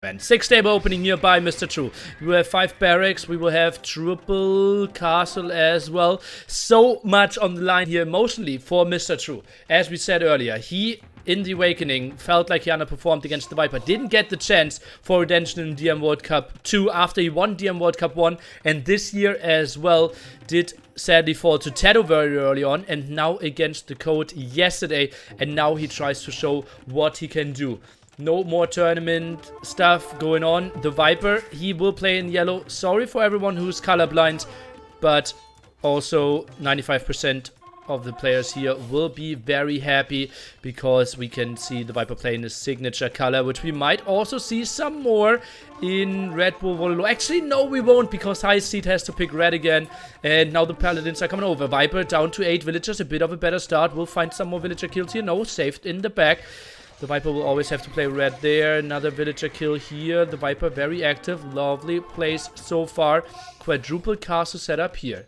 And 6-table opening here by Mr. True. We will have 5 barracks. We will have triple castle as well. So much on the line here emotionally for Mr. True. As we said earlier, he in the Awakening felt like he underperformed against the Viper. Didn't get the chance for redemption in DM World Cup 2 after he won DM World Cup 1. And this year as well did sadly fall to Tattoo very early on. And now against the Code yesterday. And now he tries to show what he can do. No more tournament stuff going on. The Viper, he will play in yellow. Sorry for everyone who's colorblind, but also 95% of the players here will be very happy because we can see the Viper play in his signature color, which we might also see some more in Red Bull Vololo. Actually, no, we won't, because High Seed has to pick red again. And now the Paladins are coming over. Viper down to 8 villagers, a bit of a better start. We'll find some more villager kills here. No, saved in the back. The Viper will always have to play red there. Another villager kill here. The Viper very active. Lovely plays so far. Quadruple castle setup here.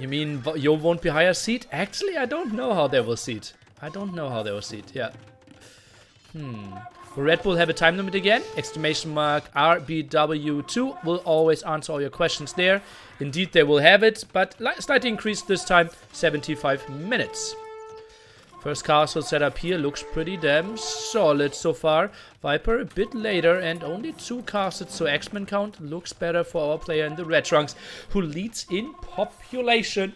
You mean you won't be higher seed? Actually, I don't know how they will seed. I don't know how they will seed. Yeah. Will Red Bull have a time limit again? Exclamation mark RBW2 will always answer all your questions there. Indeed, they will have it, but slightly increased this time. 75 minutes. First castle setup here looks pretty damn solid so far. Viper a bit later and only 2 castles, so X-Men count looks better for our player in the red trunks, who leads in population.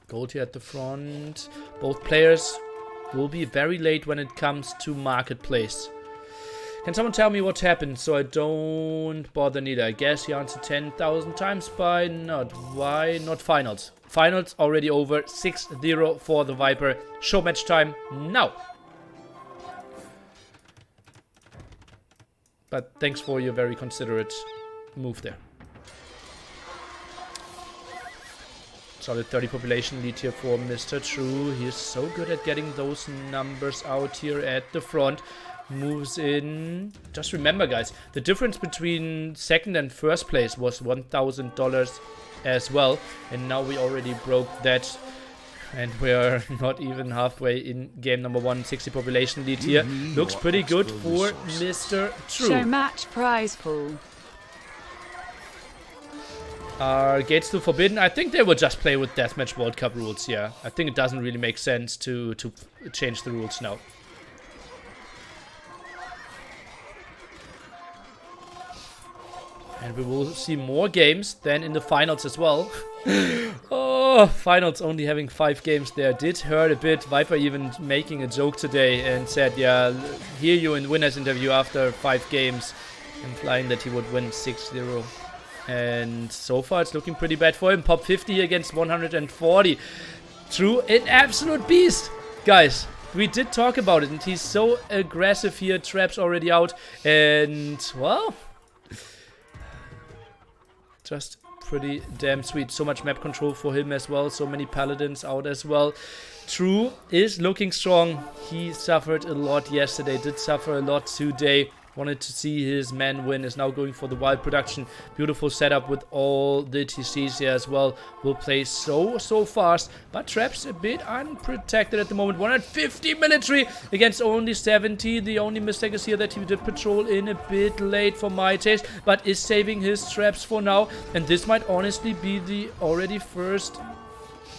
Gold here at the front. Both players will be very late when it comes to marketplace. Can someone tell me what happened so I don't bother neither? I guess he answered 10,000 times by not. Why not finals? Finals already over. 6-0 for the Viper. Show match time now. But thanks for your very considerate move there. Solid 30 population lead here for Mr. True. He is so good at getting those numbers out here at the front. Moves in. Just remember, guys, the difference between second and first place was $1,000 as well. And now we already broke that. And we're not even halfway in game number 1. 60 population lead here. Looks pretty good for Mr. True. Showmatch prize pool. Are gates still forbidden? I think they will just play with Deathmatch World Cup rules here. I think it doesn't really make sense to change the rules now. And we will see more games than in the finals as well. Oh, finals only having 5 games there did hurt a bit. Viper even making a joke today and said, yeah, hear you in winner's interview after 5 games, implying that he would win 6-0. And so far it's looking pretty bad for him. Pop 50 against 140. True, an absolute beast. Guys, we did talk about it, and he's so aggressive here. Traps already out. And, well, just pretty damn sweet. So much map control for him as well. So many paladins out as well. True is looking strong. He suffered a lot yesterday. Did suffer a lot today. Wanted to see his man win. Is now going for the wild production. Beautiful setup with all the TCs here as well. Will play so fast. But Traps a bit unprotected at the moment. 150 military against only 70. The only mistake is here that he did patrol in a bit late for my taste. But is saving his Traps for now. And this might honestly be the already first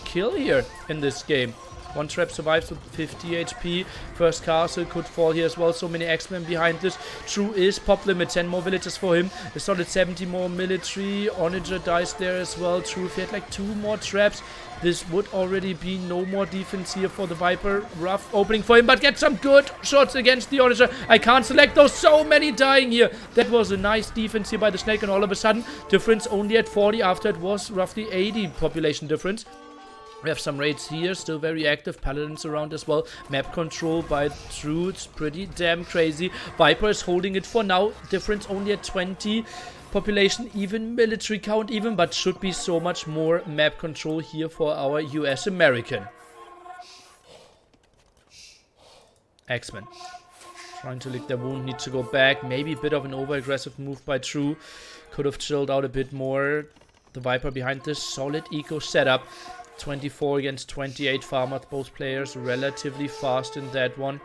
kill here in this game. One trap survives with 50 HP. First castle could fall here as well. So many X-Men behind this. True is pop limit. 10 more villagers for him. A solid 70 more military. Onager dies there as well. True, if he had like 2 more traps, this would already be no more defense here for the Viper. Rough opening for him, but get some good shots against the Onager. I can't select those. So many dying here. That was a nice defense here by the Snake, and all of a sudden, difference only at 40 after it was roughly 80 population difference. We have some raids here, still very active. Paladins around as well. Map control by True. It's pretty damn crazy. Viper is holding it for now. Difference only at 20. Population even, military count even, but should be so much more map control here for our US American. X-Men. Trying to lick their wound, need to go back. Maybe a bit of an over-aggressive move by True. Could have chilled out a bit more. The Viper behind this solid eco setup. 24 against 28 farmers, both players relatively fast in that one.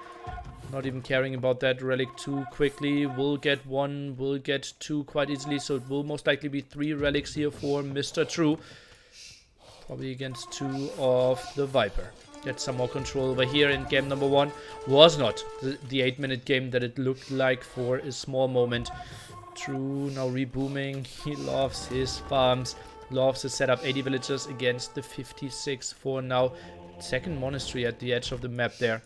Not even caring about that relic too quickly. Will get 1, will get 2 quite easily. So it will most likely be 3 relics here for Mr. True. Probably against 2 of the Viper. Get some more control over here in game number 1. Was not the 8-minute game that it looked like for a small moment. True now rebooming. He loves his farms. Loves to set up 80 villagers against the 56 for now. Second monastery at the edge of the map there.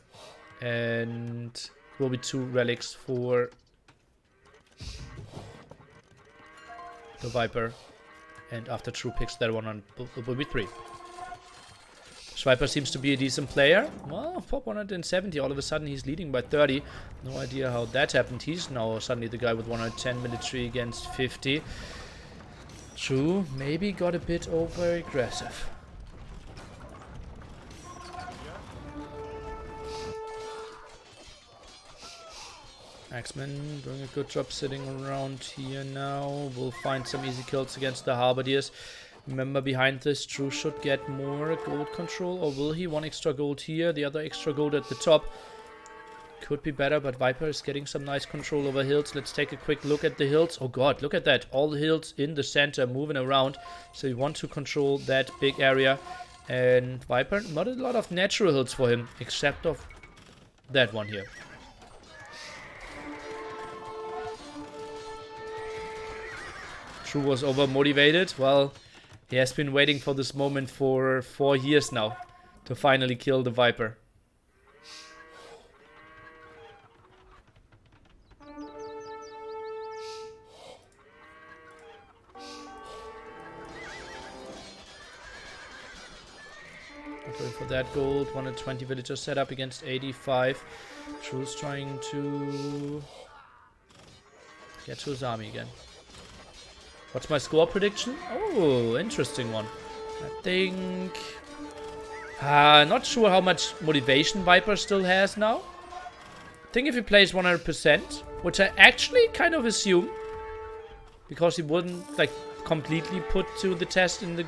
And will be 2 relics for the Viper. And after True picks that one on, it will be 3. Viper seems to be a decent player. Well, pop 170. All of a sudden he's leading by 30. No idea how that happened. He's now suddenly the guy with 110 military against 50. True, maybe got a bit over aggressive. Axeman doing a good job sitting around here now. We'll find some easy kills against the Halberdiers. Remember, behind this, True should get more gold control. Or will he? 1 extra gold here, the other extra gold at the top. Could be better, but Viper is getting some nice control over hills. Let's take a quick look at the hills. Oh god, look at that. All the hills in the center moving around. So you want to control that big area. And Viper, not a lot of natural hills for him, except of that one here. True was over-motivated. Well, he has been waiting for this moment for 4 years now to finally kill the Viper. Going for that gold. 120 villagers set up against 85. True's trying to get to his army again. What's my score prediction? Oh, interesting one. I think... not sure how much motivation Viper still has now. I think if he plays 100%, which I actually kind of assume, because he wouldn't like completely put to the test in the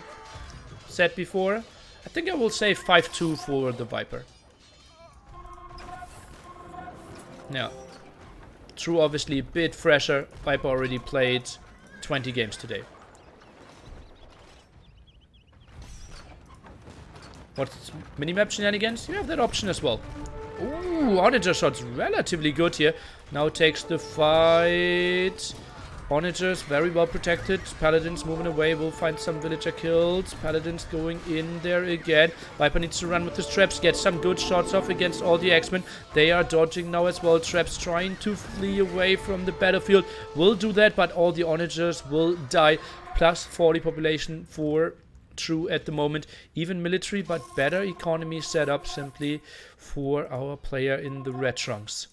set before, I think I will say 5-2 for the Viper. Yeah. True, obviously a bit fresher. Viper already played 20 games today. What's minimap shenanigans? You have that option as well. Ooh, Onager shot's relatively good here. Now takes the fight. Onagers very well protected. Paladins moving away. We'll find some villager kills. Paladins going in there again. Viper needs to run with his traps. Get some good shots off against all the X-Men. They are dodging now as well. Traps trying to flee away from the battlefield. Will do that, but all the Onagers will die. Plus 40 population for True at the moment. Even military, but better economy set up simply for our player in the red trunks.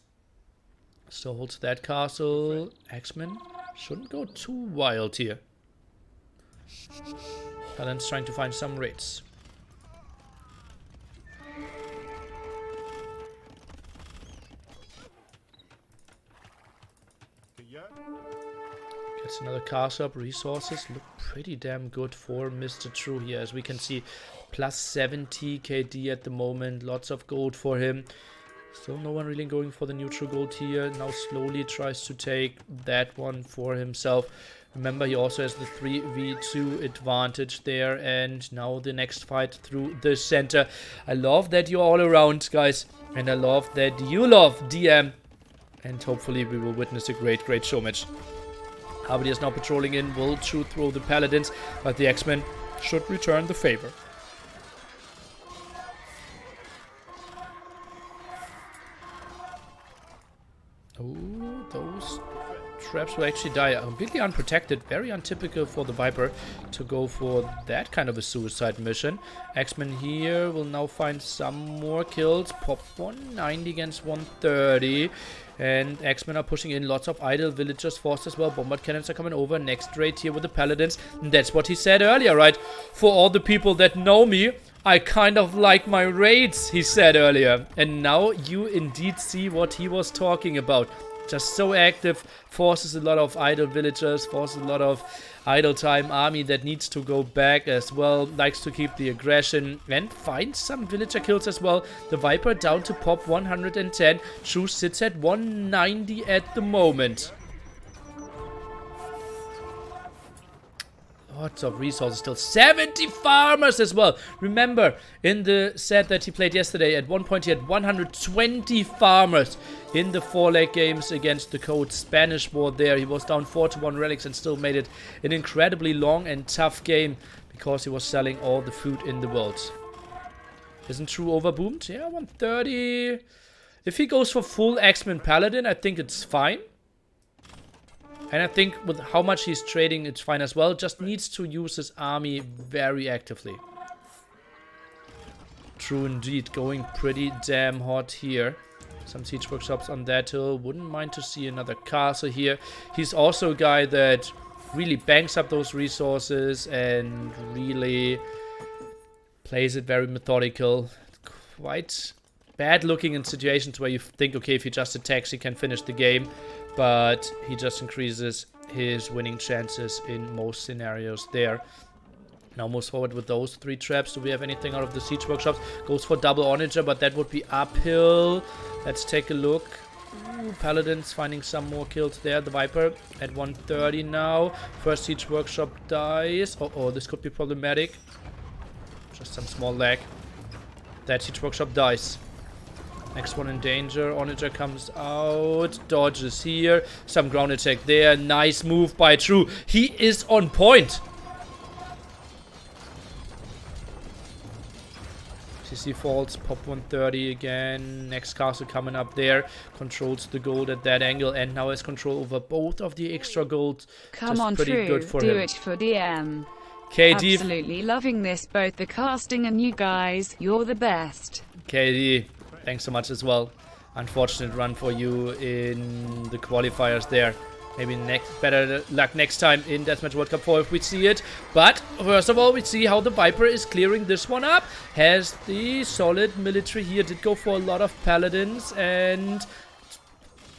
So holds that castle. X-Men shouldn't go too wild here. Paladin's trying to find some raids. Gets another castle up. Resources look pretty damn good for Mr. True here. As we can see, plus 70 KD at the moment. Lots of gold for him. Still no one really going for the neutral gold here. Now slowly tries to take that one for himself. Remember, he also has the 3v2 advantage there. And now the next fight through the center. I love that you're all around, guys. And I love that you love DM. And hopefully we will witness a great show match. Harvey is now patrolling in. Will True throw the Paladins. But the X-Men should return the favor. Oh, those traps will actually die completely unprotected. Very untypical for the Viper to go for that kind of a suicide mission. X-Men here will now find some more kills. Pop 190 against 130. And X-Men are pushing in. Lots of idle villagers forced as well. Bombard cannons are coming over. Next raid here with the Paladins. And that's what he said earlier, right? For all the people that know me, I kind of like my raids, he said earlier. And now you indeed see what he was talking about. Just so active, forces a lot of idle villagers, forces a lot of idle time army that needs to go back as well. Likes to keep the aggression and finds some villager kills as well. The Viper down to pop 110. True sits at 190 at the moment. Lots of resources still. 70 farmers as well. Remember, in the set that he played yesterday, at one point he had 120 farmers in the 4-leg games against the Code Spanish War there. He was down 4-1 relics and still made it an incredibly long and tough game because he was selling all the food in the world. Isn't True overboomed? Yeah, 130. If he goes for full X-Men Paladin, I think it's fine. And I think with how much he's trading, it's fine as well. Just needs to use his army very actively. True indeed, going pretty damn hot here. Some siege workshops on that hill. Wouldn't mind to see another castle here. He's also a guy that really banks up those resources and really plays it very methodical. Quite bad looking in situations where you think, okay, if he just attacks, he can finish the game. But he just increases his winning chances in most scenarios there. Now moves forward with those 3 traps. Do we have anything out of the siege workshops? Goes for double onager, but that would be uphill. Let's take a look. Ooh, Paladins finding some more kills there. The Viper at 130 now. First siege workshop dies. Oh, this could be problematic. Just some small lag. That siege workshop dies. Next one in danger. Onager comes out. Dodges here. Some ground attack there. Nice move by True. He is on point. CC falls. Pop 130 again. Next castle coming up there. Controls the gold at that angle. And now has control over both of the extra gold. Come on, pretty True. good for Do him. it for DM. KD. Absolutely loving this. Both the casting and you guys. You're the best. KD. Thanks so much as well. Unfortunate run for you in the qualifiers there. Maybe better luck next time in Deathmatch World Cup 4 if we see it. But first of all, we see how the Viper is clearing this one up. Has the solid military here. Did go for a lot of paladins and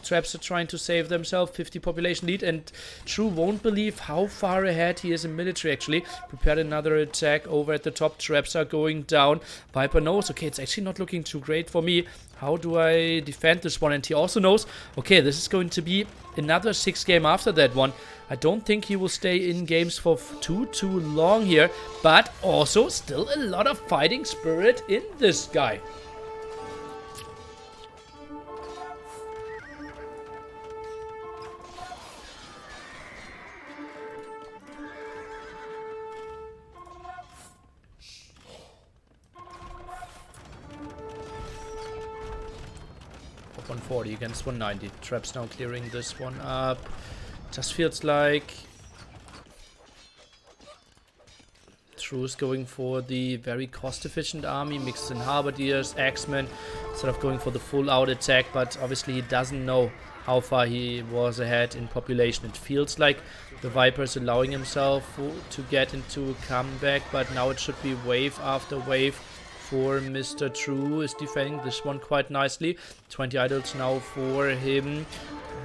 traps are trying to save themselves. 50 population lead, and True won't believe how far ahead he is in military actually. Prepared another attack over at the top. Traps are going down. Viper knows, okay, it's actually not looking too great for me. How do I defend this one? And he also knows, okay, this is going to be another 6 game after that one. I don't think he will stay in games for too long here, but also still a lot of fighting spirit in this guy. Up 140 against 190. Traps now clearing this one up. Just feels like True's going for the very cost-efficient army, mixed in Halberdiers, Axemen, instead of going for the full-out attack. But obviously he doesn't know how far he was ahead in population. It feels like the Viper is allowing himself to get into a comeback, but now it should be wave after wave for Mr. True. Is defending this one quite nicely. 20 idols now for him.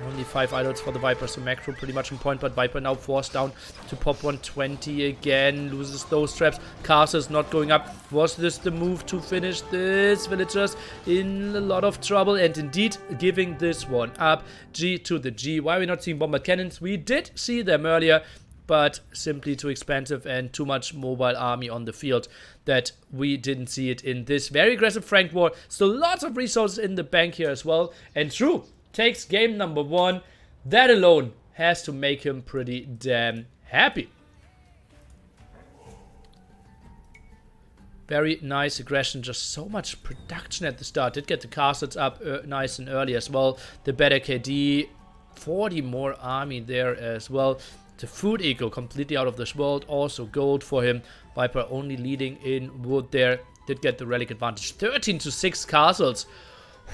Only 5 idols for the Viper, so macro pretty much on point, but Viper now forced down to pop 120 again. Loses those traps. Castle is not going up. Was this the move to finish this? Villagers in a lot of trouble, and indeed giving this one up. G to the G. Why are we not seeing bombard cannons? We did see them earlier, but simply too expensive and too much mobile army on the field that we didn't see it in this very aggressive Frank war. Still lots of resources in the bank here as well. And True takes game number 1. That alone has to make him pretty damn happy. Very nice aggression, just so much production at the start. Did get the castles up nice and early as well. The better KD, 40 more army there as well. The food eco completely out of this world. Also gold for him. Viper only leading in wood there. Did get the relic advantage. 13 to 6 castles.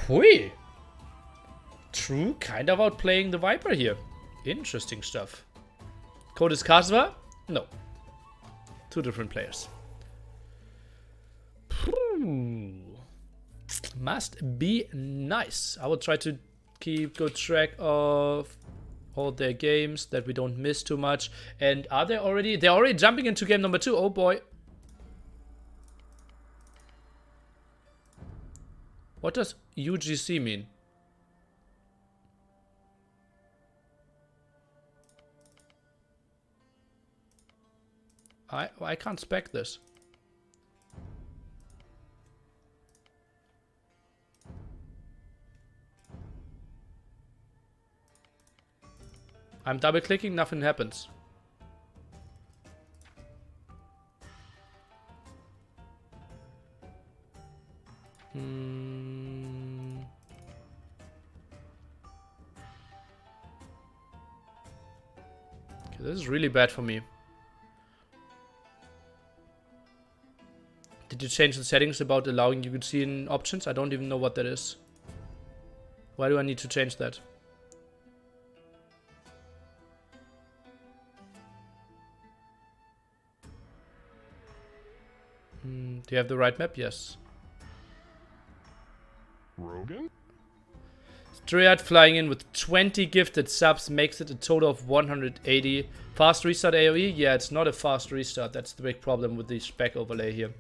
Hui. True kind of outplaying the Viper here. Interesting stuff. Codis Kasva? No. 2 different players. Must be nice. I will try to keep good track of all their games, that we don't miss too much. And are they already... They're already jumping into game number 2. Oh boy. What does UGC mean? I can't spec this. I'm double clicking, nothing happens. Okay, this is really bad for me. Did you change the settings about allowing UGC in options? I don't even know what that is. Why do I need to change that? Do you have the right map? Yes. Rogan? Striat flying in with 20 gifted subs makes it a total of 180. Fast restart AoE? Yeah, it's not a fast restart. That's the big problem with the spec overlay here.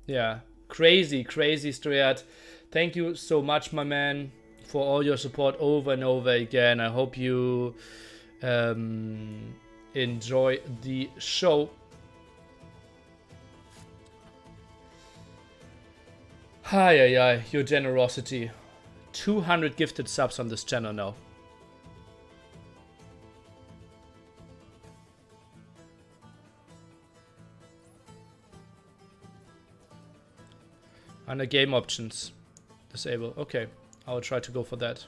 Yeah, crazy Striat. Thank you so much, my man, for all your support over and over again. I hope you enjoy the show. Hi, your generosity. 200 gifted subs on this channel now. Under game options. Disable. Okay, I will try to go for that.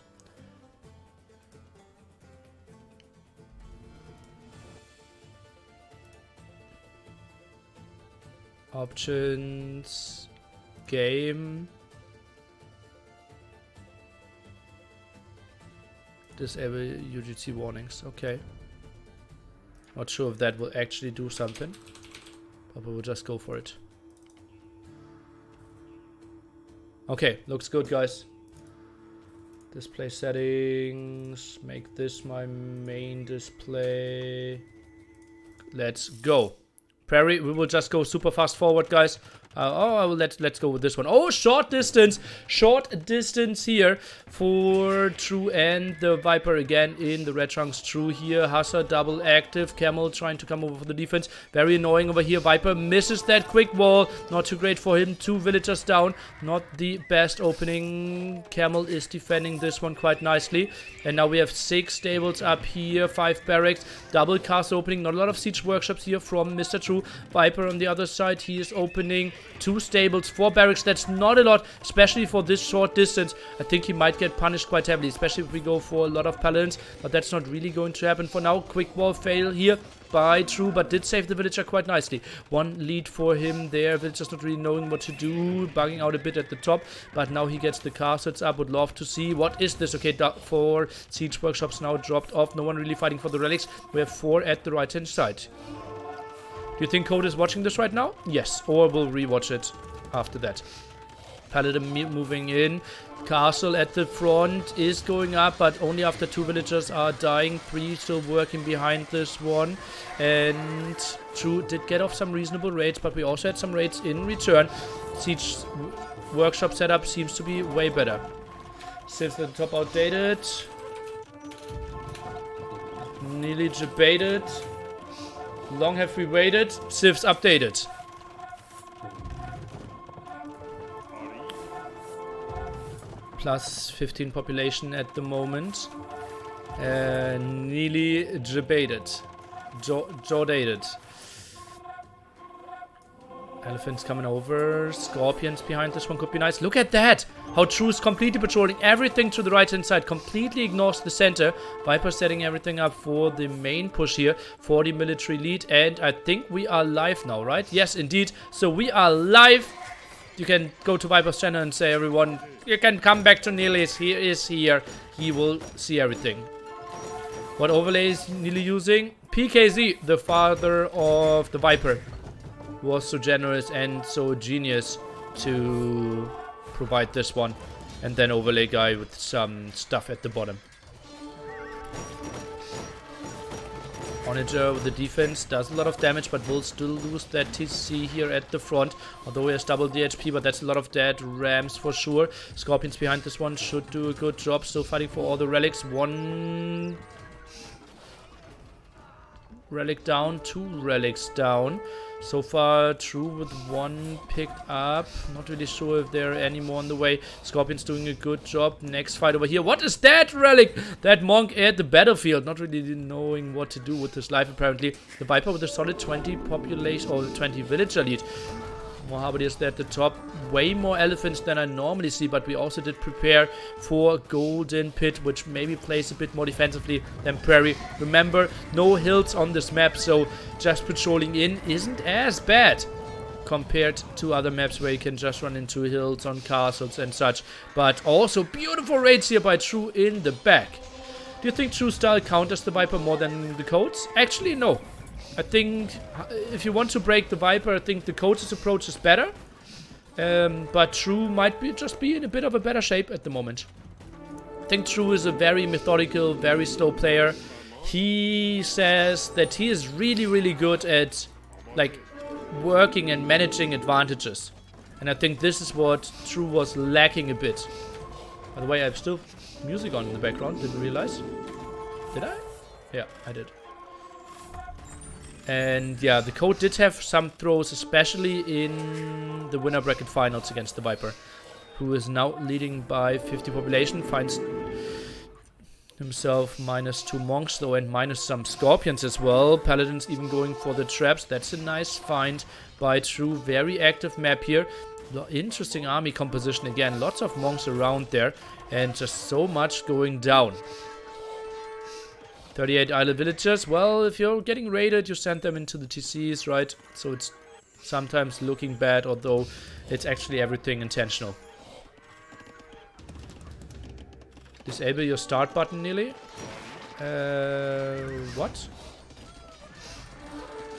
Options. Game. Disable UGC warnings. Okay. Not sure if that will actually do something, but we will just go for it. Okay, looks good, guys. Display settings. Make this my main display. Let's go. Prairie, we will just go super fast forward, guys. Let's go with this one. Oh, short distance here for True and the Viper again in the red trunks. True here, Hassa double active, Camel trying to come over for the defense. Very annoying over here. Viper misses that quick wall. Not too great for him. 2 villagers down. Not the best opening. Camel is defending this one quite nicely. And now we have 6 stables up here, 5 barracks, double cast opening. Not a lot of siege workshops here from Mr. True. Viper on the other side, he is opening 2 stables, 4 barracks. That's not a lot, especially for this short distance. I think he might get punished quite heavily, especially if we go for a lot of paladins, but that's not really going to happen for now. Quick wall fail here by True, but did save the villager quite nicely. 1 lead for him there. Villager's not really knowing what to do, bugging out a bit at the top, but now he gets the castles up. Would love to see what is this. Okay, 4 siege workshops now dropped off. No one really fighting for the relics. We have 4 at the right hand side. Do you think Code is watching this right now? Yes, or we'll rewatch it after that. Paladin moving in. Castle at the front is going up, but only after 2 villagers are dying. 3 still working behind this one. And True did get off some reasonable raids, but we also had some raids in return. Siege workshop setup seems to be way better. Since the top outdated. Nearly debated. Long have we waited? Civs updated. Plus 15 population at the moment. Nearly debated. Jordated. Elephants coming over. Scorpions behind this one could be nice. Look at that! How True is completely patrolling everything to the right hand side. Completely ignores the center. Viper setting everything up for the main push here. 40 military lead. And I think we are live now, right? Yes, indeed. So we are live. You can go to Viper's channel and say, everyone, you can come back to Neely's. He is here. He will see everything. What overlay is Neely using? PKZ, the father of the Viper. was so generous and so genius to provide this one. And then overlay guy with some stuff at the bottom. Onager with the defense does a lot of damage, but will still lose that TC here at the front. Although he has double the HP, but that's a lot of dead rams for sure. Scorpions behind this one should do a good job. Still fighting for all the relics. One relic down, 2 relics down. So far, True with 1 picked up. Not really sure if there are any more on the way. Scorpion's doing a good job. Next fight over here. What is that relic? That monk at the battlefield. Not really knowing what to do with his life, apparently. The Viper with a solid 20 population, or 20 villager lead. More Harbidiers there at the top. Way more elephants than I normally see, but we also did prepare for Golden Pit, which maybe plays a bit more defensively than Prairie. Remember, no hills on this map, so just patrolling in isn't as bad compared to other maps where you can just run into hills on castles and such. But also beautiful raids here by True in the back. Do you think True style counters the Viper more than the codes? Actually, no. I think if you want to break the Viper, I think the coach's approach is better. But True might just be in a bit of a better shape at the moment. I think True is a very methodical, very slow player. He says that he is really, really good at like working and managing advantages. And I think this is what True was lacking a bit. By the way, I have still music on in the background. Didn't realize. Did I? Yeah, I did. And yeah, the code did have some throws, especially in the winner bracket finals against the Viper, who is now leading by 50 population. Finds himself -2 monks though, and minus some scorpions as well. Paladins even going for the traps. That's a nice find by True. Very active map here. Interesting army composition again. Lots of monks around there, and just so much going down. 38 idle villagers. Well, if you're getting raided, you send them into the TCs, right? So it's sometimes looking bad, although it's actually everything intentional. Disable your start button nearly. What?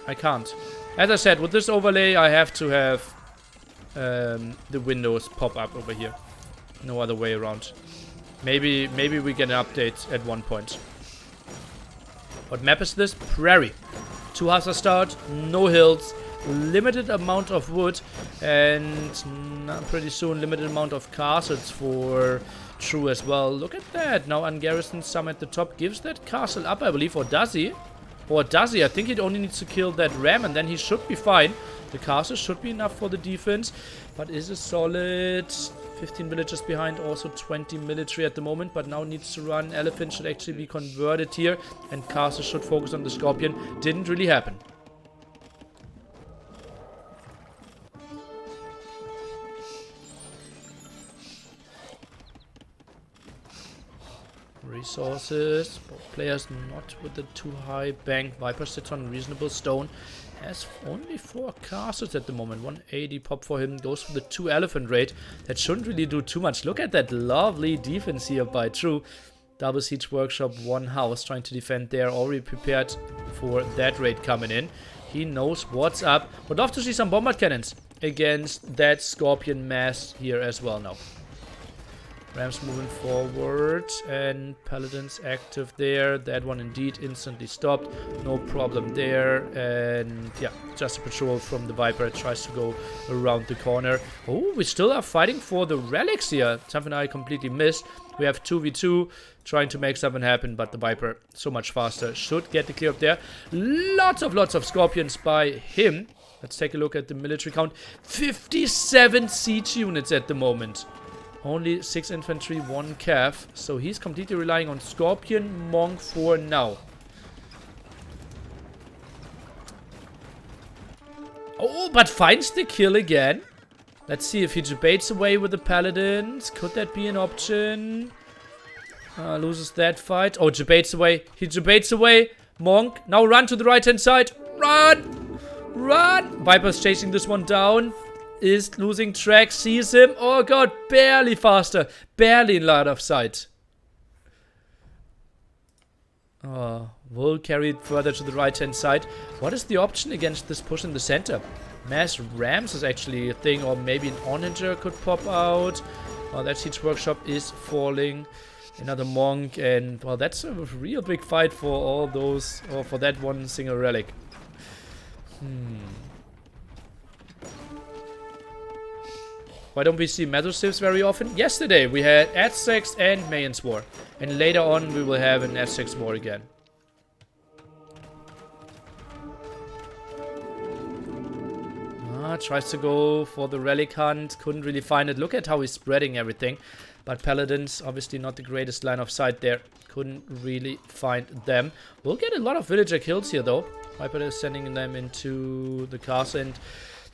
I can't. As I said, with this overlay, I have to have the windows pop up over here. No other way around. Maybe we get an update at one point. What map is this? Prairie. 2 houses start, no hills, limited amount of wood, and pretty soon limited amount of castles for True as well. Look at that. Now ungarrisoned some at the top gives that castle up, I believe, or does he? Or does he? I think he only needs to kill that ram and then he should be fine. The castle should be enough for the defense, but is a solid 15 villagers behind, also 20 military at the moment, but now needs to run. Elephant should actually be converted here, and castle should focus on the Scorpion. Didn't really happen. Resources, both players not with the too high bank. Viper sits on reasonable stone. Has only 4 castles at the moment. 180 pop for him. Goes for the 2 elephant raid. That shouldn't really do too much. Look at that lovely defense here by True. Double siege workshop, 1 house trying to defend there. Already prepared for that raid coming in. He knows what's up. Would love to see some bombard cannons against that Scorpion mass here as well now. Rams moving forward, and Paladins active there. That one indeed instantly stopped. No problem there. And yeah, just a patrol from the Viper. Tries to go around the corner. Oh, we still are fighting for the relics here. Something I completely missed. We have 2v2 trying to make something happen, but the Viper so much faster. Should get the clear up there. Lots of Scorpions by him. Let's take a look at the military count. 57 siege units at the moment. Only 6 infantry, 1 cav. So he's completely relying on Scorpion Monk for now. Oh, but finds the kill again. Let's see if he debates away with the Paladins. Could that be an option? Loses that fight. Oh, debates away. He debates away. Monk. Now run to the right-hand side. Run! Run! Viper's chasing this one down. Is losing track, sees him. Oh god, barely faster. Barely in line of sight. Oh, will carry it further to the right hand side. What is the option against this push in the center? Mass Rams is actually a thing, or maybe an Onager could pop out. Well, that Siege Workshop is falling. Another Monk, and well, that's a real big fight for all those, or for that one single relic. Why don't we see Metal Sieves very often? Yesterday we had Aztecs and Mayans War, and later on we will have an Aztecs War again. Tries to go for the relic hunt, couldn't really find it. Look at how he's spreading everything. But Paladins, obviously not the greatest line of sight there. Couldn't really find them. We'll get a lot of villager kills here though. Viper is sending them into the castle, and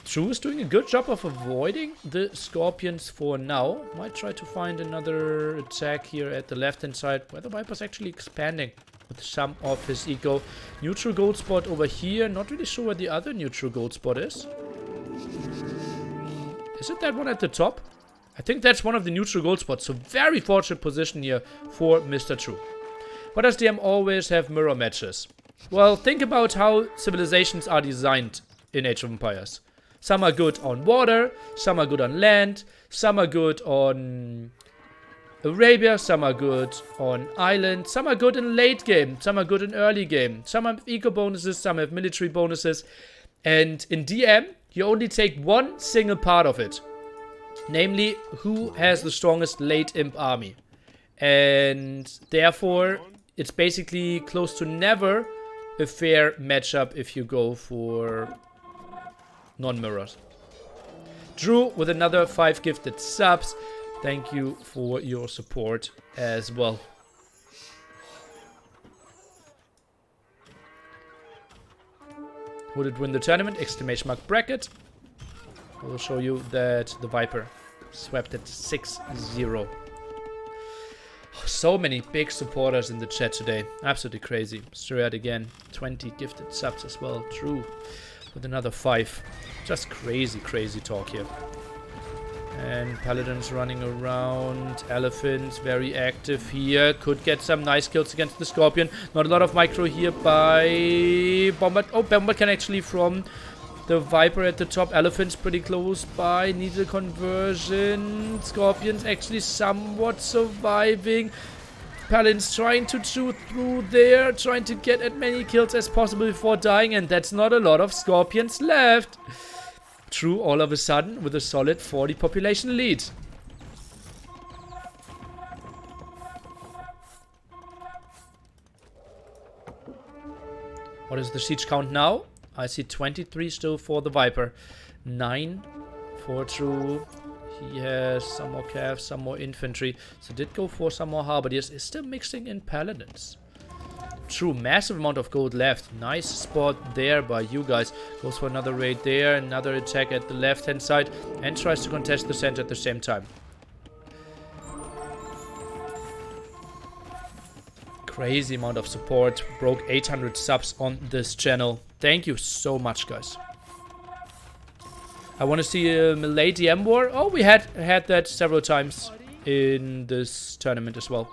True is doing a good job of avoiding the Scorpions for now. Might try to find another attack here at the left hand side, where the Viper's actually expanding with some of his eco. Neutral gold spot over here. Not really sure where the other neutral gold spot is. Is it that one at the top? I think that's one of the neutral gold spots. So very fortunate position here for Mr. True. Why does DM always have mirror matches? Well, think about how civilizations are designed in Age of Empires. Some are good on water, some are good on land, some are good on Arabia, some are good on island, some are good in late game, some are good in early game. Some have eco bonuses, some have military bonuses. And in DM, you only take one single part of it. Namely, who has the strongest late imp army. And therefore, it's basically close to never a fair matchup if you go for non-mirrors. Drew with another 5 gifted subs. Thank you for your support as well. Would it win the tournament? Exclamation mark bracket. I will show you that the Viper swept it 6-0. So many big supporters in the chat today. Absolutely crazy. Stuart again. 20 gifted subs as well. True. With another 5. Just crazy, crazy talk here. And Paladins running around. Elephants very active here. Could get some nice kills against the Scorpion. Not a lot of micro here by Bombard. Oh, Bombard can actually from the Viper at the top. Elephants pretty close by. Needle conversion. Scorpions actually somewhat surviving. Paladins trying to chew through there. Trying to get as many kills as possible before dying. And that's not a lot of Scorpions left. True, all of a sudden, with a solid 40 population lead. What is the siege count now? I see 23 still for the Viper. 9 for True. He has some more calves, some more infantry. So did go for some more halberdiers. Is still mixing in Paladins. True, massive amount of gold left. Nice spot there by you guys. Goes for another raid there. Another attack at the left hand side. And tries to contest the center at the same time. Crazy amount of support. Broke 800 subs on this channel. Thank you so much, guys. I want to see a melee DM war. Oh, we had that several times in this tournament as well.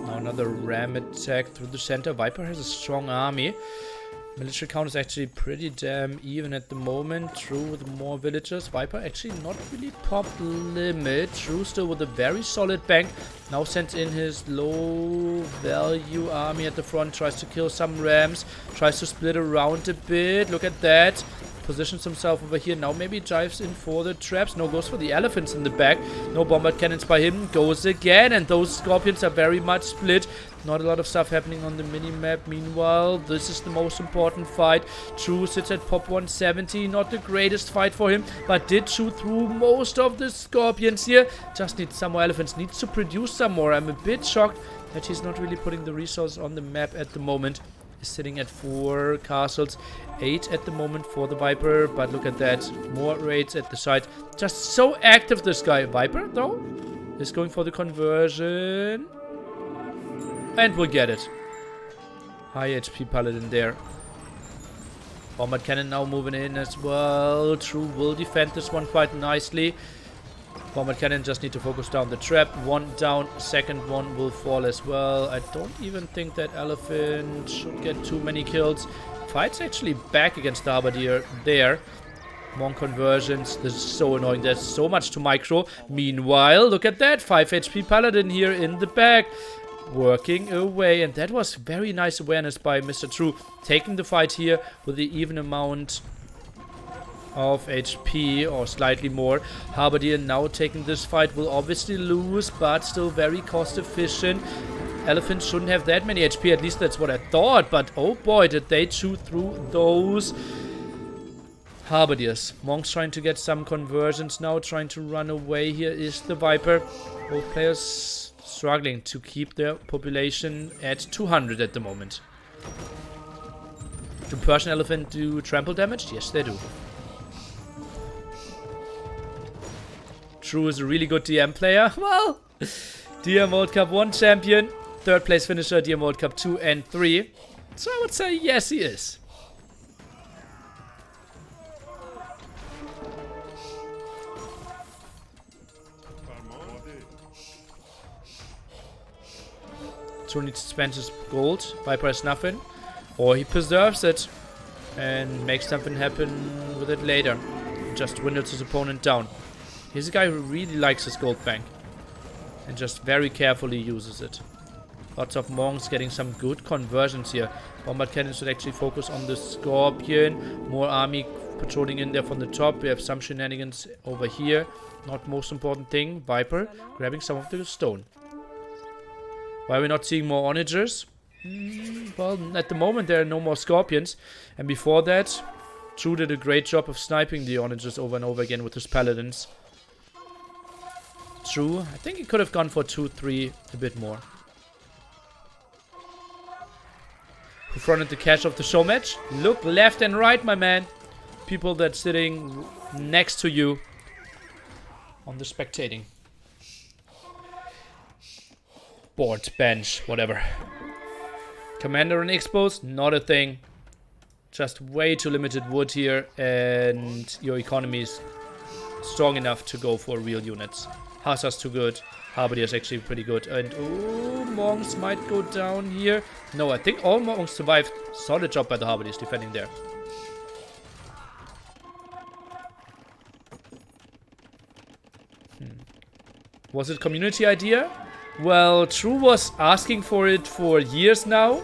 Another ram attack through the center. Viper has a strong army. Military count is actually pretty damn even at the moment. True with more villagers. Viper actually not really pop limit. True still with a very solid bank. Now sends in his low value army at the front. Tries to kill some rams. Tries to split around a bit. Look at that. Positions himself over here. Now maybe dives in for the traps. No, goes for the elephants in the back. No bombard cannons by him. Goes again. And those Scorpions are very much split. Not a lot of stuff happening on the mini-map. Meanwhile, this is the most important fight. True sits at pop 170. Not the greatest fight for him. But did chew through most of the Scorpions here. Just needs some more elephants. Needs to produce some more. I'm a bit shocked that he's not really putting the resources on the map at the moment. Is sitting at 4 castles, 8 at the moment for the Viper, but look at that, more raids at the side. Just so active, this guy. Viper though is going for the conversion, and we'll get it. High HP Paladin there. Bombard cannon now moving in as well. True will defend this one quite nicely. Combat Cannon just need to focus down the trap. One down, second one will fall as well. I don't even think that elephant should get too many kills. Fight's actually back against the Halberdier there. Monk conversions. This is so annoying. There's so much to micro. Meanwhile, look at that. 5 HP Paladin here in the back. Working away. And that was very nice awareness by Mr. True. Taking the fight here with the even amount of HP or slightly more. Halberdier now taking this fight will obviously lose, but still very cost efficient. Elephant shouldn't have that many HP. At least that's what I thought. But oh boy, did they chew through those Halberdiers. Monk's trying to get some conversions now, trying to run away. Here is the Viper. Both players struggling to keep their population at 200 at the moment. Do Persian Elephant do trample damage? Yes, they do. True is a really good DM player. Well, DM World Cup 1 champion, 3rd place finisher, DM World Cup 2 and 3. So I would say yes, he is. True needs to spend his gold. Viper has nothing. Or he preserves it and makes something happen with it later. Just dwindles his opponent down. He's a guy who really likes his gold bank. And just very carefully uses it. Lots of monks getting some good conversions here. Bombard Cannon should actually focus on the Scorpion. More army patrolling in there from the top. We have some shenanigans over here. Not most important thing. Viper grabbing some of the stone. Why are we not seeing more onagers? Well, at the moment there are no more Scorpions. And before that, True did a great job of sniping the onagers over and over again with his paladins. True, I think he could have gone for 2-3 a bit more. Who fronted the cash of the Showmatch? Look left and right, my man. People that's sitting next to you on the spectating. Board, bench, whatever. Commander and expos, not a thing. Just way too limited wood here, and your economy is strong enough to go for real units. Hussar's too good. Halberdier is actually pretty good. And ooh, monks might go down here. No, I think all monks survived. Solid job by the Halberdiers defending there. Was it community idea? Well, True was asking for it for years now.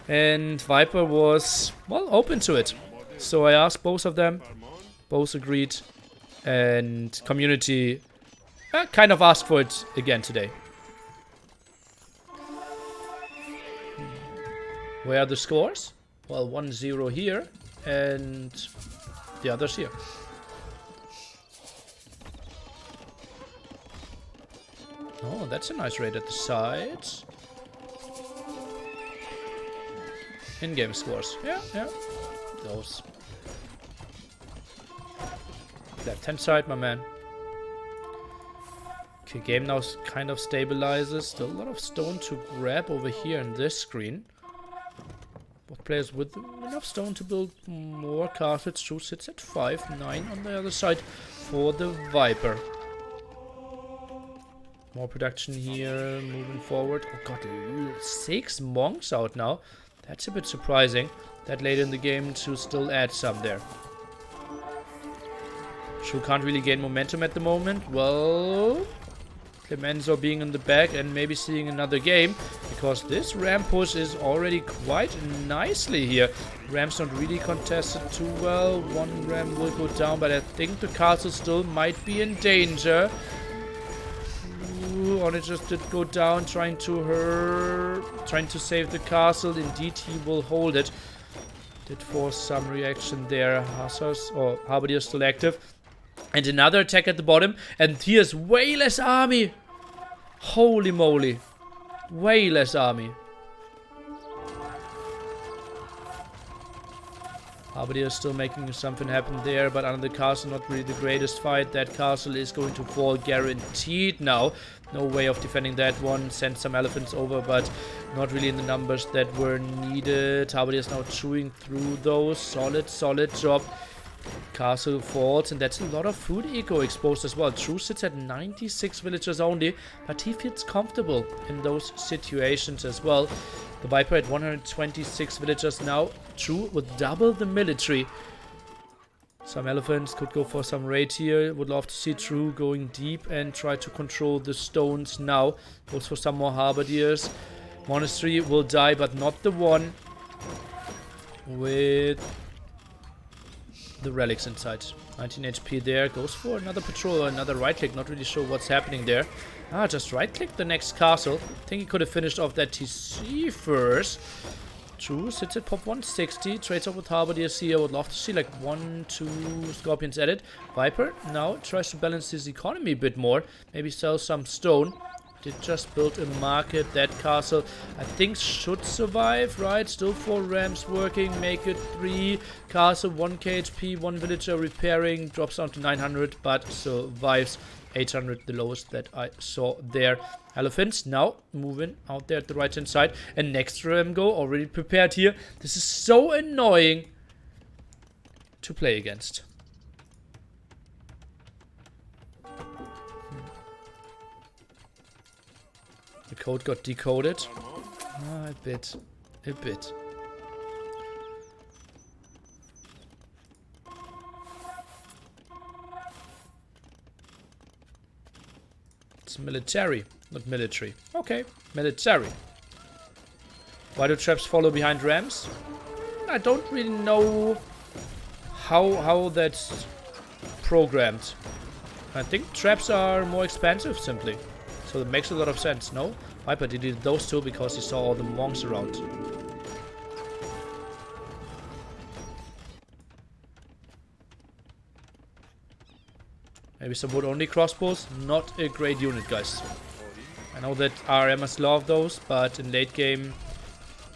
And Viper was, well, open to it. So I asked both of them. Both agreed. And community kind of asked for it again today. Where are the scores? Well, 1-0 here. And the others here. Oh, that's a nice raid at the sides. In-game scores. Yeah. Those. Left-hand side, my man. Okay, game now kind of stabilizes. Still a lot of stone to grab over here in this screen. Both players with enough stone to build more castles. True sits at 5, 9 on the other side for the Viper. More production here, moving forward. Oh god, 6 monks out now. That's a bit surprising. That late in the game to still add some there. True can't really gain momentum at the moment. Well, Clemenzo being in the back and maybe seeing another game. Because this ram push is already quite nicely here. Ram's not really contested too well. One ram will go down, but I think the castle still might be in danger. Onagers did go down, trying to save the castle. Indeed, he will hold it. Did force some reaction there. Hussars or Halberdier still active. And another attack at the bottom. And here's way less army. Holy moly. Way less army. Halberdier is still making something happen there, but under the castle, not really the greatest fight. That castle is going to fall guaranteed now. No way of defending that one. Send some elephants over, but not really in the numbers that were needed. Halberdier is now chewing through those. Solid job. Castle falls, and that's a lot of food eco exposed as well. True sits at 96 villagers only, but he feels comfortable in those situations as well. The Viper at 126 villagers now. True with double the military. Some elephants could go for some raid here. Would love to see True going deep and try to control the stones now. Goes for some more halberdiers. Monastery will die, but not the one with the relics inside. 19 HP there. Goes for another patrol or another right click. Not really sure what's happening there. Ah, just right click the next castle. I think he could have finished off that TC first. True, sits at pop 160. Trades off with halberdiers here. Would love to see like 1-2 scorpions at it. Viper now tries to balance his economy a bit more. Maybe sell some stone. Did just build a market. That castle, I think, should survive, right? Still 4 rams working. Make it 3. Castle, 1k HP, 1 villager repairing. Drops down to 900, but survives. 800, the lowest that I saw there. Elephants now moving out there at the right hand side. And next ram go already prepared here. This is so annoying to play against. The code got decoded. A bit. It's military, not military. Okay, military. Why do traps follow behind rams? I don't really know how that's programmed. I think traps are more expensive simply. So it makes a lot of sense, no? Viper deleted those two because he saw all the monks around. Maybe some wood-only crossbows. Not a great unit, guys. I know that RMers love those, but in late game,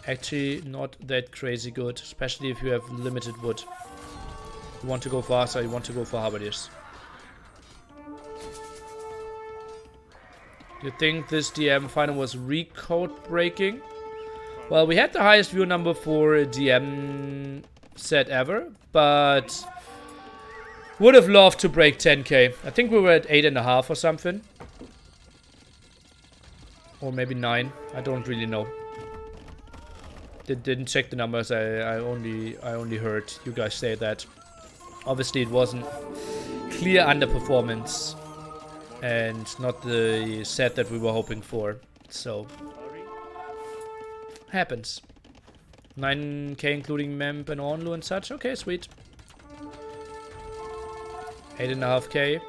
actually not that crazy good. Especially if you have limited wood. You want to go faster, you want to go for halberdiers. Do you think this DM final was recode breaking? Well, we had the highest view number for a DM set ever, but would have loved to break 10k. I think we were at 8.5 or something. Or maybe 9. I don't really know. Didn't check the numbers. I only heard you guys say that. Obviously, it wasn't clear underperformance. And not the set that we were hoping for. So, happens. 9k including Memp and Onlu and such. Okay, sweet. 8.5k.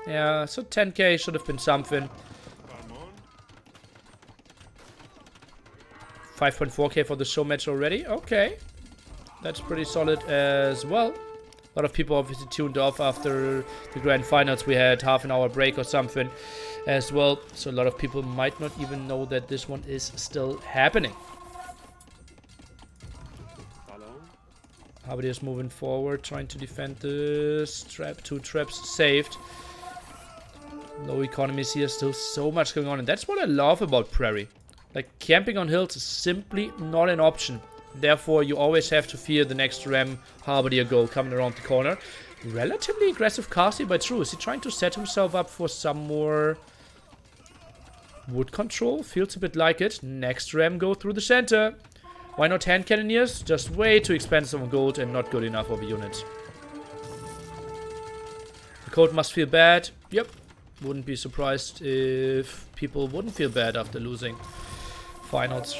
Yeah, so 10k should have been something. 5.4k for the Showmatch already. Okay. That's pretty solid as well. A lot of people obviously tuned off after the grand finals. We had half an hour break or something as well. So a lot of people might not even know that this one is still happening. Halberdiers moving forward, trying to defend this trap. 2 traps saved. Low economies here, still so much going on. And that's what I love about Prairie. Like, camping on hills is simply not an option. Therefore, you always have to fear the next ram halberdier go coming around the corner. Relatively aggressive casting by True. Is he trying to set himself up for some more wood control? Feels a bit like it. Next ram go through the center. Why not hand cannoneers? Just way too expensive on gold and not good enough of a unit. The code must feel bad. Yep. Wouldn't be surprised if people wouldn't feel bad after losing finals.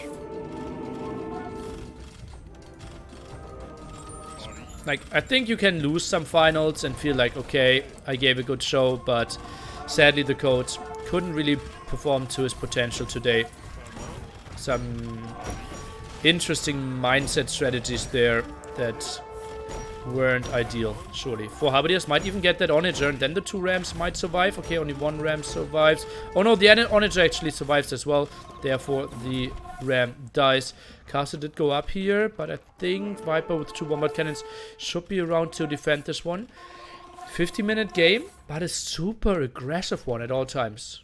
Like, I think you can lose some finals and feel like, okay, I gave a good show, but sadly the coach couldn't really perform to his potential today. Some interesting mindset strategies there that weren't ideal, surely. 4 halberdiers might even get that onager, and then the 2 rams might survive. Okay, only 1 ram survives. Oh no, the onager actually survives as well. Therefore, the ram dies. Castle did go up here, but I think Viper with 2 bombard cannons should be around to defend this one. 50-minute game, but a super aggressive one at all times.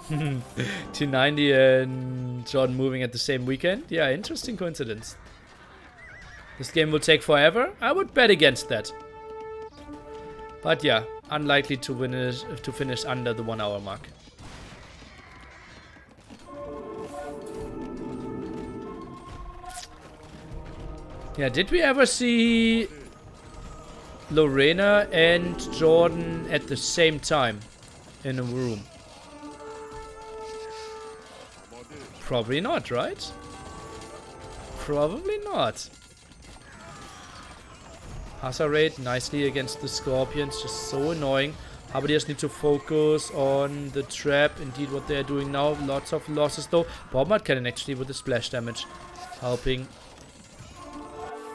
T90 and Jordan moving at the same weekend. Yeah, interesting coincidence. This game will take forever. I would bet against that. But yeah, unlikely to finish under the 1 hour mark. Yeah, did we ever see Lorena and Jordan at the same time in a room? Probably not, right? Probably not. Hazard rate nicely against the Scorpions, just so annoying. Halberdiers need to focus on the trap, indeed what they're doing now. Lots of losses though. Bombard Cannon actually with the splash damage helping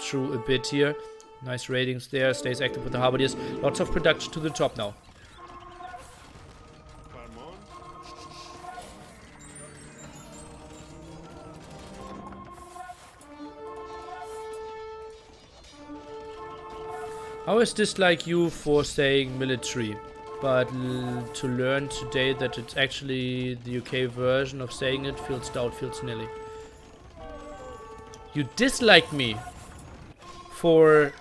through a bit here. Nice ratings there, stays active with the Halberdiers. Lots of production to the top now. I always dislike you for saying military, but to learn today that it's actually the UK version of saying it feels stout, feels nilly. You dislike me for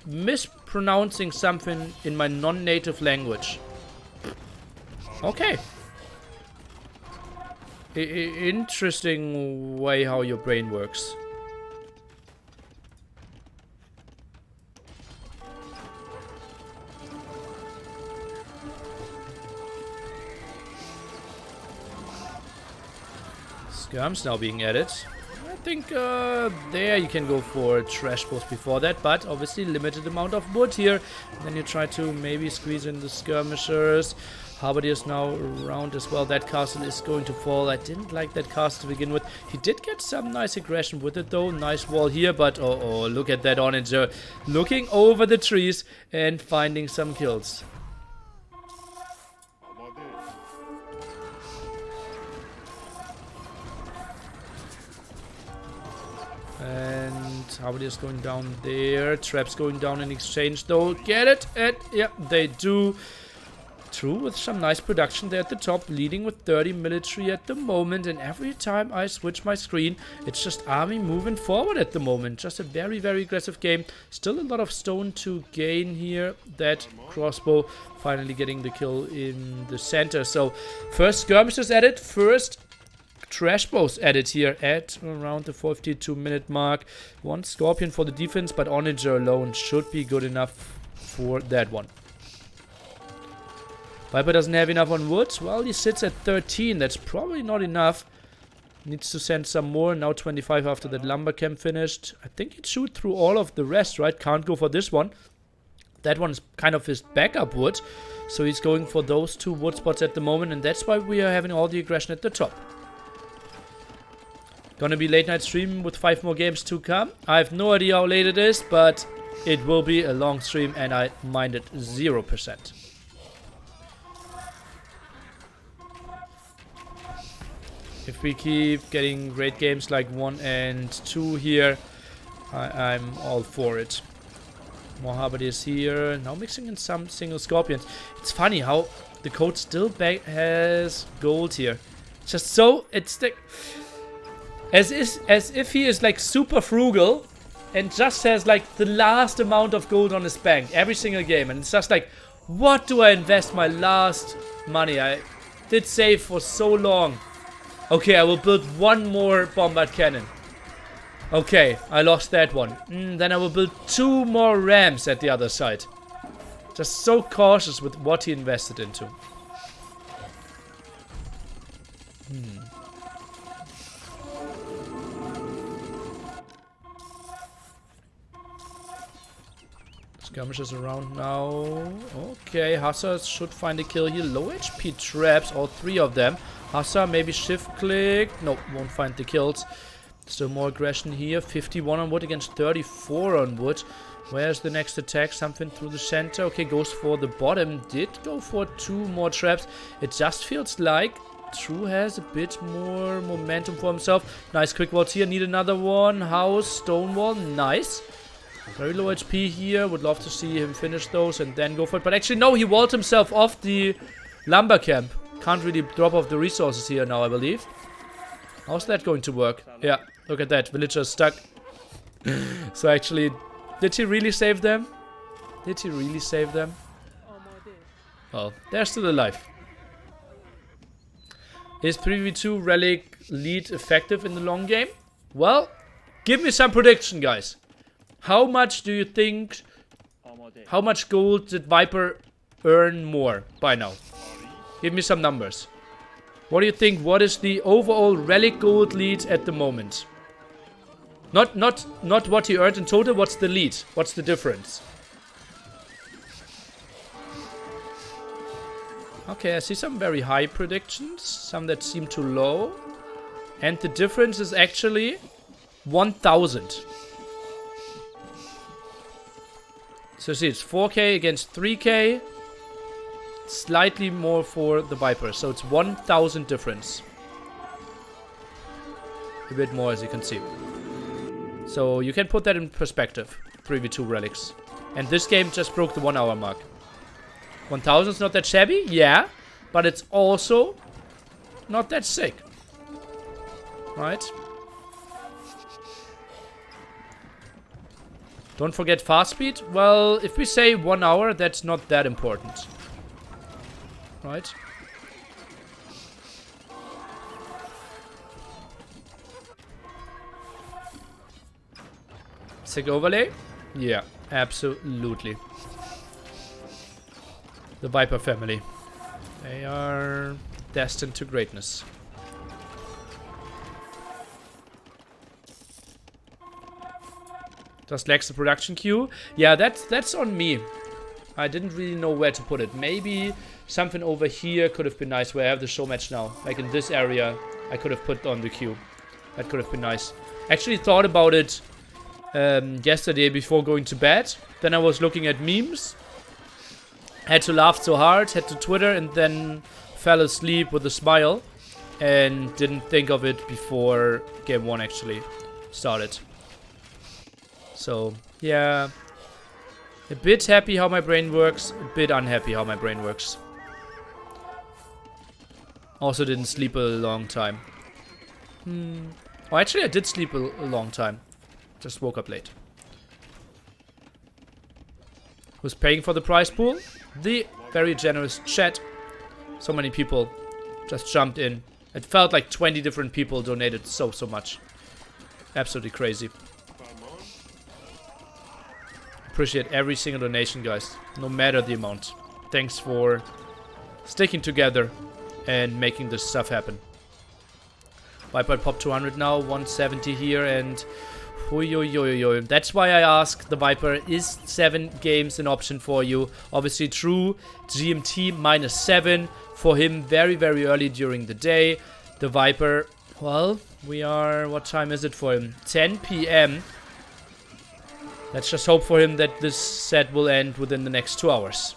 mispronouncing something in my non-native language. Okay. Interesting way how your brain works. Skirms now being added. I think there you can go for trash post before that, but obviously limited amount of wood here. And then you try to maybe squeeze in the skirmishers. Halberdiers now around as well. That castle is going to fall. I didn't like that castle to begin with. He did get some nice aggression with it though. Nice wall here, but oh, look at that Onager looking over the trees and finding some kills. And Halberdiers going down there. Traps going down in exchange though. Get it? And yeah, they do. True, with some nice production there at the top, leading with 30 military at the moment. And every time I switch my screen, it's just army moving forward at the moment. Just a very, very aggressive game. Still a lot of stone to gain here. That crossbow finally getting the kill in the center. So first skirmishes added, first trash bows added here at around the 52-minute mark. One Scorpion for the defense, but Onager alone should be good enough for that one. Viper doesn't have enough on wood. Well, he sits at 13. That's probably not enough. Needs to send some more. Now 25 after that lumber camp finished. I think he'd shoot through all of the rest, right? Can't go for this one. That one's kind of his backup wood. So he's going for those two wood spots at the moment. And that's why we are having all the aggression at the top. Gonna be late night stream with 5 more games to come. I have no idea how late it is, but it will be a long stream and I mind it 0%. If we keep getting great games like 1 and 2 here, I'm all for it. More Halberdiers here. Now mixing in some single Scorpions. It's funny how the code still has gold here. Just so, it's the... As if he is like super frugal and just has like the last amount of gold on his bank every single game. And it's just like, what do I invest my last money? I did save for so long. Okay, I will build one more bombard cannon. Okay, I lost that one. Then I will build 2 more rams at the other side. Just so cautious with what he invested into. Skirmishes around now. Okay, Hussar should find a kill here. Low HP traps, all 3 of them. Hussar maybe shift click. Nope, won't find the kills. Still more aggression here. 51 on wood against 34 on wood. Where's the next attack? Something through the center. Okay, goes for the bottom. Did go for 2 more traps. It just feels like True has a bit more momentum for himself. Nice quick walls here. Need another one. House, stone wall. Nice. Very low HP here. Would love to see him finish those and then go for it. But actually, no, he walled himself off the lumber camp. Can't really drop off the resources here now, I believe. How's that going to work? Yeah, look at that. Villager stuck. So actually, did he really save them? Did he really save them? Well, they're still alive. Is 3v2 relic lead effective in the long game? Well, give me some prediction, guys. How much do you think... How much gold did Viper earn more by now? Give me some numbers. What do you think? What is the overall relic gold lead at the moment? Not what he earned in total. What's the lead? What's the difference? Okay, I see some very high predictions. Some that seem too low. And the difference is actually 1,000. So see, it's 4k against 3k. Slightly more for the Viper. So it's 1,000 difference. A bit more, as you can see. So you can put that in perspective. 3v2 relics. And this game just broke the 1 hour mark. 1,000 is not that shabby, yeah. But it's also not that sick. Right? Don't forget fast speed. Well, if we say 1 hour, that's not that important. Right? Sick overlay? Yeah, absolutely. The Viper family. They are destined to greatness. Just lacks the production queue. Yeah, that's on me. I didn't really know where to put it. Maybe something over here could have been nice where I have the Showmatch now. Like in this area, I could have put on the queue. That could have been nice. Actually thought about it yesterday before going to bed. Then I was looking at memes. Had to laugh so hard, had to Twitter, and then fell asleep with a smile. And didn't think of it before game 1 actually started. So, yeah. A bit happy how my brain works, a bit unhappy how my brain works. Also didn't sleep a long time. Oh, actually I did sleep a long time. Just woke up late. Who's paying for the prize pool? The very generous chat. So many people just jumped in. It felt like 20 different people donated so much. Absolutely crazy. Appreciate every single donation, guys. No matter the amount. Thanks for sticking together and making this stuff happen. Viper pop 200 now. 170 here and... That's why I ask the Viper, is 7 games an option for you? Obviously true, GMT -7 for him very early during the day. The Viper, well, we are, what time is it for him? 10 PM. Let's just hope for him that this set will end within the next 2 hours.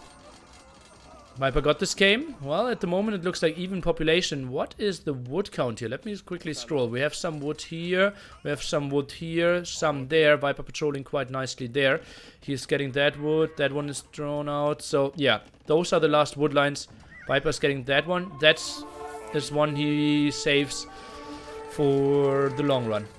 Viper got this game. Well, at the moment it looks like even population. What is the wood count here? Let me quickly scroll. We have some wood here. We have some wood here. Some there. Viper patrolling quite nicely there. He's getting that wood. That one is drawn out. So, yeah. Those are the last wood lines. Viper's getting that one. That's this one he saves for the long run.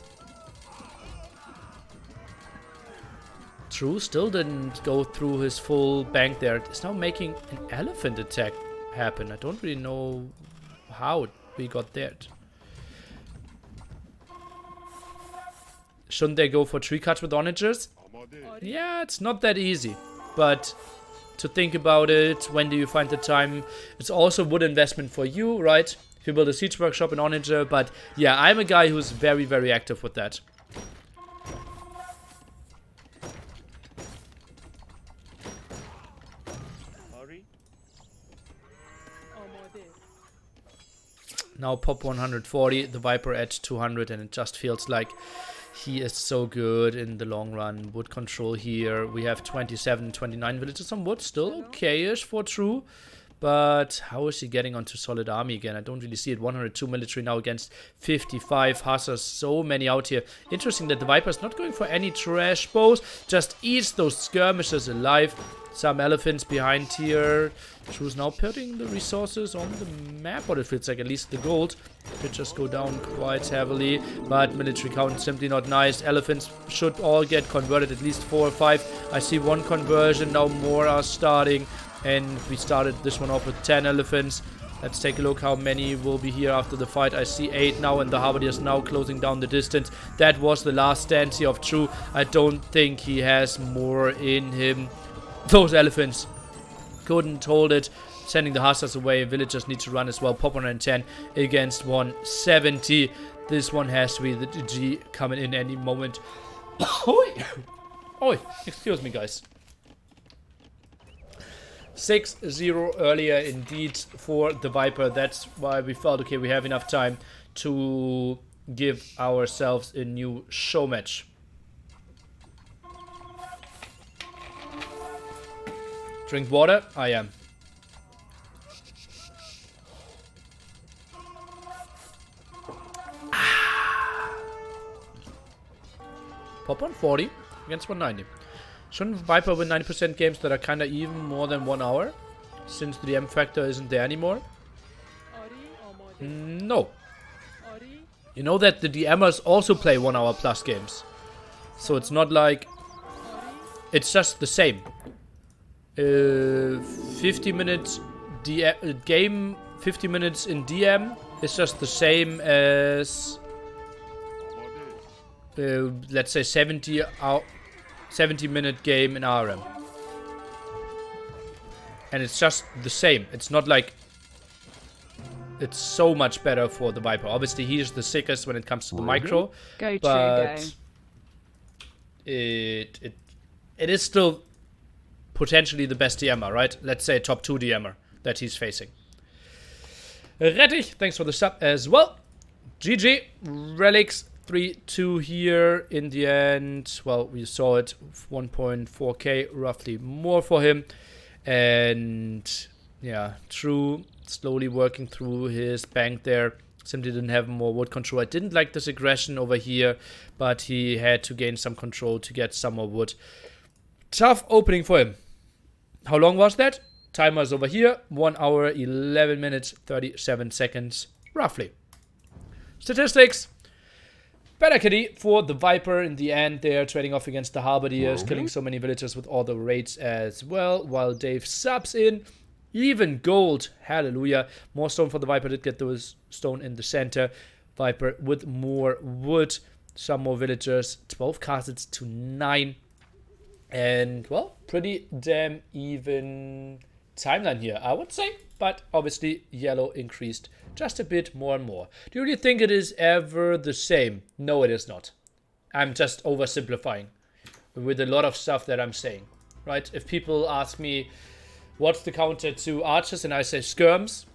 True, still didn't go through his full bank there. It's now making an elephant attack happen. I don't really know how we got that. Shouldn't they go for tree cuts with onagers? Yeah, it's not that easy. But to think about it, when do you find the time? It's also wood investment for you, right? If you build a siege workshop in onager. But yeah, I'm a guy who's very active with that. Now pop 140, the Viper at 200, and it just feels like he is so good in the long run. Wood control here. We have 27, 29 villages on wood. Still okay-ish for true. But how is he getting onto solid army again? I don't really see it. 102 military now against 55 hussars. So many out here. Interesting that the Viper's not going for any trash bows. Just eats those skirmishes alive. Some elephants behind here. Who's now putting the resources on the map, or it feels like at least the gold. Could just go down quite heavily, but military count simply not nice. Elephants should all get converted, at least 4 or 5. I see 1 conversion, now more are starting, and we started this one off with 10 elephants. Let's take a look how many will be here after the fight. I see 8 now, and the Halberdiers now closing down the distance. That was the last stand here of True. I don't think he has more in him. Those elephants couldn't hold it. Sending the hussars away. Villagers need to run as well. Pop 110 against 170. This one has to be the GG coming in any moment. Oi! Oi! Excuse me, guys. 6-0 earlier indeed for the Viper. That's why we felt, okay, we have enough time to give ourselves a new show match. Drink water? I am. Pop on 40 against 190. Shouldn't Viper win 90% games that are kinda even more than 1 hour? Since the DM factor isn't there anymore? No. You know that the DMers also play 1 hour plus games. So it's not like... It's just the same. 50 minutes game, 50 minutes in DM is just the same as let's say 70-minute game in RM. And it's just the same. It's not like it's so much better for the Viper. Obviously, he is the sickest when it comes to the micro. Go, but go. It is still potentially the best DMer, right? Let's say top 2 DMer that he's facing. Rettich, thanks for the sub as well. GG. Relics 3-2 here in the end. Well, we saw it. 1.4k, roughly more for him. And yeah, True slowly working through his bank there. Simply didn't have more wood control. I didn't like this aggression over here, but he had to gain some control to get some more wood. Tough opening for him. How long was that? Timer's over here. 1 hour, 11 minutes, 37 seconds, roughly. Statistics. Better KD for the Viper in the end. They're trading off against the Halberdiers, killing so many villagers with all the raids as well, while Dave subs in. Even gold. Hallelujah. More stone for the Viper. Did get those stone in the center. Viper with more wood. Some more villagers. 12 castles to 9. And, well, pretty damn even timeline here, I would say. But obviously, yellow increased just a bit more and more. Do you really think it is ever the same? No, it is not. I'm just oversimplifying with a lot of stuff that I'm saying, right? If people ask me, what's the counter to archers? And I say skirms.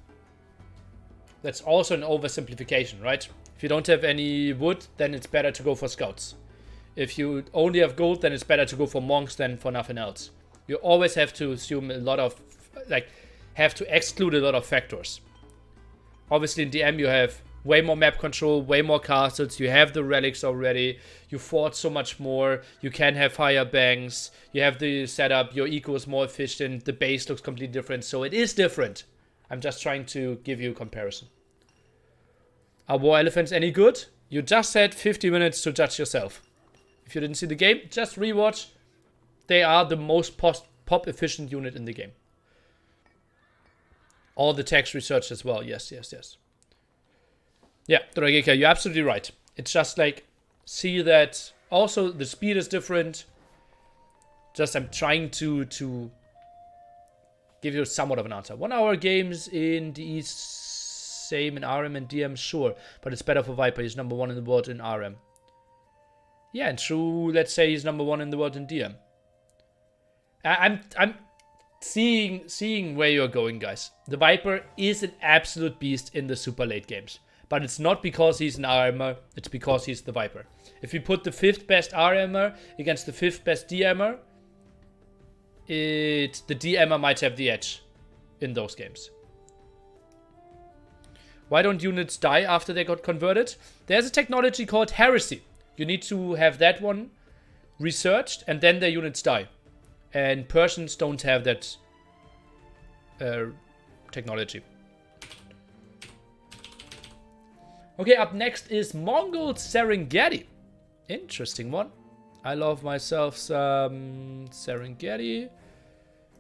That's also an oversimplification, right? If you don't have any wood, then it's better to go for scouts. If you only have gold, then it's better to go for monks than for nothing else. You always have to assume a lot of, have to exclude a lot of factors. Obviously in DM you have way more map control, way more castles, you have the relics already, you fought so much more, you can have higher banks, you have the setup, your eco is more efficient, the base looks completely different, so it is different. I'm just trying to give you a comparison. Are war elephants any good? You just had 50 minutes to judge yourself. If you didn't see the game, just rewatch. They are the most pop efficient unit in the game. All the text research as well. Yes, yes, yes. Yeah, Drageka, you're absolutely right. It's just like, see that also the speed is different. Just I'm trying to give you somewhat of an answer. 1 hour games in the East, same in RM and DM, sure. But it's better for Viper. He's number 1 in the world in RM. Yeah, and True, let's say he's number 1 in the world in DM. I'm seeing where you're going, guys. The Viper is an absolute beast in the super late games. But it's not because he's an RMer, it's because he's the Viper. If you put the 5th best RMer against the 5th best DMer, the DMer might have the edge in those games. Why don't units die after they got converted? There's a technology called heresy. You need to have that one researched, and then their units die. And Persians don't have that technology. Okay, up next is Mongol Serengeti. Interesting one. I love myself some Serengeti.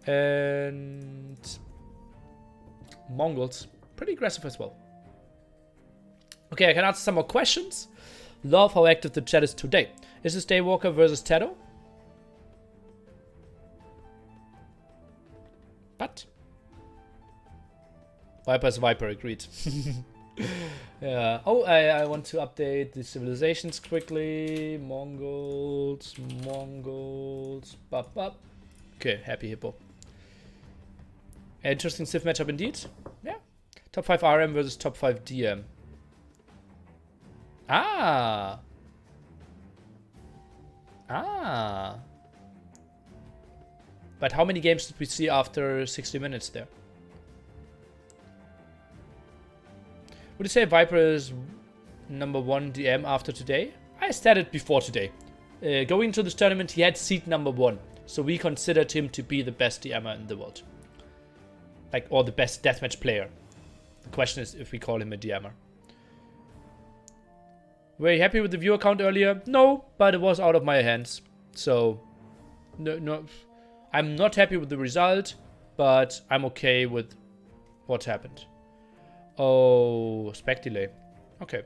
And Mongols. Pretty aggressive as well. Okay, I can answer some more questions. Love how active the chat is today. Is this Daywalker versus Tado? But Viper's Viper, agreed. Yeah. Oh, I want to update the civilizations quickly. Mongols. Bop, bop. Okay, happy hippo. Interesting Civ matchup indeed. Yeah. Top 5 RM versus top 5 DM. Ah. But how many games did we see after 60 minutes there? Would you say Viper is #1 DM after today? I started before today. Going into this tournament, he had seed #1. So we considered him to be the best DMer in the world. Like, or the best deathmatch player. The question is if we call him a DMer. Were you happy with the viewer count earlier? No, but it was out of my hands. So, no, I'm not happy with the result, but I'm okay with what happened. Oh, spec delay. Okay.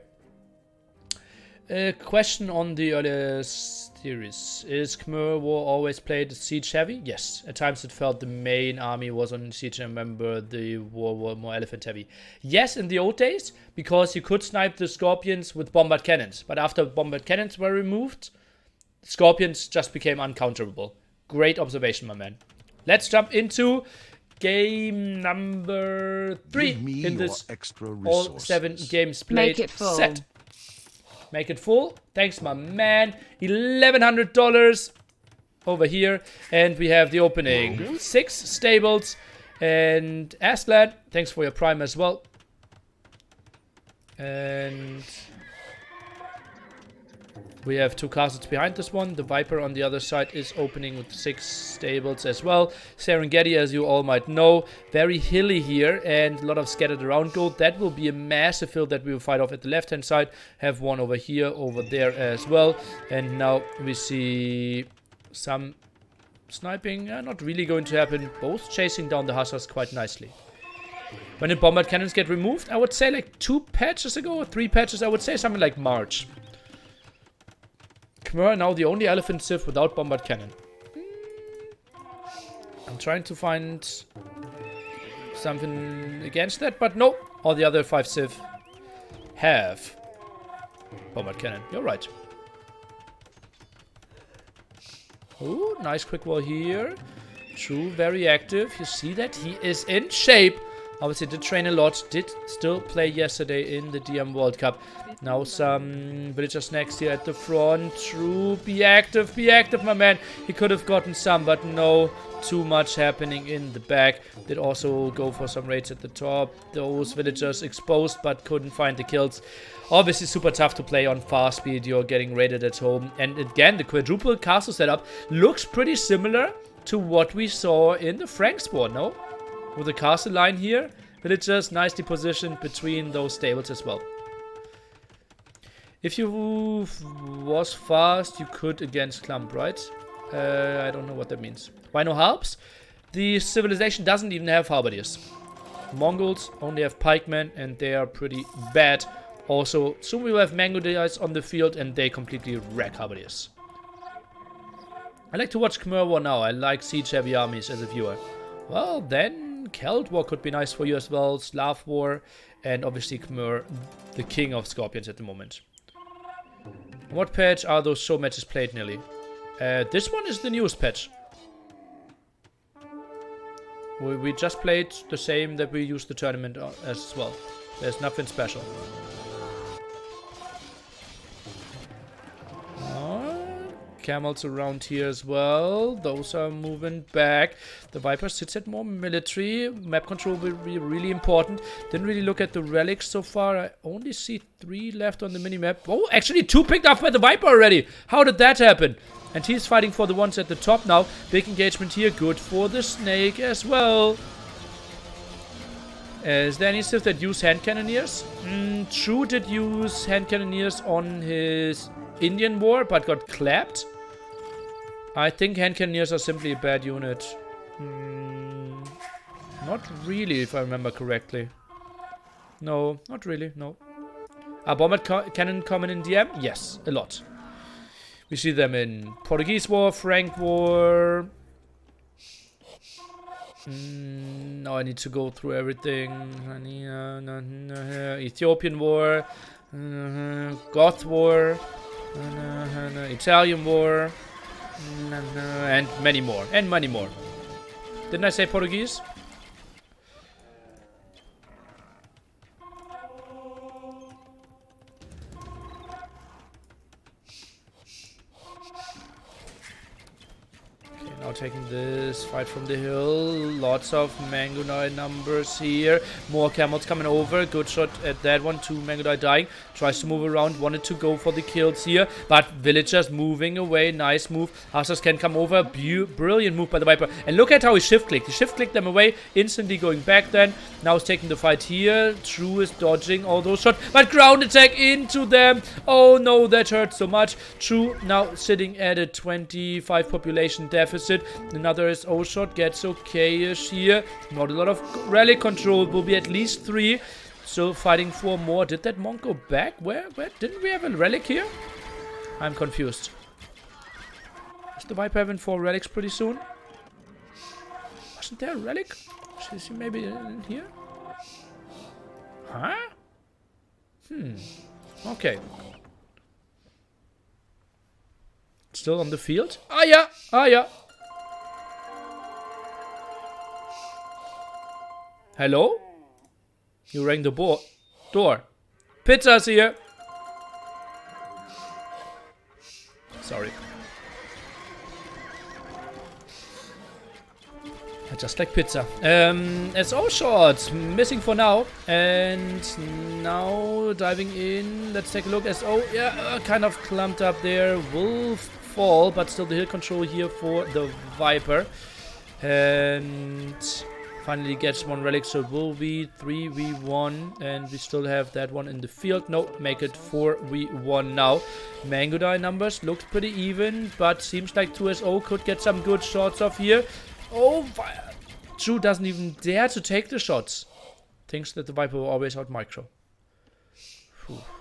A question on the earlier series. Is Khmer War always played siege heavy? Yes. At times it felt the main army was on siege. I remember the war were more elephant heavy. Yes, in the old days, because you could snipe the Scorpions with bombard cannons. But after bombard cannons were removed, Scorpions just became uncounterable. Great observation, my man. Let's jump into game number 3 in this all 7 games played Make it full. set. Make it full. Thanks, my man. $1,100 over here. And we have the opening 6 stables. And Aslan, thanks for your prime as well. And we have 2 castles behind this one. The Viper on the other side is opening with 6 stables as well. Serengeti, as you all might know, very hilly here and a lot of scattered around gold. That will be a massive field that we will fight off at the left-hand side. Have one over here, over there as well. And now we see some sniping. Not really going to happen. Both chasing down the hussars quite nicely. When did bombard cannons get removed? I would say like 2 patches ago or 3 patches. I would say something like March. Khmer now the only elephant civ without bombard cannon. I'm trying to find something against that, but no. All the other 5 civ have bombard cannon. You're right. Ooh, nice quick wall here. True, very active. You see that? He is in shape. Obviously did train a lot. Did still play yesterday in the DM World Cup. Now some villager snacks here at the front. True, be active, my man. He could have gotten some, but no. Too much happening in the back. Did also go for some raids at the top. Those villagers exposed, but couldn't find the kills. Obviously super tough to play on fast speed. You're getting raided at home. And again, the quadruple castle setup looks pretty similar to what we saw in the Franks War, no? With the castle line here. Villagers nicely positioned between those stables as well. If you was fast, you could against Clump, right? I don't know what that means. Why no harps? The civilization doesn't even have halberdiers. Mongols only have pikemen and they are pretty bad. Also, soon we will have mango dice on the field and they completely wreck halberdiers. I like to watch Khmer War now. I like siege heavy armies as a viewer. Well, then Celt War could be nice for you as well. Slav War and obviously Khmer, the king of Scorpions at the moment. What patch are those show matches played nearly? This one is the newest patch. We just played the same that we used the tournament as well. There's nothing special. camels around here as well. Those are moving back. The Viper sits at more military. Map control will be really important. Didn't really look at the relics so far. I only see 3 left on the minimap. Oh, actually 2 picked up by the Viper already. How did that happen? And he's fighting for the ones at the top now. Big engagement here. Good for the snake as well. Is there any Sith that use hand cannoneers? True did use hand cannoneers on his Indian war, but got clapped. I think hand cannoneers are simply a bad unit. Not really, if I remember correctly. No, not really, no. Are bomber cannon common in DM? Yes, a lot. We see them in Portuguese War, Frank War. Now I need to go through everything. Ethiopian War, Goth War, Italian War, and many more. And many more. Didn't I say Portuguese? Now taking this fight from the hill. Lots of Mangonite numbers here. More camels coming over. Good shot at that one. 2 Mangonite dying. Tries to move around. Wanted to go for the kills here. But villagers moving away. Nice move. Hussars can come over. Brilliant move by the Viper. And look at how he shift-clicked. He shift-clicked them away. Instantly going back then. Now he's taking the fight here. True is dodging all those shots. But ground attack into them. Oh no, that hurt so much. True now sitting at a 25 population deficit. Another SO shot gets okay-ish here. Not a lot of relic control. Will be at least 3. Still fighting for more. Did that monk go back? Where? Didn't we have a relic here? I'm confused. Is the Viper having 4 relics pretty soon? Wasn't there a relic? Is he maybe in here? Huh? Okay. Still on the field? Ah, yeah. Ah, yeah. Hello? You rang the door. Pizza's here. Sorry. I just like pizza. SO shots missing for now. And now diving in. Let's take a look. SO, yeah, kind of clumped up there. Will fall, but still the hill control here for the Viper. And finally gets 1 relic, so it will be 3v1, and we still have that one in the field. No, make it 4v1 now. Mangonite numbers looks pretty even, but seems like 2SO could get some good shots off here. Oh, True doesn't even dare to take the shots. Thinks that the Viper will always out micro.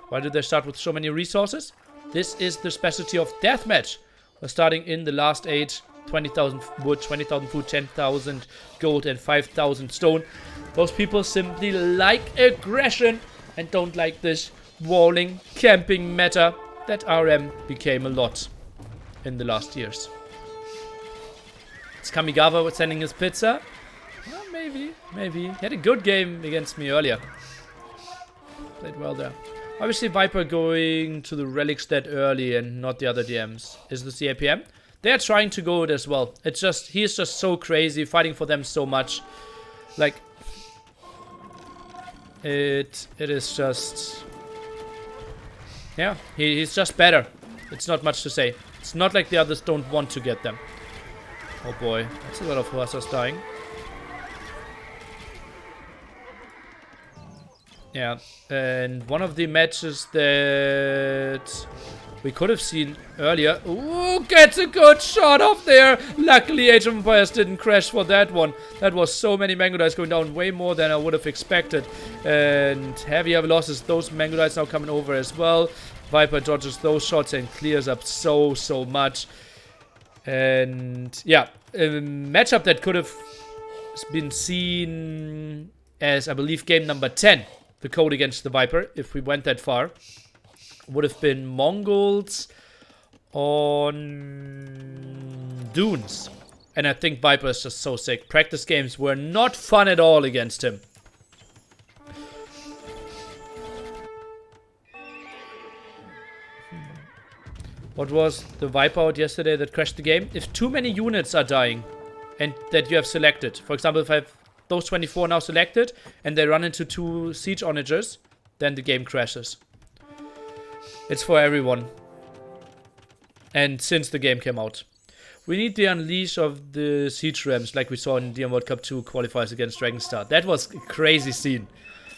Why did they start with so many resources? This is the specialty of deathmatch. We're starting in the last age. 20,000 wood, 20,000 food, 10,000 gold, and 5,000 stone. Those people simply like aggression and don't like this walling, camping meta that RM became a lot in the last years. Is Kamigawa sending his pizza? Well, maybe. He had a good game against me earlier. Played well there. Obviously, Viper going to the relics that early and not the other DMs. Is this the APM? They're trying to go it as well. It's just, he's just so crazy, fighting for them so much. Like, it is just, yeah, he's just better. It's not much to say. It's not like the others don't want to get them. Oh boy, that's a lot of Hussars dying. Yeah, and one of the matches that we could have seen earlier. Ooh, gets a good shot off there. Luckily, Age of Empires didn't crash for that one. That was so many Mangodites going down, way more than I would have expected. And heavy losses. Those Mangodites now coming over as well. Viper dodges those shots and clears up so much. And yeah, a matchup that could have been seen as, I believe, game number 10. The code against the Viper, if we went that far, would have been Mongols on Dunes. And I think Viper is just so sick. Practice games were not fun at all against him. What was the Viper out yesterday that crashed the game? If too many units are dying and that you have selected. For example, if I have those 24 now selected and they run into 2 siege onagers, then the game crashes. It's for everyone. And since the game came out. We need the unleash of the siege rams like we saw in DM World Cup 2 qualifiers against Dragonstar. That was a crazy scene.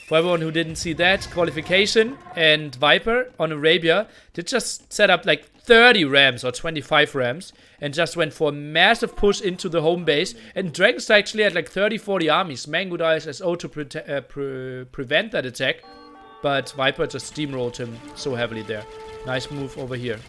For everyone who didn't see that, qualification and Viper on Arabia did just set up like 30 rams or 25 rams and just went for a massive push into the home base. And Dragonstar actually had like 30-40 armies. Mango dies SO to prevent that attack. But Viper just steamrolled him so heavily there. Nice move over here.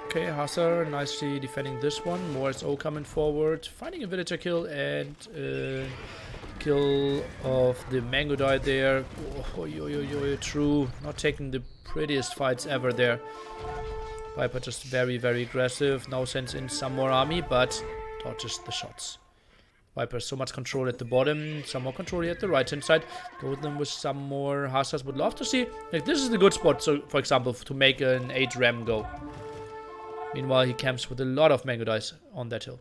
Okay, Hazard nicely defending this one. More SO coming forward. Finding a villager kill and kill of the Mango Die there. Oh, true. Not taking the prettiest fights ever there. Viper just very, very aggressive. Now sends in some more army, but dodges the shots. Viper so much control at the bottom. Some more control here at the right hand side. Go with them with some more Hazards. Would love to see. Like, this is the good spot, so for example, to make an 8 ram go. Meanwhile, he camps with a lot of Mango Dice on that hill.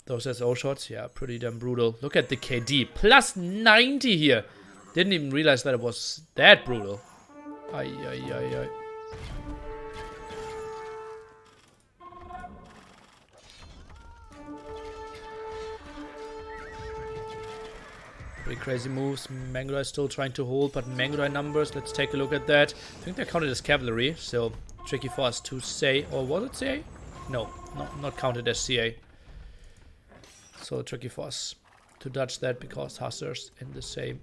Those SO shots, yeah, pretty damn brutal. Look at the KD. Plus 90 here. Didn't even realize that it was that brutal. Ay. Pretty crazy moves. Mango is still trying to hold, but Mango numbers, let's take a look at that. I think they're counted as cavalry, so tricky for us to say. Or was it CA? No, not counted as CA. So tricky for us to dodge that because Hussars in the same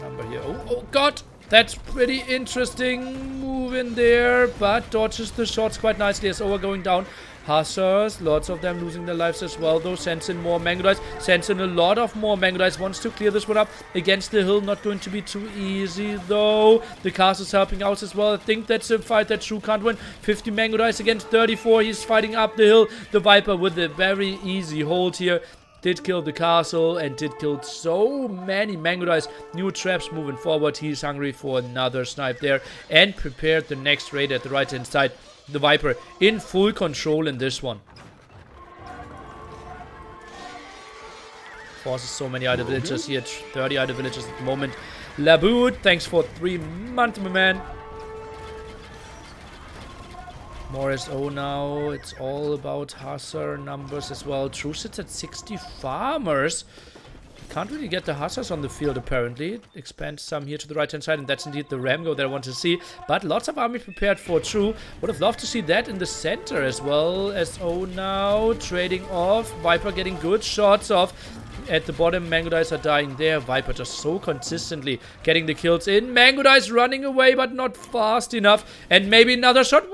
number here. Oh god! That's pretty interesting move in there, but dodges the shots quite nicely as over going down. Hussars, lots of them losing their lives as well though. Sends in more Mango Dice, sends in a lot of more Mango Dice. Wants to clear this one up against the hill. Not going to be too easy though. The castle's helping out as well. I think that's a fight that True can't win. 50 Mango Dice against 34. He's fighting up the hill. The Viper with a very easy hold here. Did kill the castle and did kill so many Mango Dice. New traps moving forward. He's hungry for another snipe there. And prepared the next raid at the right hand side. The Viper in full control in this one. Forces so many idle villagers here. 30 idle villagers at the moment. Laboot, thanks for 3 months, my man. More SO now. It's all about Hussar numbers as well. True sits at 60 farmers. Can't really get the Hussars on the field apparently. Expand some here to the right hand side, and that's indeed the Ramgo that I want to see. But lots of army prepared for True. Would have loved to see that in the center as well. SO now trading off. Viper getting good shots off. At the bottom, Mango Dice are dying there. Viper just so consistently getting the kills in. Mango Dice running away, but not fast enough. And maybe another shot.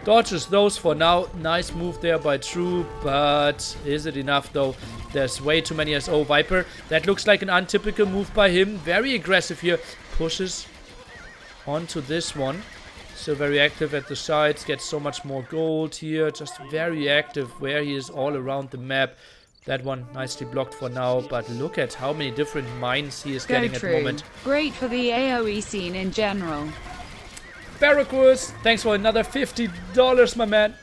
Dodges those for now. Nice move there by True, but is it enough though? There's way too many SO. Viper, that looks like an untypical move by him. Very aggressive here. Pushes onto this one. Still very active at the sides. Gets so much more gold here. Just very active where he is all around the map. That one nicely blocked for now, but look at how many different mines he is getting at the moment. Great for the AoE scene in general. Barracudas, thanks for another $50, my man.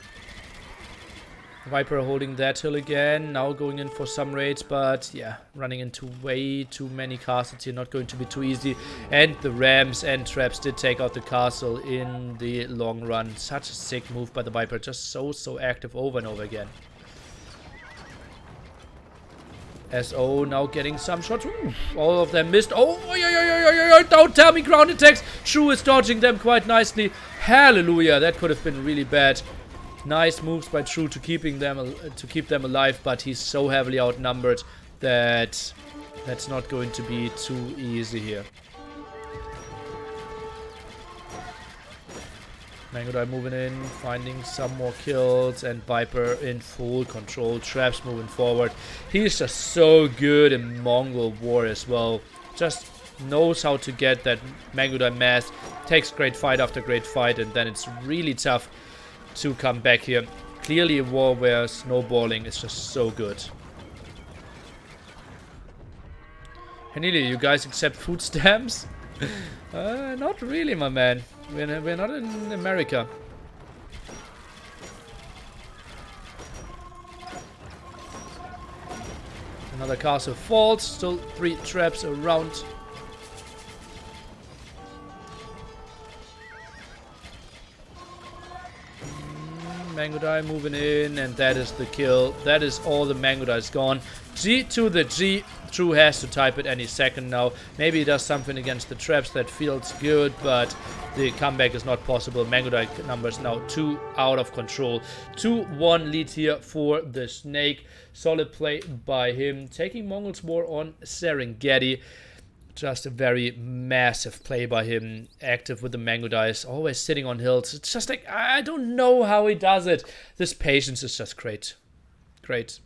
Viper holding that hill again. Now going in for some raids, but yeah, running into way too many castles here. Not going to be too easy. And the rams and traps did take out the castle in the long run. Such a sick move by the Viper. Just so active over and over again. SO now getting some shots. Ooh, all of them missed. Oh, don't tell me ground attacks. True is dodging them quite nicely. Hallelujah, that could have been really bad. Nice moves by True to keep them alive, but he's so heavily outnumbered that that's not going to be too easy here. Mango Die moving in, finding some more kills, and Viper in full control. Traps moving forward. He's just so good in Mongol War as well. Just knows how to get that Mangudai mass, takes great fight after great fight, and then it's really tough to come back here. Clearly a war where snowballing is just so good. Hanili, you guys accept food stamps? Not really, my man. We're not in America. Another castle falls. Still 3 traps around. Mangudai moving in, and that is the kill. That is all the Mangudai gone. G to the G. True has to type it any second now. Maybe he does something against the traps that feels good, but the comeback is not possible. Mangudai numbers now 2 out of control. 2-1 lead here for the Snake. Solid play by him. Taking Mongol's War on Serengeti. Just a very massive play by him. Active with the Mangudais. Always sitting on hills. It's just like, I don't know how he does it. This patience is just great. Great.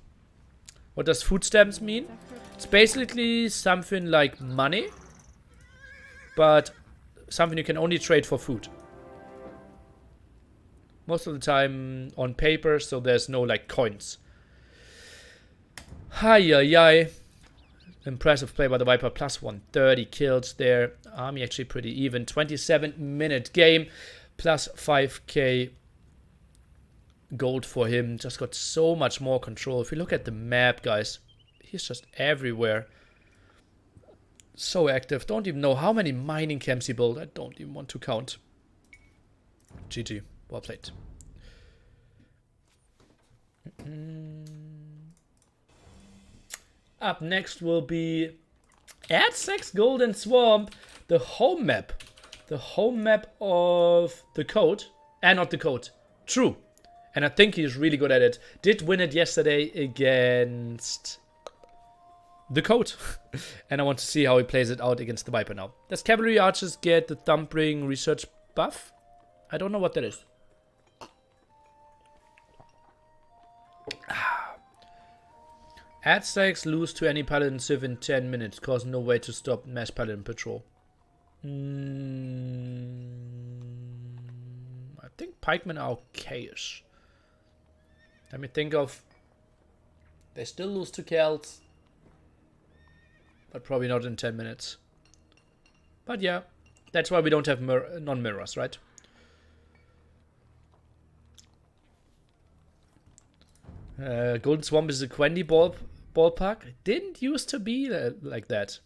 What does food stamps mean? It's basically something like money, but something you can only trade for food. Most of the time on paper, so there's no like coins. Hi. Impressive play by the Viper, plus 130 kills there. Army actually pretty even. 27-minute game, plus 5k gold for him. Just got so much more control. If you look at the map, guys, he's just everywhere. So active. Don't even know how many mining camps he built. I don't even want to count. GG. Well played. Up next will be Aztecs Golden Swamp, the home map. The home map of the code. Not the code. True. And I think he's really good at it. Did win it yesterday against the code. And I want to see how he plays it out against the Viper now. Does Cavalry Archers get the Thumbring research buff? I don't know what that is. Aztecs lose to any Paladin Civ in 10 minutes. Cause no way to stop mass Paladin patrol. I think pikemen are okay-ish. Let me think of... They still lose to Celts. But probably not in 10 minutes. But yeah, that's why we don't have non-mirrors, right? Golden Swamp is a Quendy ballpark. It didn't used to be like that.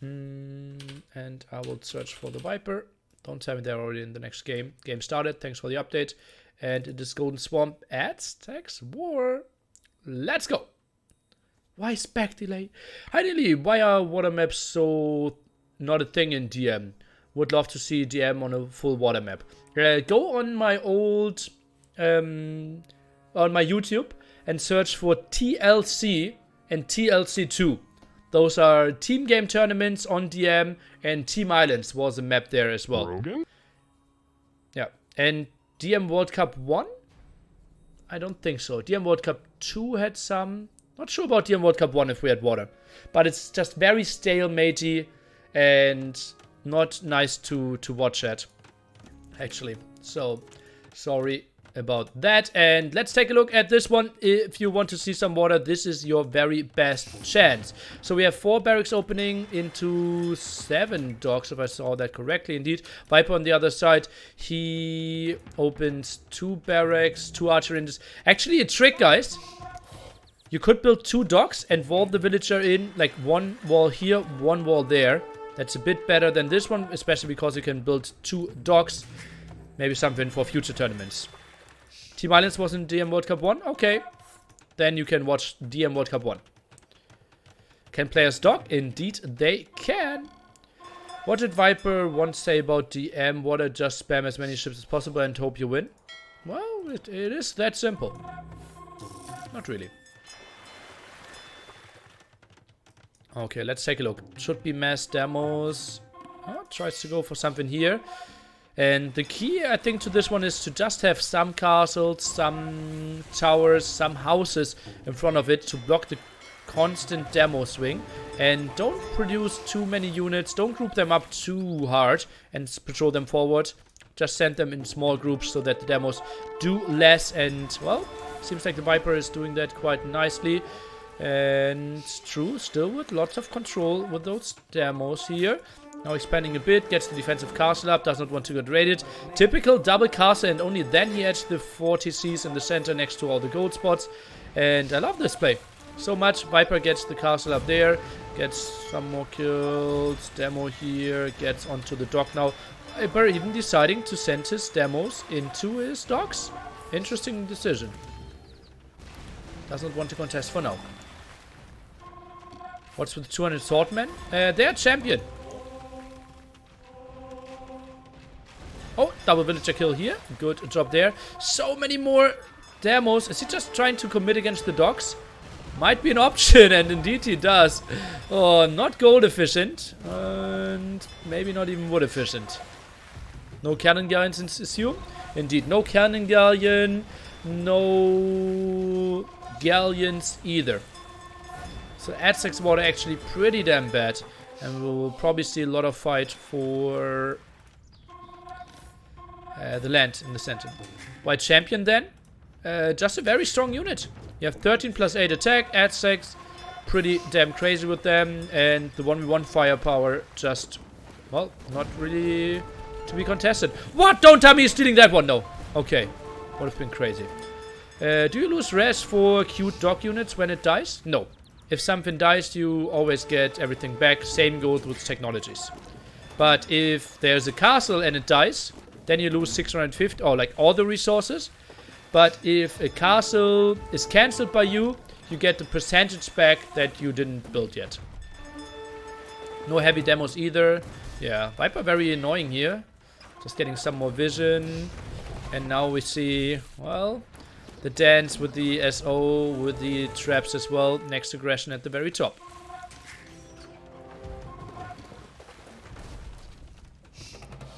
And I will search for the Viper. Don't tell me they're already in the next game. Game started. Thanks for the update. And it is Golden Swamp Aztecs War. Let's go. Why spec delay? Ideally, why are water maps so not a thing in DM? Would love to see DM on a full water map. Go on my old, on my YouTube and search for TLC and TLC2. Those are team game tournaments on DM, and Team Islands was a map there as well. Rogan? Yeah, and DM World Cup 1? I don't think so. DM World Cup 2 had some. Not sure about DM World Cup 1 if we had water. But it's just very stalematey and not nice to watch at, actually. So, sorry about that. And let's take a look at this one. If you want to see some water, this is your very best chance. So we have 4 barracks opening into 7 docks, if I saw that correctly. Indeed, Viper on the other side, he opens 2 barracks, 2 archer engines. Actually, a trick, guys. You could build 2 docks and wall the villager in, like 1 wall here, 1 wall there. That's a bit better than this one, especially because you can build 2 docks. Maybe something for future tournaments. Team Islands was in DM World Cup 1? Okay. Then you can watch DM World Cup 1. Can players dock? Indeed, they can. What did Viper once say about DM? Water, just spam as many ships as possible and hope you win? Well, it is that simple. Not really. Okay, let's take a look. Should be mass demos. Oh, tries to go for something here. And the key, I think, to this one is to just have some castles, some towers, some houses in front of it to block the constant demo swing. And don't produce too many units. Don't group them up too hard and patrol them forward. Just send them in small groups so that the demos do less. And, well, seems like the Viper is doing that quite nicely. And true, still with lots of control with those demos here. Now expanding a bit, gets the defensive castle up, does not want to get raided. Typical double castle, and only then he adds the 40 Cs in the center next to all the gold spots. And I love this play so much. Viper gets the castle up there, gets some more kills. Demo here, gets onto the dock now. Viper even deciding to send his demos into his docks. Interesting decision. Doesn't want to contest for now. What's with the 200 swordmen? They're champion. Oh, double villager kill here. Good job there. So many more demos. Is he just trying to commit against the docks? Might be an option, and indeed he does. Oh, not gold efficient. And maybe not even wood efficient. No cannon galleons, assume? Indeed, no cannon galleon. No galleons either. So Aztec's water actually pretty damn bad. And we will probably see a lot of fight for the land in the center. White champion then. Just a very strong unit. You have 13 plus 8 attack. Aztecs pretty damn crazy with them. And the 1v1 firepower just, well, not really to be contested. What? Don't tell me he's stealing that one, no. Okay. Would have been crazy. Do you lose res for cute dog units when it dies? No. If something dies, you always get everything back. Same goes with technologies. But if there's a castle and it dies, then you lose 650, or like all the resources. But if a castle is cancelled by you, you get the percentage back that you didn't build yet. No heavy demos either. Yeah, Viper very annoying here. Just getting some more vision. And now we see, well, the dance with the SO, with the traps as well. Next aggression at the very top.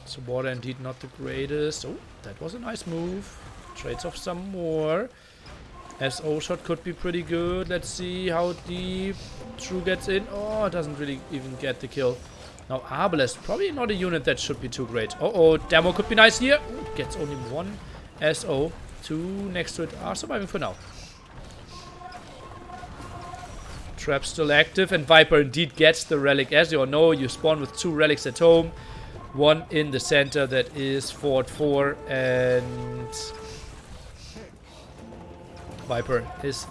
So water indeed not the greatest. Oh, that was a nice move. Trades off some more. SO shot could be pretty good. Let's see how deep True gets in. Oh, it doesn't really even get the kill. Now Arbalest, probably not a unit that should be too great. Uh-oh, demo could be nice here. Ooh, gets only one SO. Two next to it are surviving for now. Trap still active, and Viper indeed gets the relic. As you all know, you spawn with 2 relics at home. One in the center that is Fort 4, and Viper is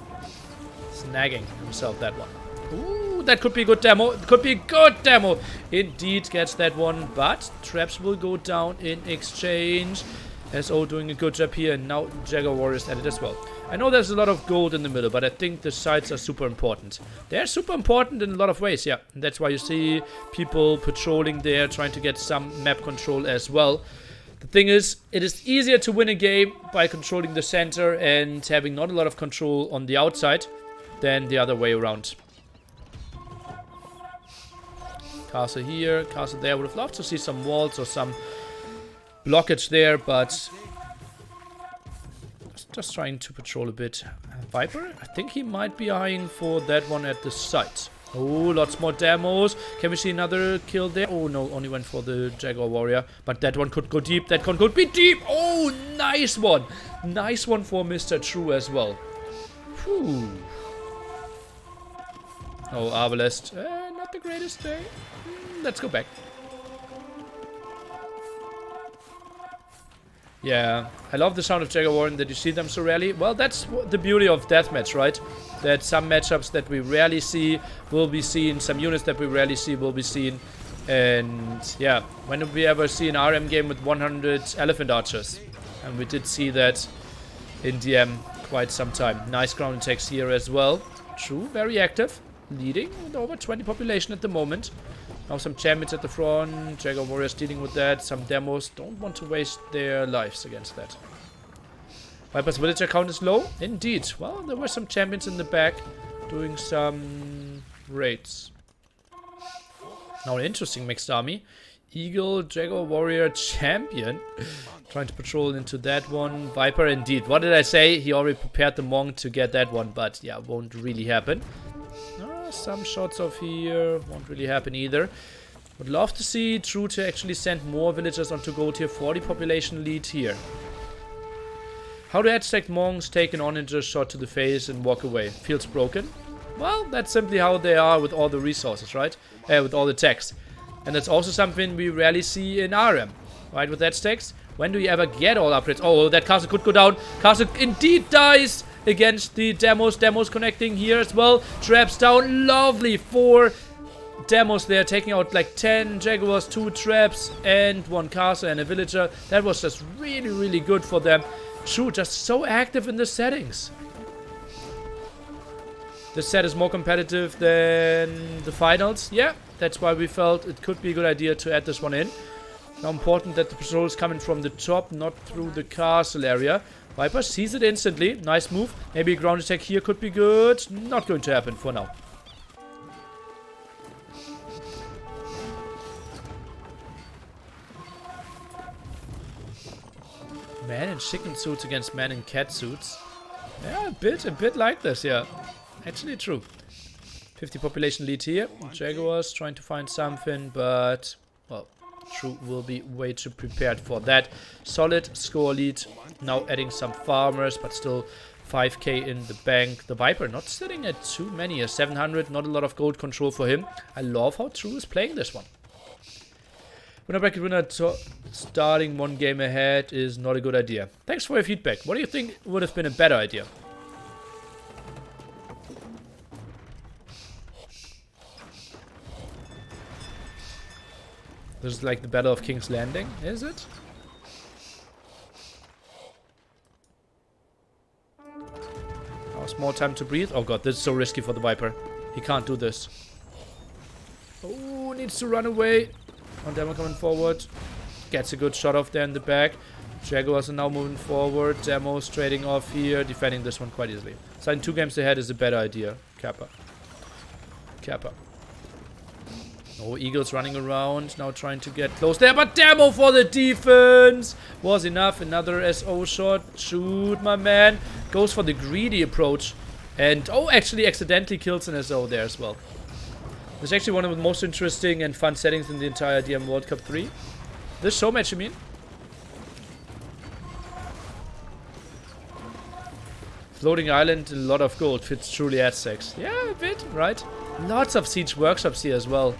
snagging himself that one. Ooh, that could be a good demo. It could be a good demo. Indeed gets that one, but traps will go down in exchange. SO doing a good job here, and now Jaguar Warriors at it as well. I know there's a lot of gold in the middle, but I think the sides are super important. They're super important in a lot of ways, yeah. And that's why you see people patrolling there, trying to get some map control as well. The thing is, it is easier to win a game by controlling the center and having not a lot of control on the outside than the other way around. Castle here, castle there. Would have loved to see some walls or some blockage there, but just trying to patrol a bit. Viper, I think he might be eyeing for that one at the site. Oh, lots more demos. Can we see another kill there? Oh no, only went for the Jaguar Warrior. But that one could go deep. That one could be deep. Oh, nice one. Nice one for Mr. True as well. Whew. Oh, Arbalest. Not the greatest day. Let's go back. Yeah, I love the sound of Jaguar Warrior, that you see them so rarely. Well, that's the beauty of deathmatch, right? That some matchups that we rarely see will be seen, some units that we rarely see will be seen. And yeah, when did we ever see an RM game with 100 elephant archers? And we did see that in DM quite some time. Nice ground attacks here as well. True, very active, leading with over 20 population at the moment. Now some champions at the front, Jaguar Warriors dealing with that, some demos, don't want to waste their lives against that. Viper's villager count is low, indeed. Well, there were some champions in the back doing some raids. Now an interesting mixed army. Eagle, Jaguar Warrior, champion. Trying to patrol into that one. Viper indeed. What did I say? He already prepared the Monk to get that one, but yeah, won't really happen. Some shots off here won't really happen either. Would love to see True to actually send more villagers onto gold here. 40 population lead here. How do Aztec monks take an onager shot to the face and walk away? Feels broken? Well, that's simply how they are with all the resources, right? With all the techs. And that's also something we rarely see in RM, right? With Aztecs. When do you ever get all upgrades? Oh, that castle could go down. Castle indeed dies against the demos. Demos connecting here as well. Traps down. Lovely. 4 demos there, taking out like 10 jaguars, 2 traps, and 1 castle and a villager. That was just really, really good for them. True, just so active in the settings. This set is more competitive than the finals. Yeah, that's why we felt it could be a good idea to add this one in. Now important that the patrol is coming from the top, not through the castle area. Viper sees it instantly. Nice move. Maybe a ground attack here could be good. Not going to happen for now. Man in chicken suits against man in cat suits. Yeah, a bit like this, yeah. Actually true. 50 population lead here. Jaguars trying to find something, but well, True will be way too prepared for that. Solid score lead. Now adding some farmers, but still 5k in the bank. The Viper not sitting at too many. 700, not a lot of gold control for him. I love how True is playing this one. Winner bracket winner starting 1 game ahead is not a good idea. Thanks for your feedback. What do you think would have been a better idea? This is like the Battle of King's Landing, is it? Oh, small time to breathe. Oh god, this is so risky for the Viper. He can't do this. Oh, needs to run away. One demo coming forward. Gets a good shot off there in the back. Jaguars are now moving forward. Demos trading off here. Defending this one quite easily. Signing 2 games ahead is a better idea. Kappa. Kappa. Oh, Eagles running around. Now trying to get close there. But demo for the defense. Was enough. Another SO shot. Shoot, my man. Goes for the greedy approach. And, oh, actually accidentally kills an SO there as well. This is actually one of the most interesting and fun settings in the entire DM World Cup 3. This Showmatch, you mean? Floating island, a lot of gold. Fits truly Aztecs. Yeah, a bit, right? Lots of siege workshops here as well.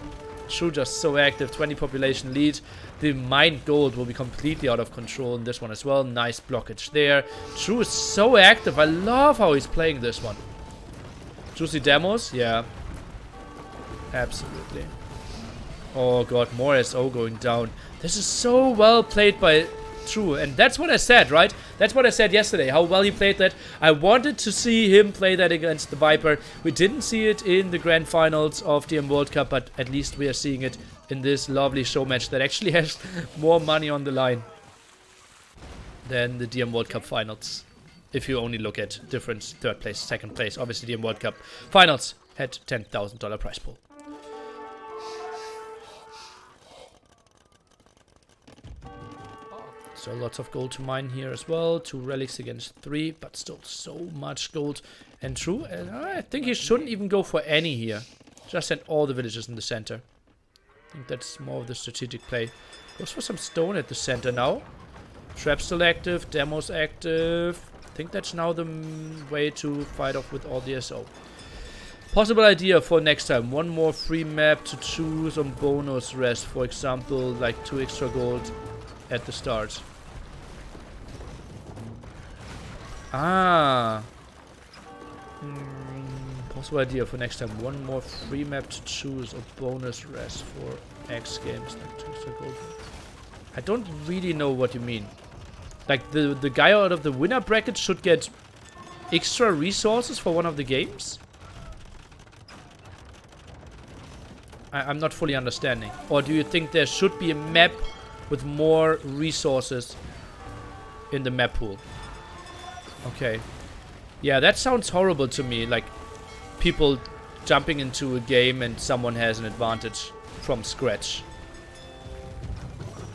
True, just so active. 20 population lead. The mined gold will be completely out of control in this one as well. Nice blockage there. True is so active. I love how he's playing this one. Juicy demos? Yeah. Absolutely. Oh god, more SO going down. This is so well played by True. And that's what I said, right? That's what I said yesterday, how well he played that. I wanted to see him play that against the Viper. We didn't see it in the grand finals of DM World Cup, but at least we are seeing it in this lovely show match that actually has more money on the line than the DM World Cup finals. If you only look at difference, 3rd place, 2nd place. Obviously, DM World Cup finals had $10,000 prize pool. So lots of gold to mine here as well. 2 relics against 3, but still so much gold. And True, I think he shouldn't even go for any here. Just send all the villagers in the center. I think that's more of the strategic play. Goes for some stone at the center now. Trap still active, demos active. I think that's now the way to fight off with all the SO. Possible idea for next time. 1 more free map to choose on bonus rest. For example, like 2 extra gold at the start. Ah. Possible idea for next time. 1 more free map to choose or bonus rest for X games. Like 2 extra gold. I don't really know what you mean. Like the guy out of the winner bracket should get extra resources for one of the games? I'm not fully understanding. Or do you think there should be a map with more resources in the map pool? Okay. Yeah, that sounds horrible to me. Like, people jumping into a game and someone has an advantage from scratch.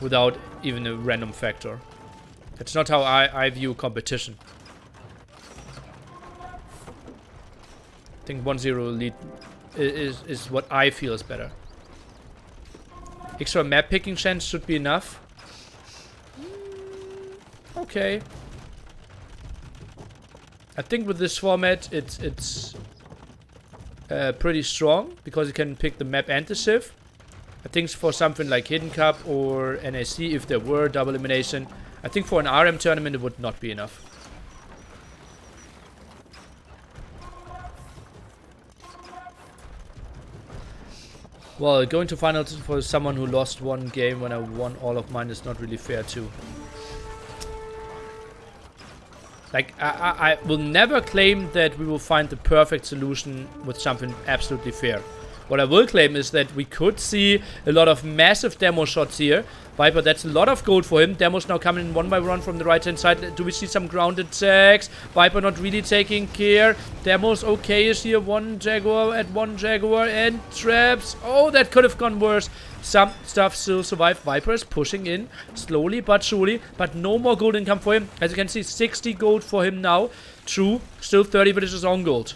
Without even a random factor. That's not how I view competition. I think 1-0 lead is what I feel is better. Extra map picking chance should be enough. Okay. I think with this format, it's pretty strong because you can pick the map and the Civ. I think for something like Hidden Cup or NAC, if there were double elimination, I think for an RM tournament it would not be enough. Well, going to finals for someone who lost one game when I won all of mine is not really fair too. Like, I will never claim that we will find the perfect solution with something absolutely fair. What I will claim is that we could see a lot of massive demo shots here. Viper, that's a lot of gold for him. Demo's now coming in one by one from the right-hand side. Do we see some ground attacks? Viper not really taking care. Demo's okay-ish here. One Jaguar at one Jaguar and traps. Oh, that could have gone worse. Some stuff still survived. Viper is pushing in slowly but surely. But no more gold income for him. As you can see, 60 gold for him now. True, still 30 villages on gold.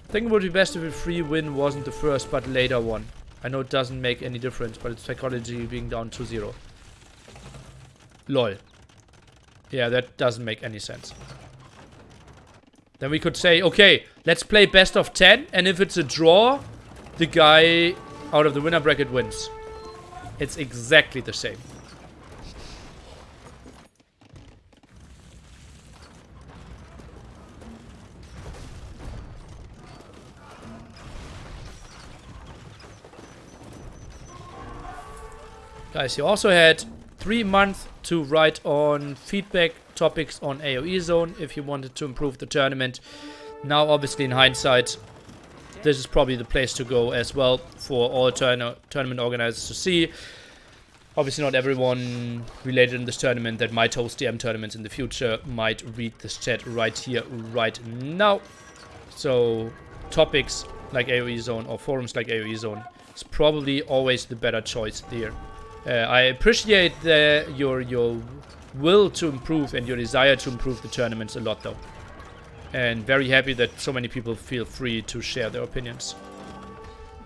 I think it would be best if a free win wasn't the first but later one. I know it doesn't make any difference, but it's psychology being down 2-0. Lol. Yeah, that doesn't make any sense. Then we could say, okay, let's play best of 10, and if it's a draw, the guy out of the winner bracket wins. It's exactly the same. Guys, you also had 3 months to write on feedback topics on AoE Zone if you wanted to improve the tournament. Now, obviously, in hindsight, this is probably the place to go as well for all tournament organizers to see. Obviously, not everyone related in this tournament that might host DM tournaments in the future might read this chat right here, right now. So, topics like AoE Zone or forums like AoE Zone is probably always the better choice there. I appreciate your will to improve and your desire to improve the tournaments a lot, though. And very happy that so many people feel free to share their opinions.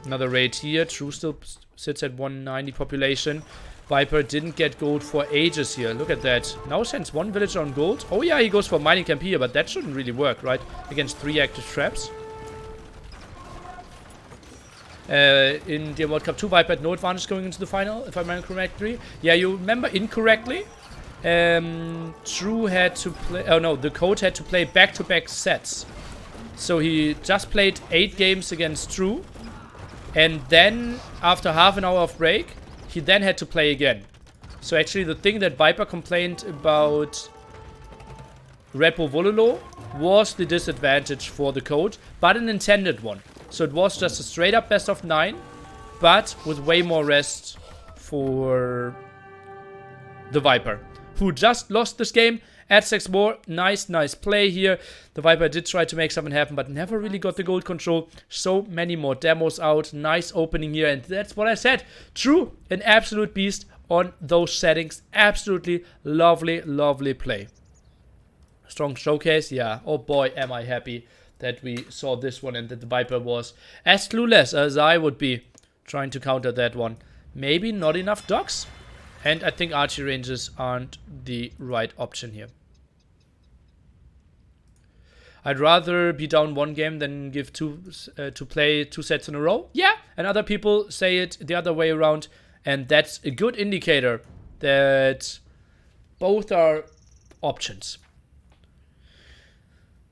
Another raid here. True still sits at 190 population. Viper didn't get gold for ages here. Look at that. Now sends one villager on gold. Oh yeah, he goes for mining camp here, but that shouldn't really work, right? Against 3 active traps. In the World Cup 2, Viper had no advantage going into the final, if I remember correctly. Yeah, you remember incorrectly. True had to play... Oh no, the coach had to play back-to-back sets. So he just played 8 games against True. And then, after half an hour of break, he then had to play again. So actually the thing that Viper complained about Red Bull Vololo was the disadvantage for the coach, but an intended one. So it was just a straight up best of 9, but with way more rest for the Viper, who just lost this game at 6 more. Nice play here. The Viper did try to make something happen, but never really got the gold control. So many more demos out. Nice opening here, and that's what I said. True, an absolute beast on those settings. Absolutely lovely play. Strong showcase, yeah. Oh boy, am I happy that we saw this one and that the Viper was as clueless as I would be trying to counter that one. Maybe not enough dogs. And I think archery ranges aren't the right option here. I'd rather be down 1 game than give to play 2 sets in a row. Yeah, and other people say it the other way around. And that's a good indicator that both are options.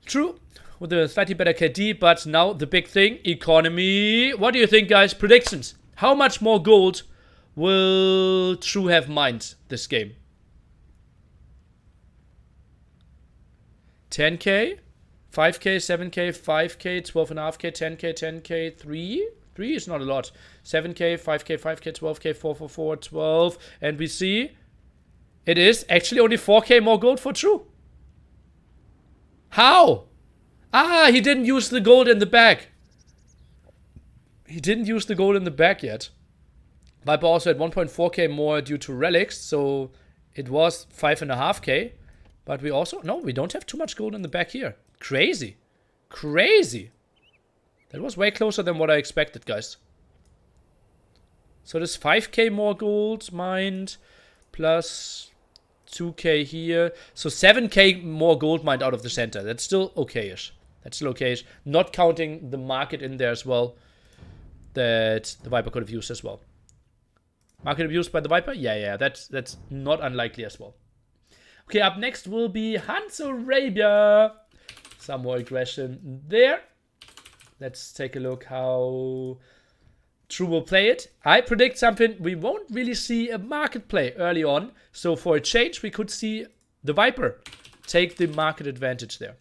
True. With a slightly better KD, but now the big thing, economy. What do you think, guys? Predictions. How much more gold will True have mined this game? 10k, 5k, 7k, 5k, 12.5k, 10k, 10k, 3? 3 is not a lot. 7k, 5k, 5k, 12k, 4, 4, 4, 12. And we see it is actually only 4k more gold for True. How? Ah, he didn't use the gold in the back. He didn't use the gold in the back yet. Viper also had 1.4k more due to relics, so it was 5.5k. But we also... No, we don't have too much gold in the back here. Crazy. Crazy. That was way closer than what I expected, guys. So there's 5k more gold mined, plus 2k here. So 7k more gold mined out of the center. That's still okay-ish. That's still okay-ish. Not counting the market in there as well, that the Viper could have used as well. Market abused by the Viper? Yeah, that's not unlikely as well. Okay, up next will be Hans Arabia. Some more aggression there. Let's take a look how True will play it. I predict something. We won't really see a market play early on. So for a change, we could see the Viper take the market advantage there.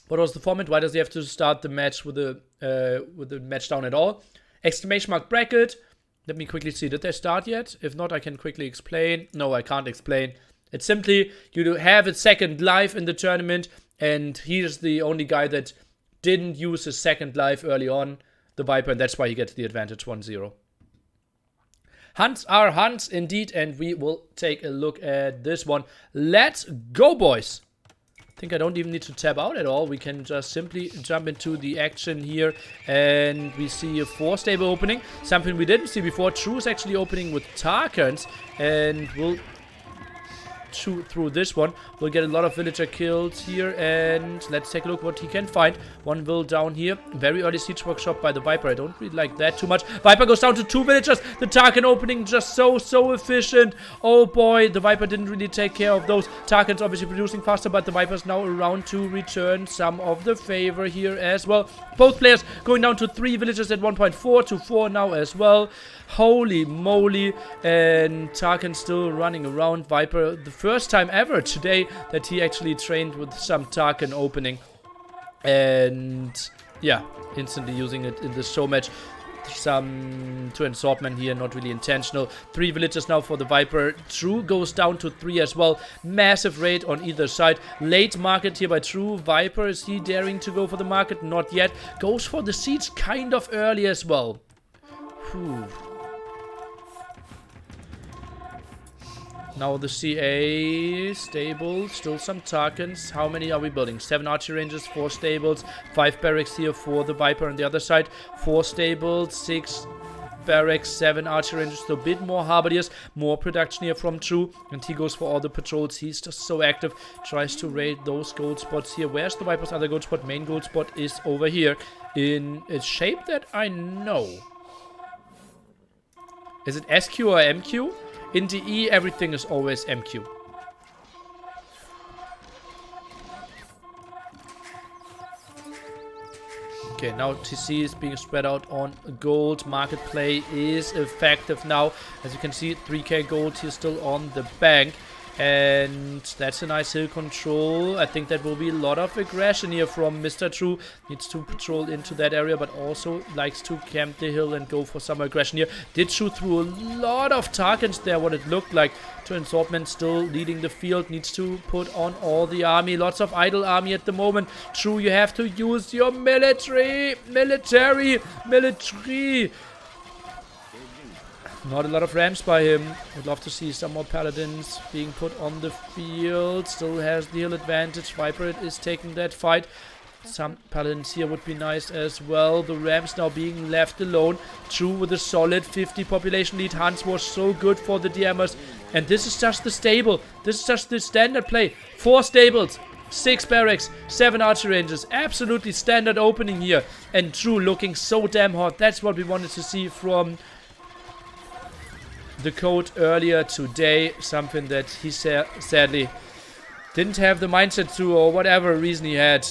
What was the format? Why does he have to start the match with the match down at all? Exclamation mark bracket. Let me quickly see. Did they start yet? If not, I can quickly explain. No, I can't explain. It's simply you have a second life in the tournament, and he's the only guy that didn't use his second life early on, the Viper, and that's why he gets the advantage 1-0. Hunts are hunts indeed, and we will take a look at this one. Let's go, boys! I think I don't even need to tab out at all. We can just simply jump into the action here, and we see a 4-stable opening. Something we didn't see before. True is actually opening with Tarkans, and we'll shoot through this one. We'll get a lot of villager kills here, and let's take a look what he can find. One will down here. Very early siege workshop by the Viper. I don't really like that too much. Viper goes down to 2 villagers. The Tarkan opening just so efficient. Oh boy, the Viper didn't really take care of those. Tarkan's obviously producing faster, but the Viper's now around to return some of the favor here as well. Both players going down to 3 villagers at 1.4 to 4 now as well. Holy moly. And Tarkan still running around. Viper, the first time ever today that he actually trained with some Tarkan opening. And yeah, instantly using it in the show match. Some to assortment here, not really intentional. 3 villagers now for the Viper. True goes down to 3 as well. Massive raid on either side. Late market here by True. Viper, is he daring to go for the market? Not yet. Goes for the siege kind of early as well. Whew. Now the CA stable, still some Tarkans. How many are we building? 7 archery ranges, 4 stables, 5 barracks here for the Viper on the other side. 4 stables, 6 barracks, 7 archery ranges, so a bit more halberdiers, more production here from True. And he goes for all the patrols. He's just so active. Tries to raid those gold spots here. Where's the Viper's other gold spot? Main gold spot is over here in a shape that I know. Is it SQ or MQ? In DE, everything is always MQ. Okay, now TC is being spread out on gold. Market play is effective now. As you can see, 3k gold here still on the bank. And that's a nice hill control. I think that will be a lot of aggression here from Mr. True. Needs to patrol into that area, but also likes to camp the hill and go for some aggression here. Did shoot through a lot of targets there, what it looked like. To assortment still leading the field. Needs to put on all the army. Lots of idle army at the moment. True, you have to use your military. Not a lot of ramps by him. Would love to see some more paladins being put on the field. Still has the hill advantage. Viper is taking that fight. Some paladins here would be nice as well. The ramps now being left alone. True with a solid 50 population lead. Hans was so good for the DMers. And this is just the stable. This is just the standard play. 4 stables. 6 barracks, 7 archery ranges. Absolutely standard opening here. And True looking so damn hot. That's what we wanted to see from the code earlier today. Something that he sadly didn't have the mindset to, or whatever reason he had.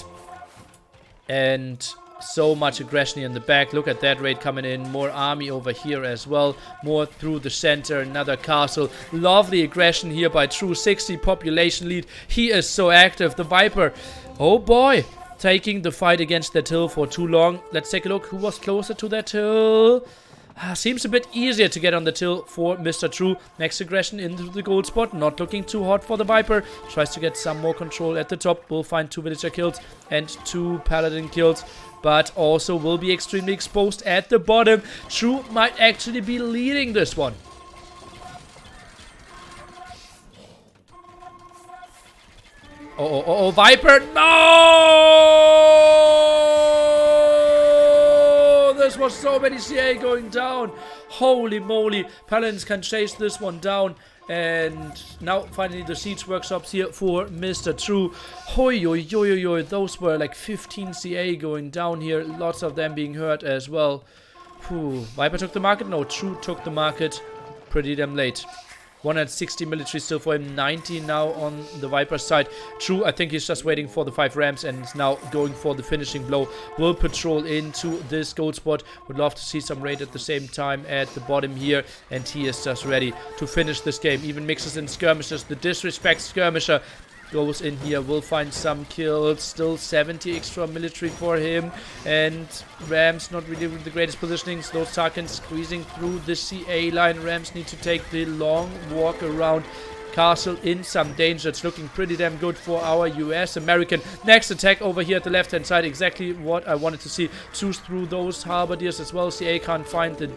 And so much aggression in the back. Look at that raid coming in. More army over here as well. More through the center. Another castle. Lovely aggression here by True. 60 population lead. He is so active. The Viper, oh boy, taking the fight against that hill for too long. Let's take a look who was closer to that hill. Seems a bit easier to get on the till for Mr. True. Next aggression into the gold spot. Not looking too hot for the Viper. Tries to get some more control at the top. Will find 2 villager kills and 2 paladin kills. But also will be extremely exposed at the bottom. True might actually be leading this one. Oh, Viper. No! This was so many CA going down. Holy moly. Paladins can chase this one down. And now finally the siege workshops here for Mr. True. Hoi. Those were like 15 CA going down here. Lots of them being hurt as well. Whew. Viper took the market? No, True took the market pretty damn late. 160 military still for him, 90 now on the Viper side. True, I think he's just waiting for the 5 rams and is now going for the finishing blow. Will patrol into this gold spot. Would love to see some raid at the same time at the bottom here. And he is just ready to finish this game. Even mixes in skirmishes. The disrespect skirmisher goes in here, will find some kills. Still 70 extra military for him, and Rams not really with the greatest positionings. Those Tarkans squeezing through the CA line. Rams need to take the long walk around castle in some danger. It's looking pretty damn good for our US American. Next attack over here at the left hand side, exactly what I wanted to see. Choose through those halberdiers as well. CA can't find the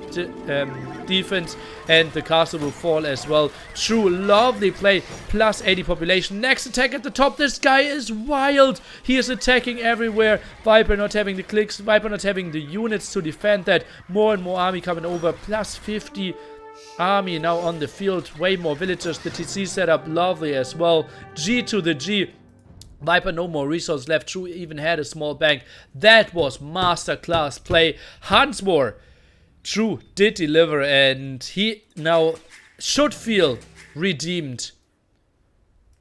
defense, and the castle will fall as well. True, lovely play, plus 80 population. Next attack at the top. This guy is wild. He is attacking everywhere. Viper not having the clicks, Viper not having the units to defend that. More and more army coming over, plus 50 army now on the field. Way more villagers. The TC setup lovely as well. G to the G. Viper no more resource left. True even had a small bank. That was masterclass play. Hansmore. True did deliver, and he now should feel redeemed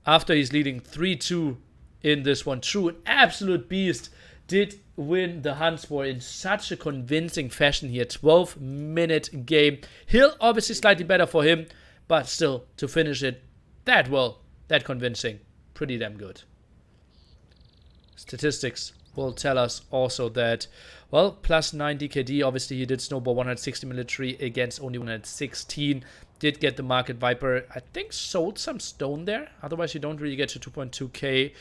after he's leading 3-2 in this one. True, an absolute beast. Did win the Huntsmore in such a convincing fashion here. 12-minute game. Hill obviously slightly better for him, but still to finish it that well, that convincing, pretty damn good. Statistics will tell us also that, well, plus 9 DKD. Obviously he did snowball 160 military against only 116. Did get the market. Viper, I think, sold some stone there. Otherwise you don't really get to 2.2k.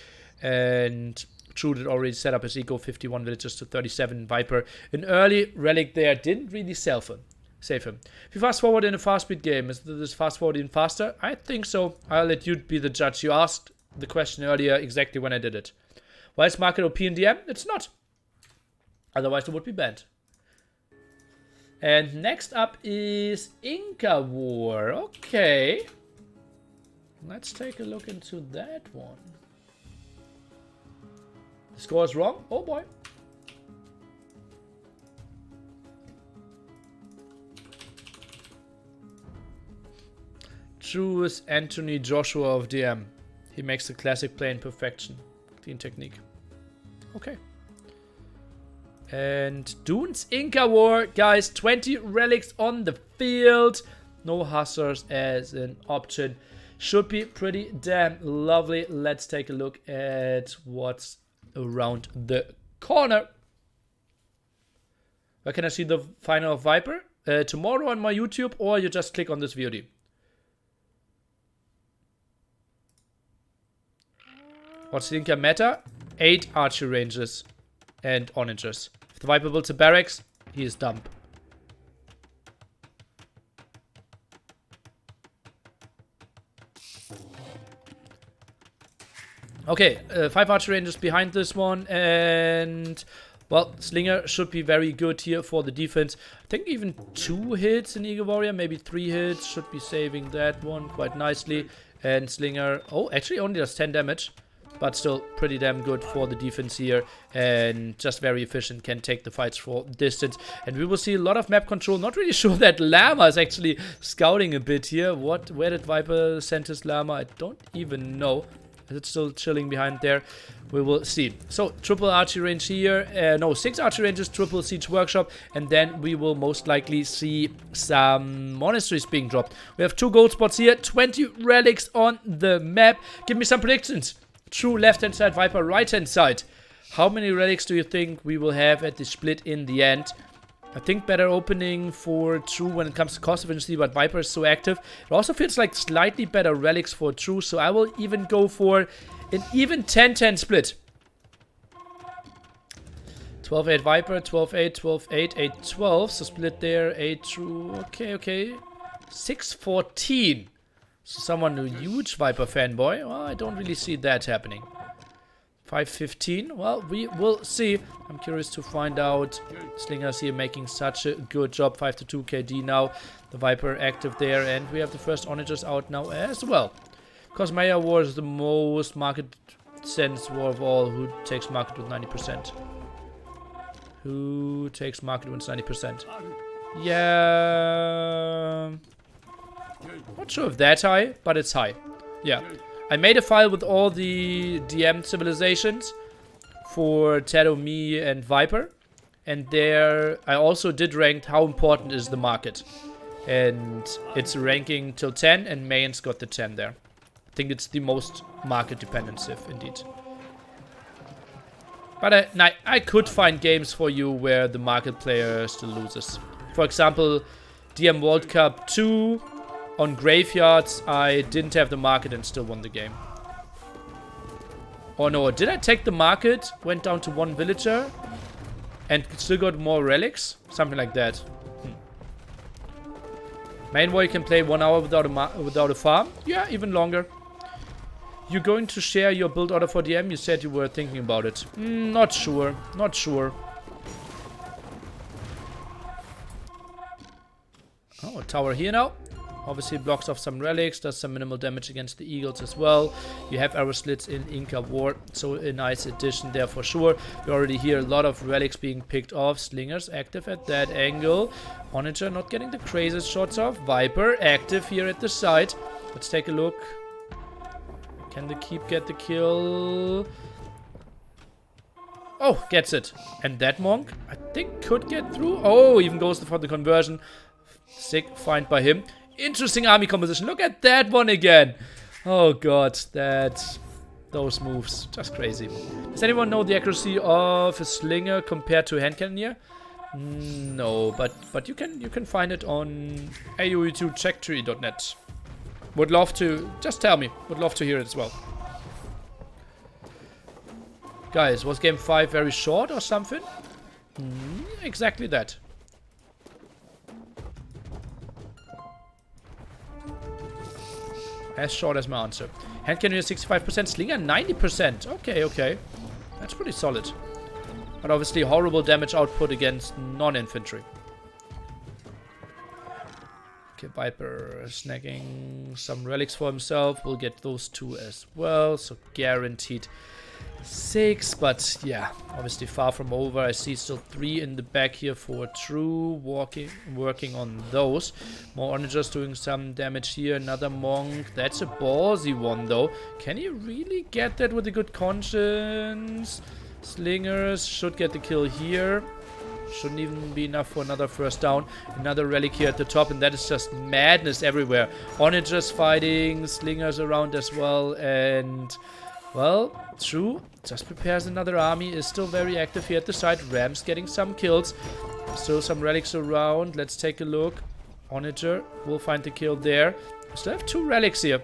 And True did already set up his eco, 51 villages to 37. Viper, an early relic there, didn't really save him. If you fast forward in a fast speed game, is this fast forward even faster? I think so. I'll let you be the judge. You asked the question earlier exactly when I did it. Why is market OP in DM? It's not. Otherwise it would be banned. And next up is Inca War. Okay. Let's take a look into that one. The score is wrong. Oh boy. True is Anthony Joshua of DM. He makes the classic play in perfection. Clean technique. Okay. And Dune's Inca War. Guys, 20 relics on the field. No hussars as an option. Should be pretty damn lovely. Let's take a look at what's around the corner. Where can I see the final of Viper? Tomorrow on my YouTube, or you just click on this VOD. What's the Inca meta? 8 archery ranges and onagers. If the Viper builds a barracks, he is dumb. Okay, 5 archery ranges behind this one, and well, Slinger should be very good here for the defense. I think even 2 hits in Eagle Warrior, maybe 3 hits, should be saving that one quite nicely. And Slinger, oh, actually only does 10 damage, but still pretty damn good for the defense here, and just very efficient, can take the fights for distance. And we will see a lot of map control. Not really sure that Llama is actually scouting a bit here. Where did Viper send his Llama? I don't even know. Is it still chilling behind there? We will see. So, triple archery range here. No, 6 archery ranges, triple siege workshop. And then we will most likely see some monasteries being dropped. We have 2 gold spots here. 20 relics on the map. Give me some predictions. True left-hand side, Viper right-hand side. How many relics do you think we will have at the split in the end? I think better opening for True when it comes to cost efficiency, but Viper is so active. It also feels like slightly better relics for True, so I will even go for an even 10-10 split. 12-8 Viper, 12-8, 12-8, 8-12, so split there, 8 True, okay. 6-14. So someone a huge Viper fanboy? Well, I don't really see that happening. 5:15. Well, we will see. I'm curious to find out. Slingers here making such a good job. 5-2 KD now. The Viper active there. And we have the first onagers out now as well. Because Maya War is the most market sense war of all. Who takes market with 90%? Who takes market with 90%? Yeah. Not sure if that's high, but it's high. Yeah. I made a file with all the DM civilizations for Tato, me, and Viper. And there I also did rank how important is the market. And it's ranking till 10, and Mayan's got the 10 there. I think it's the most market dependency, indeed. But I could find games for you where the market player still loses. For example, DM World Cup 2 on Graveyards, I didn't have the market and still won the game. Oh no, did I take the market, went down to 1 villager, and still got more relics? Something like that. Main war you can play 1 hour without a farm? Yeah, even longer. You're going to share your build order for DM? You said you were thinking about it. Not sure. Not sure. Oh, a tower here now. Obviously blocks off some relics, does some minimal damage against the eagles as well. You have arrow slits in Inca War, so a nice addition there for sure. We already hear a lot of relics being picked off. Slingers active at that angle. Onager not getting the craziest shots off. Viper active here at the side. Let's take a look. Can the keep get the kill? Oh, gets it. And that monk, I think, could get through. Oh, even goes for the conversion. Sick find by him. Interesting army composition. Look at that one again. Oh god, those moves, just crazy. Does anyone know the accuracy of a slinger compared to a hand cannoneer? No, but you can find it on AU2checktree.net. Would love to, just tell me. Would love to hear it as well. Guys, was game 5 very short or something? Exactly that. As short as my answer. Hand cannoneer 65%, slinger 90%. Okay, okay. That's pretty solid. But obviously horrible damage output against non-infantry. Okay, Viper snagging some relics for himself. We'll get those 2 as well. So guaranteed 6, but yeah, obviously far from over. I see still 3 in the back here for True, working on those. More onagers doing some damage here. Another monk. That's a ballsy one though. Can he really get that with a good conscience? Slingers should get the kill here. Shouldn't even be enough for another first down. Another relic here at the top, and that is just madness everywhere. Onagers fighting, slingers around as well, and well, True just prepares another army, is still very active here at the side. Rams getting some kills. Still some relics around. Let's take a look. Onager will find the kill there. We still have 2 relics here.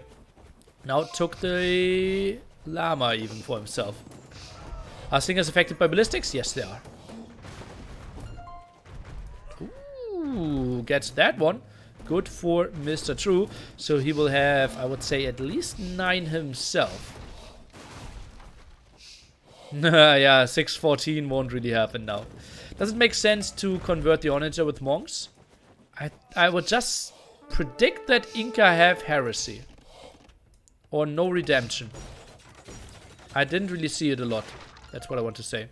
Now took the llama even for himself. Are slingers affected by ballistics? Yes, they are. Ooh, gets that one. Good for Mr. True. So he will have, I would say, at least 9 himself. Yeah, 614 won't really happen now. Does it make sense to convert the Onager with monks? I would just predict that Inca have heresy. Or no redemption. I didn't really see it a lot. That's what I want to say.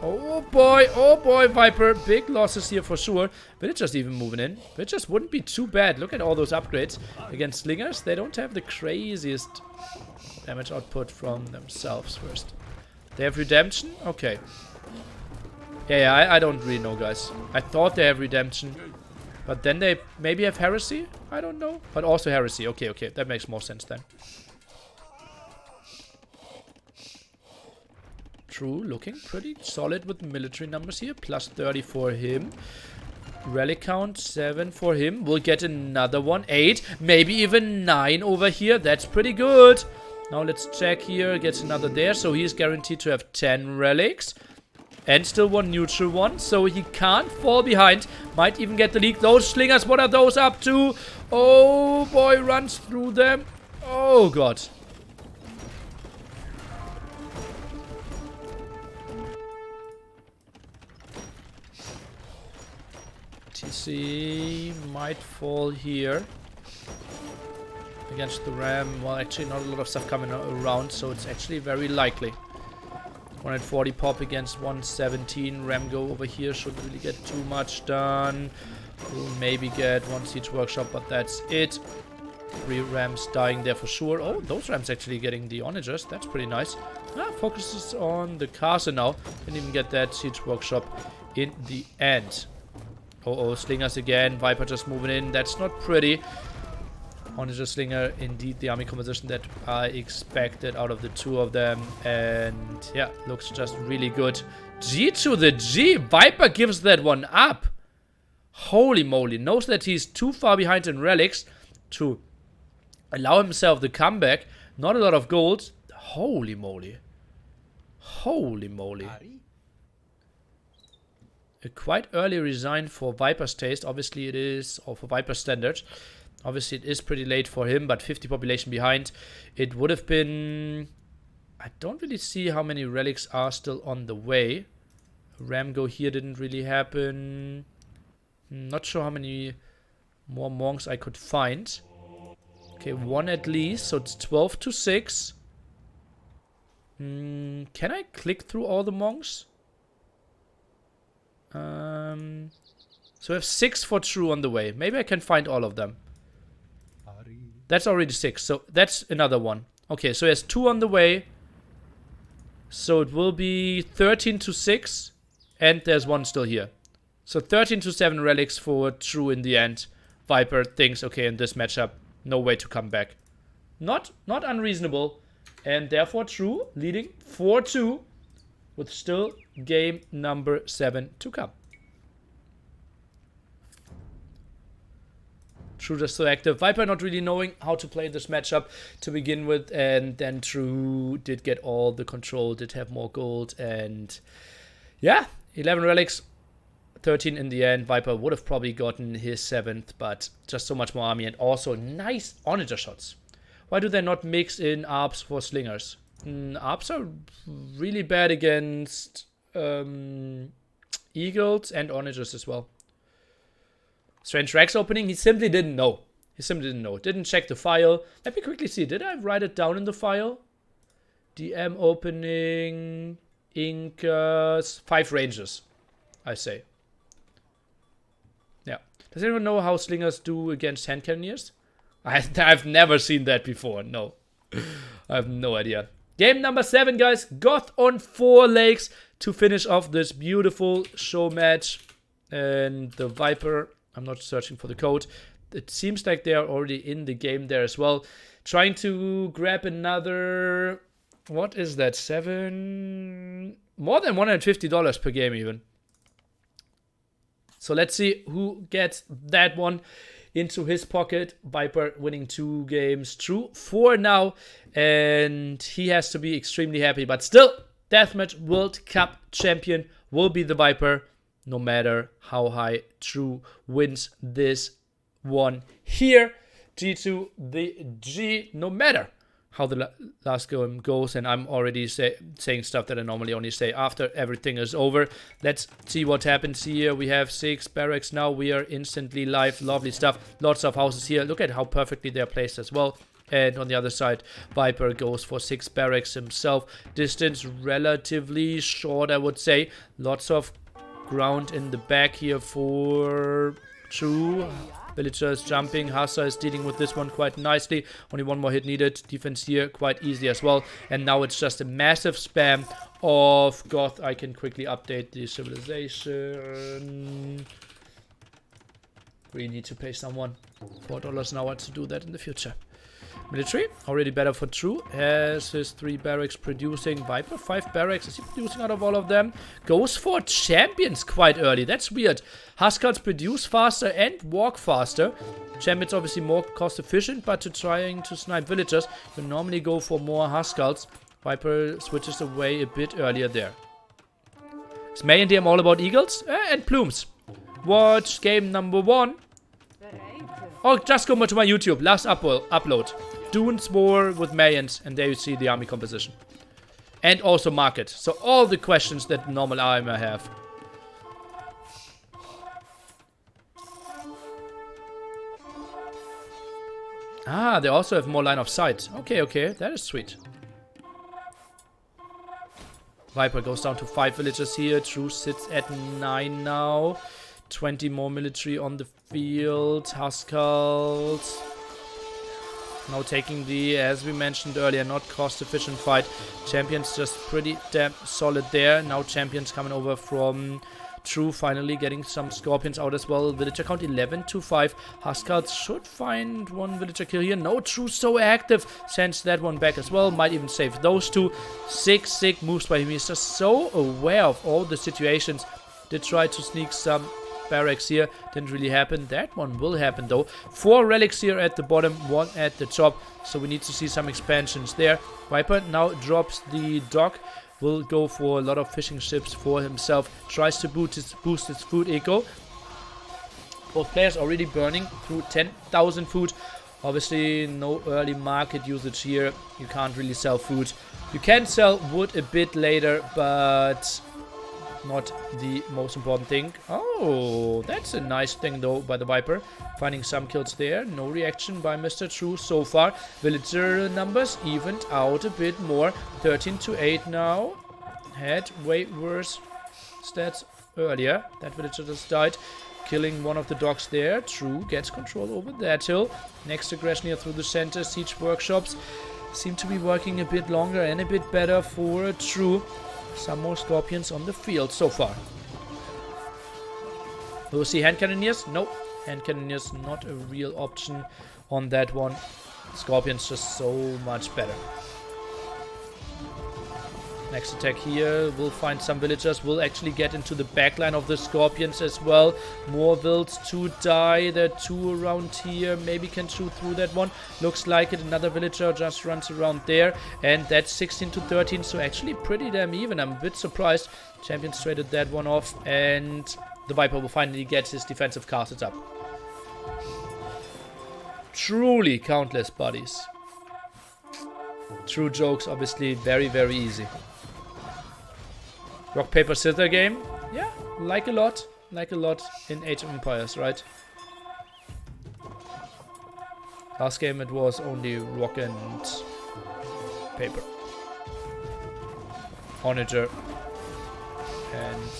Oh boy, Viper. Big losses here for sure. Villagers even moving in. Villagers wouldn't be too bad. Look at all those upgrades. Against slingers, they don't have the craziest damage output from themselves first. They have redemption? Okay. Yeah, I don't really know, guys. I thought they have redemption. But then they maybe have heresy? I don't know. But also heresy. Okay, okay. That makes more sense then. True, looking pretty solid with military numbers here. Plus 30 for him. Relic count 7 for him. We'll get another one. 8, maybe even 9 over here. That's pretty good. Now let's check here. Gets another there. So he's guaranteed to have 10 relics. And still 1 neutral one. So he can't fall behind. Might even get the leak. Those slingers, what are those up to? Oh boy, runs through them. Oh god. TC might fall here against the ram. Well, actually not a lot of stuff coming around, so it's actually very likely. 140 pop against 117. Ram go over here shouldn't really get too much done. We'll maybe get one siege workshop, but that's it. 3 rams dying there for sure. Oh, those rams actually getting the onagers. That's pretty nice. Focuses on the castle now. Didn't even get that siege workshop in the end. Oh, slingers again. Viper just moving in. That's not pretty. Onager slinger, indeed the army composition that I expected out of the 2 of them. And yeah, looks just really good. G to the G. Viper gives that one up. Holy moly. Knows that he's too far behind in relics to allow himself the comeback. Not a lot of gold. Holy moly. Holy moly. A quite early resign for Viper's taste. Obviously it is, or for Viper's standards. Obviously it is pretty late for him, but 50 population behind. It would have been... I don't really see how many relics are still on the way. Ram go here didn't really happen. Not sure how many more monks I could find. Okay, 1 at least, so it's 12 to 6. Can I click through all the monks? So we have 6 for true on the way. Maybe I can find all of them. That's already 6, so that's another one. Okay, so there's 2 on the way. So it will be 13 to 6. And there's 1 still here. So 13 to 7 relics for true in the end. Viper thinks, okay, in this matchup, no way to come back. Not unreasonable. And therefore true, leading 4-2. With still game number 7 to come. True just so active. Viper not really knowing how to play this matchup to begin with. And then True did get all the control, did have more gold. And yeah, 11 relics, 13 in the end. Viper would have probably gotten his 7th, but just so much more army. And also nice onager shots. Why do they not mix in ARPs for slingers? ARPs are really bad against eagles and onagers as well. Strange Rex opening, he simply didn't know. Didn't check the file. Let me quickly see. Did I write it down in the file? DM opening, Incas, 5 ranges, I say. Yeah. Does anyone know how slingers do against hand cannoneers? I've never seen that before. No. I have no idea. Game number 7, guys. Goth on 4 lakes to finish off this beautiful show match. And the Viper... I'm not searching for the code. It seems like they are already in the game there as well. Trying to grab another... What is that? 7... More than $150 per game even. So let's see who gets that one into his pocket. Viper winning 2 games. True. 4 now. And he has to be extremely happy. But still, Deathmatch World Cup champion will be the Viper. No matter how high True wins this one here. G to the G. No matter how the last game goes. And I'm already saying stuff that I normally only say after everything is over. Let's see what happens here. We have 6 barracks now. We are instantly live. Lovely stuff. Lots of houses here. Look at how perfectly they're placed as well. And on the other side, Viper goes for 6 barracks himself. Distance relatively short, I would say. Lots of ground in the back here for True. Villagers jumping. Hassa is dealing with this one quite nicely. Only 1 more hit needed. Defense here quite easy as well. And now it's just a massive spam of Goth. I can quickly update the civilization. We need to pay someone $4 an hour to do that in the future. Military, already better for True. Has his 3 barracks producing. Viper, 5 barracks. Is he producing out of all of them? Goes for champions quite early. That's weird. Huskars produce faster and walk faster. Champions obviously more cost efficient, but to trying to snipe villagers, you normally go for more Huskars. Viper switches away a bit earlier there. Is May and DM all about eagles? And plumes. Watch game number 1. Oh, just go to my YouTube. Last upload. Dunes War with Mayans, and there you see the army composition. And also market. So all the questions that normal armor have. Ah, they also have more line of sight. Okay, okay, that is sweet. Viper goes down to 5 villagers here. True sits at 9 now. 20 more military on the field. Huskals now taking the, as we mentioned earlier, not cost-efficient fight. Champions just pretty damn solid there. Now champions coming over from True, finally getting some scorpions out as well. Villager count 11 to 5. Huskals should find one villager kill here. No, True so active. Sends that one back as well. Might even save those two. Sick moves by him. He's just so aware of all the situations. Did try to sneak some barracks here. Didn't really happen. That one will happen though. 4 relics here at the bottom, 1 at the top. So we need to see some expansions there. Viper now drops the dock. Will go for a lot of fishing ships for himself. Tries to boost his food eco. Both players already burning through 10,000 food. Obviously, no early market usage here. You can't really sell food. You can sell wood a bit later, but not the most important thing. Oh, that's a nice thing though by the Viper. Finding some kills there. No reaction by Mr. True so far. Villager numbers evened out a bit more. 13 to 8 now. Had way worse stats earlier. That villager just died. Killing one of the dogs there. True gets control over that hill. Next aggression here through the center. Siege workshops seem to be working a bit longer and a bit better for True. Some more scorpions on the field so far. We'll see hand cannoneers. Nope. Hand cannoneers not a real option on that one. Scorpions just so much better. Next attack here. We'll find some villagers. We'll actually get into the backline of the scorpions as well. More vills to die. There are 2 around here. Maybe can shoot through that one. Looks like it. Another villager just runs around there. And that's 16 to 13. So actually pretty damn even. I'm a bit surprised. Champions traded that one off. And the Viper will finally get his defensive castles up. Truly countless bodies. True jokes, obviously very, very easy. Rock, paper, scissors game. Yeah, like a lot. Like a lot in Age of Empires, right? Last game it was only rock and paper. Onager and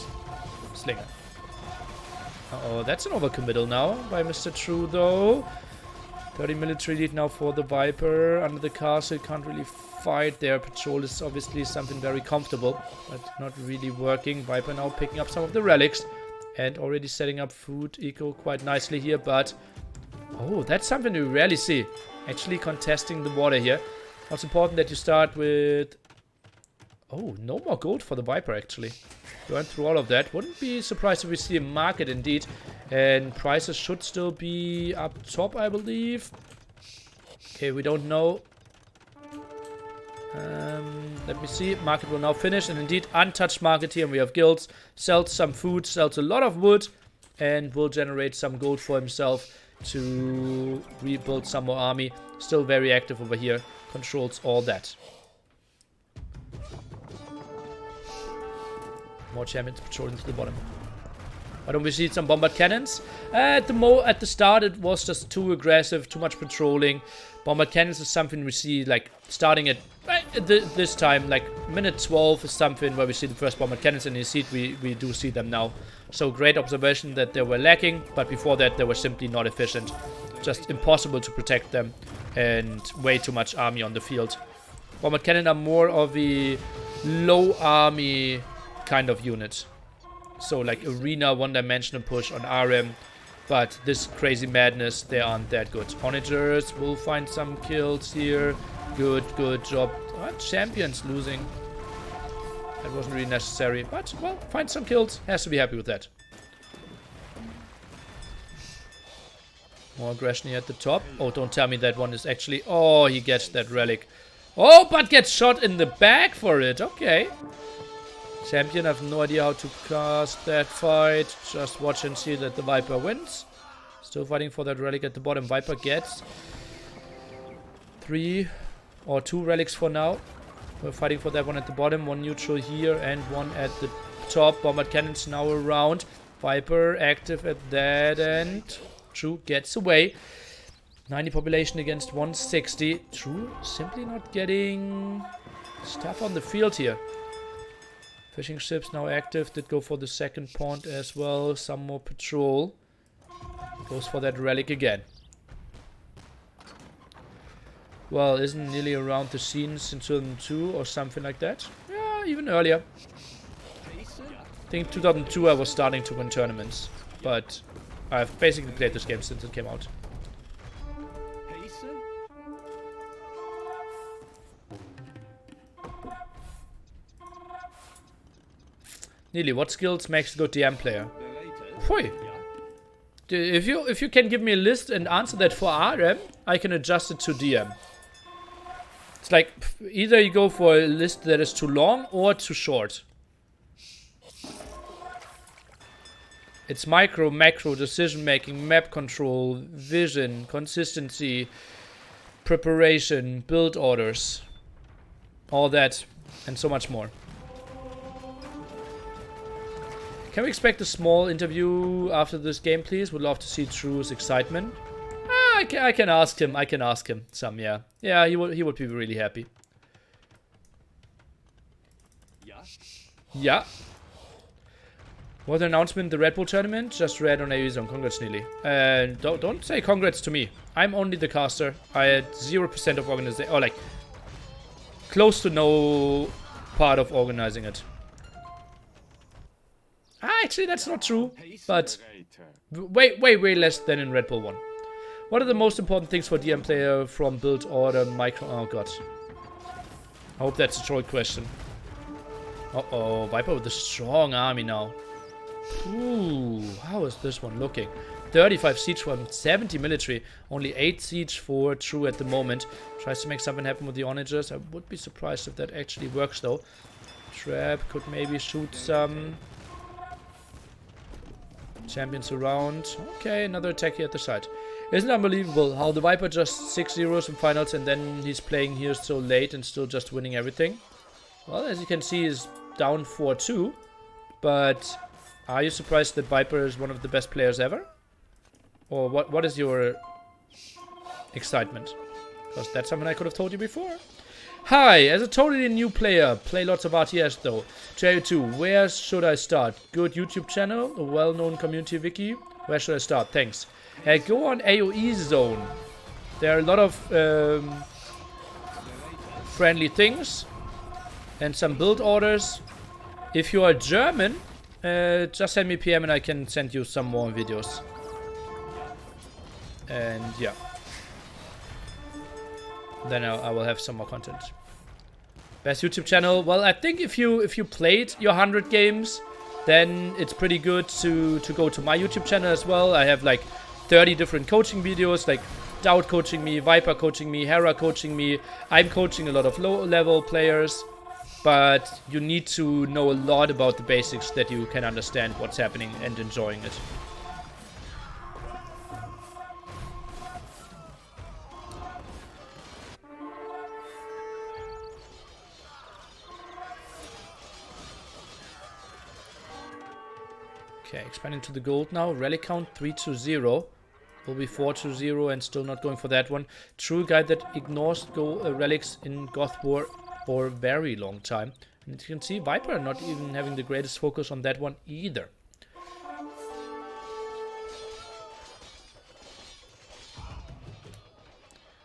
Slinger. Uh-oh, that's an overcommittal now by Mr. True though. 30 military lead now for the Viper. Under the castle, can't really fight there. Patrol is obviously something very comfortable, but not really working. Viper now picking up some of the relics and already setting up food eco quite nicely here, but oh, that's something we rarely see. Actually contesting the water here. Now it's important that you start with... Oh, no more gold for the Viper actually. Burn through all of that. Wouldn't be surprised if we see a market indeed. And prices should still be up top, I believe. Okay, we don't know. Let me see. Market will now finish. And indeed, untouched market here. And we have guilds. Sells some food, sells a lot of wood. And will generate some gold for himself to rebuild some more army. Still very active over here. Controls all that. More champions patrolling to the bottom. Why don't we see some bombard cannons? At the start it was just too aggressive, too much patrolling. Bombard cannons is something we see like starting at this time, like minute 12 is something where we see the first bombard cannons, and you see we do see them now. So great observation that they were lacking, but before that they were simply not efficient. Just impossible to protect them and way too much army on the field. Bombard cannon are more of a low army kind of unit. So like arena, one-dimensional push on RM. But this crazy madness, they aren't that good. Onagers will find some kills here. Good job. Champions losing. That wasn't really necessary. But, well, find some kills. Has to be happy with that. More aggression here at the top. Oh, don't tell me that one is actually... Oh, he gets that relic. Oh, but gets shot in the back for it. Okay. Champion, I have no idea how to cast that fight. Just watch and see that the Viper wins. Still fighting for that relic at the bottom. Viper gets 3 or 2 relics for now. We're fighting for that one at the bottom. 1 neutral here and 1 at the top. Bombard cannons now around. Viper active at that end. True gets away. 90 population against 160. True simply not getting stuff on the field here. Fishing ships now active. Did go for the second pond as well. Some more patrol. Goes for that relic again. Well, isn't nearly around the scenes in 2002 or something like that? Yeah, even earlier. I think 2002 I was starting to win tournaments. But I've basically played this game since it came out. Nearly, what skills makes a good DM player? Poi. If you can give me a list and answer that for RM, I can adjust it to DM. It's like either you go for a list that is too long or too short. It's micro, macro, decision making, map control, vision, consistency, preparation, build orders, all that and so much more. Can we expect a small interview after this game, please? Would love to see True's excitement. I can ask him. I can ask him some, yeah. Yeah, he would be really happy. Yeah. What announcement? The Red Bull tournament? Just read on AU Zone. Congrats, Neely. Don't say congrats to me. I'm only the caster. I had 0% of organization, or like close to no part of organizing it. Actually, that's not true, but way less than in Red Bull 1. What are the most important things for DM player from build order micro? Oh god. I hope that's a troll question. Uh-oh, Viper with a strong army now. Ooh, how is this one looking? 35 siege from 70 military. Only 8 siege for True at the moment. Tries to make something happen with the onagers. I would be surprised if that actually works though. Trap could maybe shoot some champions around. Okay, another attack here at the side. Isn't it unbelievable how the Viper just 6-0s in finals and then he's playing here so late and still just winning everything? Well, as you can see, he's down 4-2. But are you surprised that Viper is one of the best players ever? Or what is your excitement? Because that's something I could have told you before. Hi, as a totally new player, play lots of RTS though. JU2, where should I start? Good YouTube channel, a well-known community wiki. Where should I start? Thanks. Go on AOE Zone. There are a lot of friendly things and some build orders. If you are German, just send me PM and I can send you some more videos. And yeah. Then I will have some more content. Best YouTube channel. Well, I think if you played your 100 games, then it's pretty good to go to my YouTube channel as well. I have like 30 different coaching videos, like Dowd coaching me, Viper coaching me, Hera coaching me. I'm coaching a lot of low-level players, but you need to know a lot about the basics that you can understand what's happening and enjoying it. Okay, expanding to the gold now. Relic count 3-0. Will be 4-0 and still not going for that one. True guy that ignores relics in Goth War for a very long time. And you can see Viper not even having the greatest focus on that one either.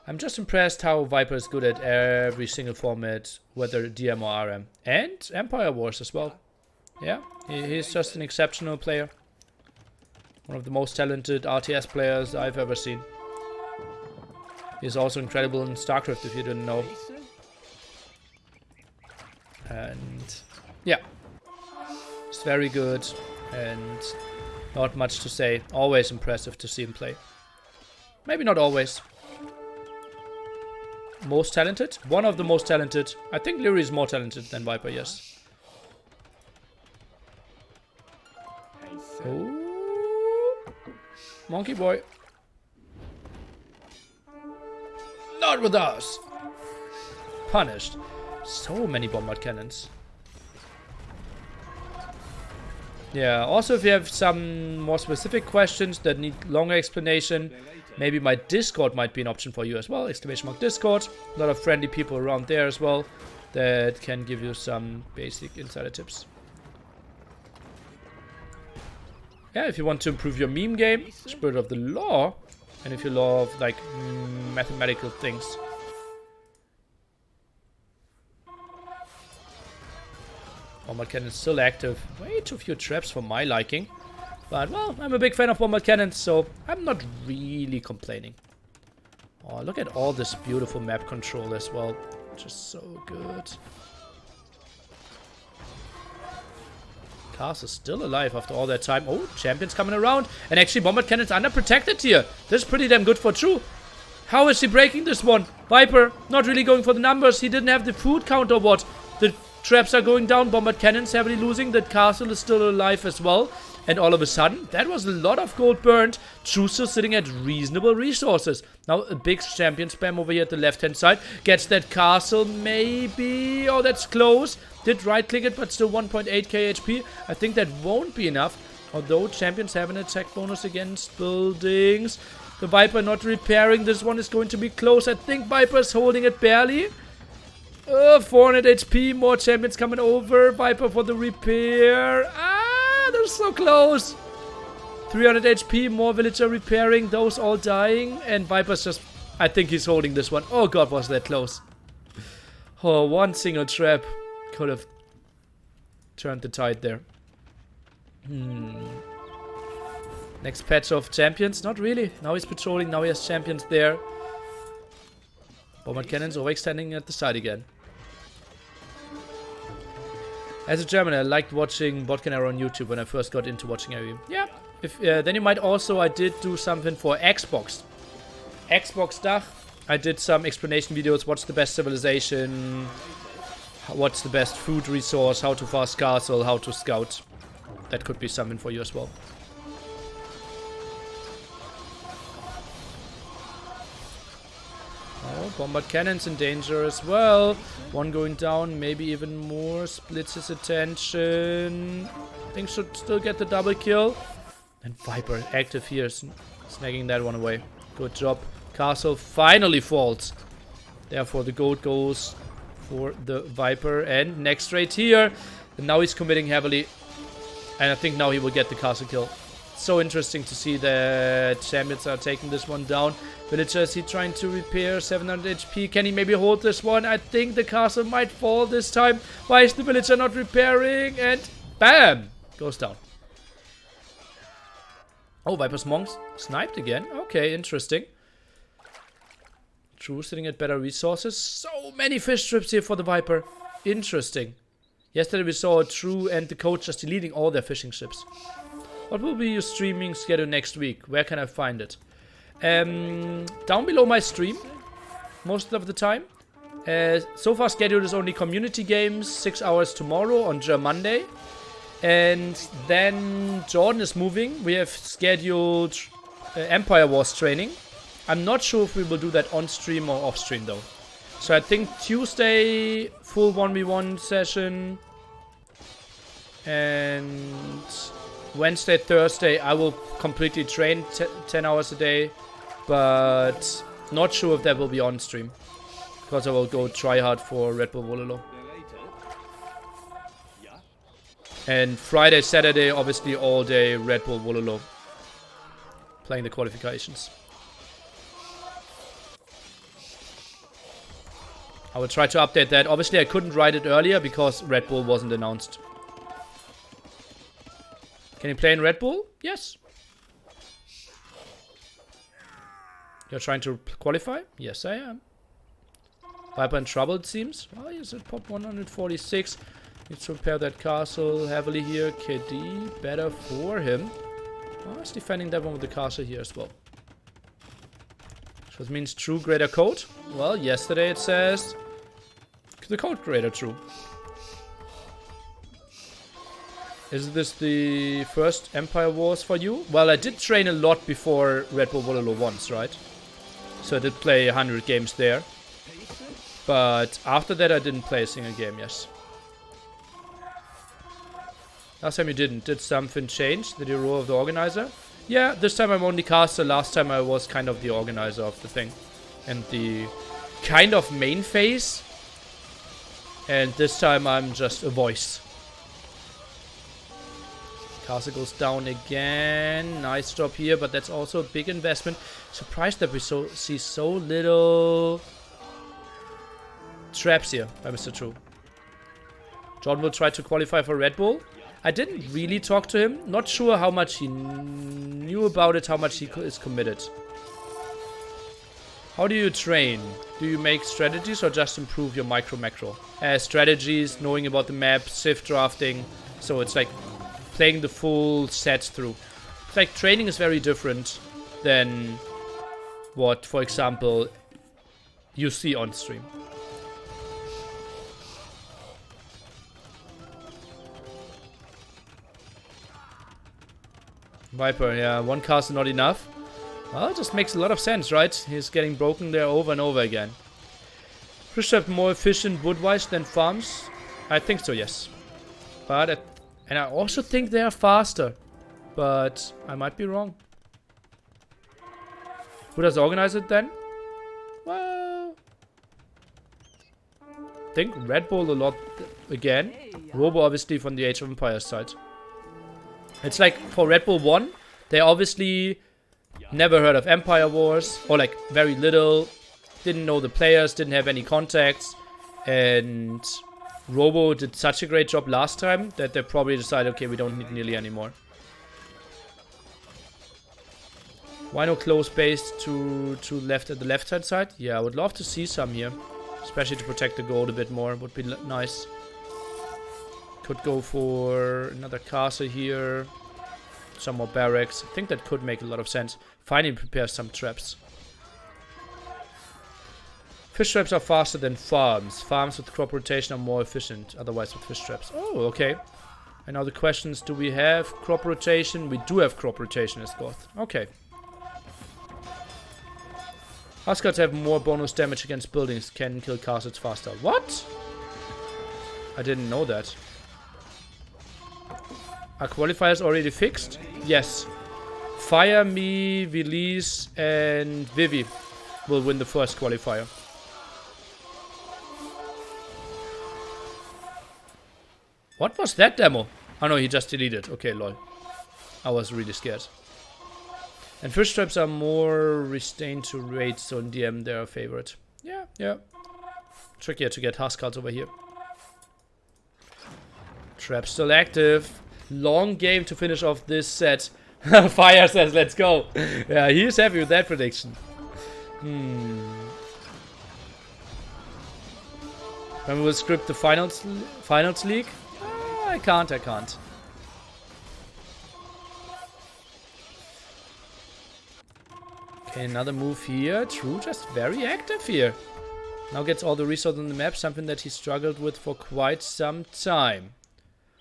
I'm just impressed how Viper is good at every single format, whether DM or RM. And Empire Wars as well. Yeah, he's just an exceptional player. One of the most talented RTS players I've ever seen. He's also incredible in StarCraft, if you didn't know. And yeah, he's very good and not much to say. Always impressive to see him play. Maybe not always. Most talented? One of the most talented. I think Lyri is more talented than Viper, yes. Oh. Monkey boy. Not with us. Punished. So many bombard cannons. Yeah, also if you have some more specific questions that need longer explanation, maybe my Discord might be an option for you as well. !Discord. A lot of friendly people around there as well that can give you some basic insider tips. Yeah, if you want to improve your meme game, Spirit of the Law, and if you love like mathematical things. Bombard cannon is still active. Way too few traps for my liking. But, well, I'm a big fan of bombard cannons, so I'm not really complaining. Oh, look at all this beautiful map control as well. Just so good. Cast is still alive after all that time. Oh, champion's coming around. And actually, bombard cannon's underprotected here. This is pretty damn good for True. How is he breaking this one? Viper, not really going for the numbers. He didn't have the food count or what? The traps are going down. Bombard cannons heavily losing. That castle is still alive as well. And all of a sudden, that was a lot of gold burned. True still sitting at reasonable resources. Now, a big champion spam over here at the left-hand side. Gets that castle, maybe. Oh, that's close. Did right-click it, but still 1.8k HP. I think that won't be enough. Although, champions have an attack bonus against buildings. The Viper not repairing. This one is going to be close. I think Viper's holding it barely. 400 HP. More champions coming over. Viper for the repair. They're so close. 300 HP, more villager repairing, those all dying, and Viper's just, I think he's holding this one. Oh god, was that close. Oh, one single trap could have turned the tide there. Next patch of champions? Not really. Now he's patrolling, now he has champions there. Bombard cannons overextending at the side again. As a German, I liked watching Botcan Arrow on YouTube when I first got into watching AoE. Yeah. If then you might also, I did do something for Xbox. Xbox Dach. I did some explanation videos. What's the best civilization? What's the best food resource? How to fast castle? How to scout? That could be something for you as well. Oh, bombard cannons in danger as well. One going down, maybe even more. Splits his attention. I think should still get the double kill. And Viper active here, snagging that one away. Good job. Castle finally falls. Therefore, the gold goes for the Viper. And next raid here. And now he's committing heavily. And I think now he will get the castle kill. So interesting to see that champions are taking this one down. Villagers, he trying to repair 700 HP. Can he maybe hold this one? I think the castle might fall this time. Why is the villager not repairing? And bam! Goes down. Oh, Viper's monks sniped again. Okay, interesting. True sitting at better resources. So many fish strips here for the Viper. Interesting. Yesterday we saw True and the coach just deleting all their fishing ships. What will be your streaming schedule next week? Where can I find it? Down below my stream. Most of the time. So far scheduled is only community games. 6 hours tomorrow on Monday. And then Jordan is moving. We have scheduled Empire Wars training. I'm not sure if we will do that on stream or off stream though. So I think Tuesday full 1v1 session. And Wednesday, Thursday, I will completely train 10 hours a day, but not sure if that will be on stream, because I will go try hard for Red Bull Wololo. And Friday, Saturday, obviously all day Red Bull Wololo, playing the qualifications. I will try to update that. Obviously I couldn't write it earlier because Red Bull wasn't announced. Can you play in Red Bull? Yes. You're trying to qualify? Yes, I am. Viper in trouble, it seems. Well, he's at pop 146. Needs to repair that castle heavily here. KD, better for him. Oh, he's defending that one with the castle here as well. So it means True Greater Code. Well, yesterday it says the Code Greater True. Is this the first Empire Wars for you? Well, I did train a lot before Red Bull Wololo once, right? So I did play 100 games there. But after that I didn't play a single game, yes. Last time you didn't. Did something change? Did you role of the organizer? Yeah, this time I'm only caster. Last time I was kind of the organizer of the thing. And the kind of main phase. And this time I'm just a voice. Castle goes down again. Nice drop here, but that's also a big investment. Surprised that we see so little traps here by Mr. True. John will try to qualify for Red Bull. I didn't really talk to him. Not sure how much he knew about it, how much he is committed. How do you train? Do you make strategies or just improve your micro-macro? Strategies, knowing about the map, Civ drafting. So it's like playing the full set through. It's like training is very different than what, for example, you see on stream. Viper, yeah, one cast is not enough. Well, it just makes a lot of sense, right? He's getting broken there over and over again. Fish trap more efficient wood-wise than farms? I think so, yes. But, and I also think they are faster. But I might be wrong. Who does organize it then? Well, I think Red Bull a lot again. Robo obviously from the Age of Empires side. It's like for Red Bull 1, they obviously never heard of Empire Wars, or like very little, didn't know the players, didn't have any contacts, and Robo did such a great job last time that they probably decided, okay, we don't need nearly anymore. Why no close base to left at the left hand side? Yeah, I would love to see some here, especially to protect the gold a bit more, would be nice. Could go for another castle here. Some more barracks. I think that could make a lot of sense. Finally prepare some traps. Fish traps are faster than farms. Farms with crop rotation are more efficient. Otherwise with fish traps. Oh, okay. And now the question is, do we have crop rotation? We do have crop rotation as Goth. Okay. Huskars have more bonus damage against buildings. Can kill castles faster. What? I didn't know that. Are qualifiers already fixed? Yes. Fire, me, Vilis, and Vivi will win the first qualifier. What was that demo? Oh no, he just deleted. Okay, lol. I was really scared. And fish traps are more restrained to raids, so in DM they're a favorite. Yeah, yeah. Trickier to get Huskars over here. Trap still active. Long game to finish off this set. Fire says, let's go. Yeah, he's happy with that prediction. When we will script the finals league? I can't. Okay, another move here. True, just very active here. Now gets all the resources on the map, something that he struggled with for quite some time.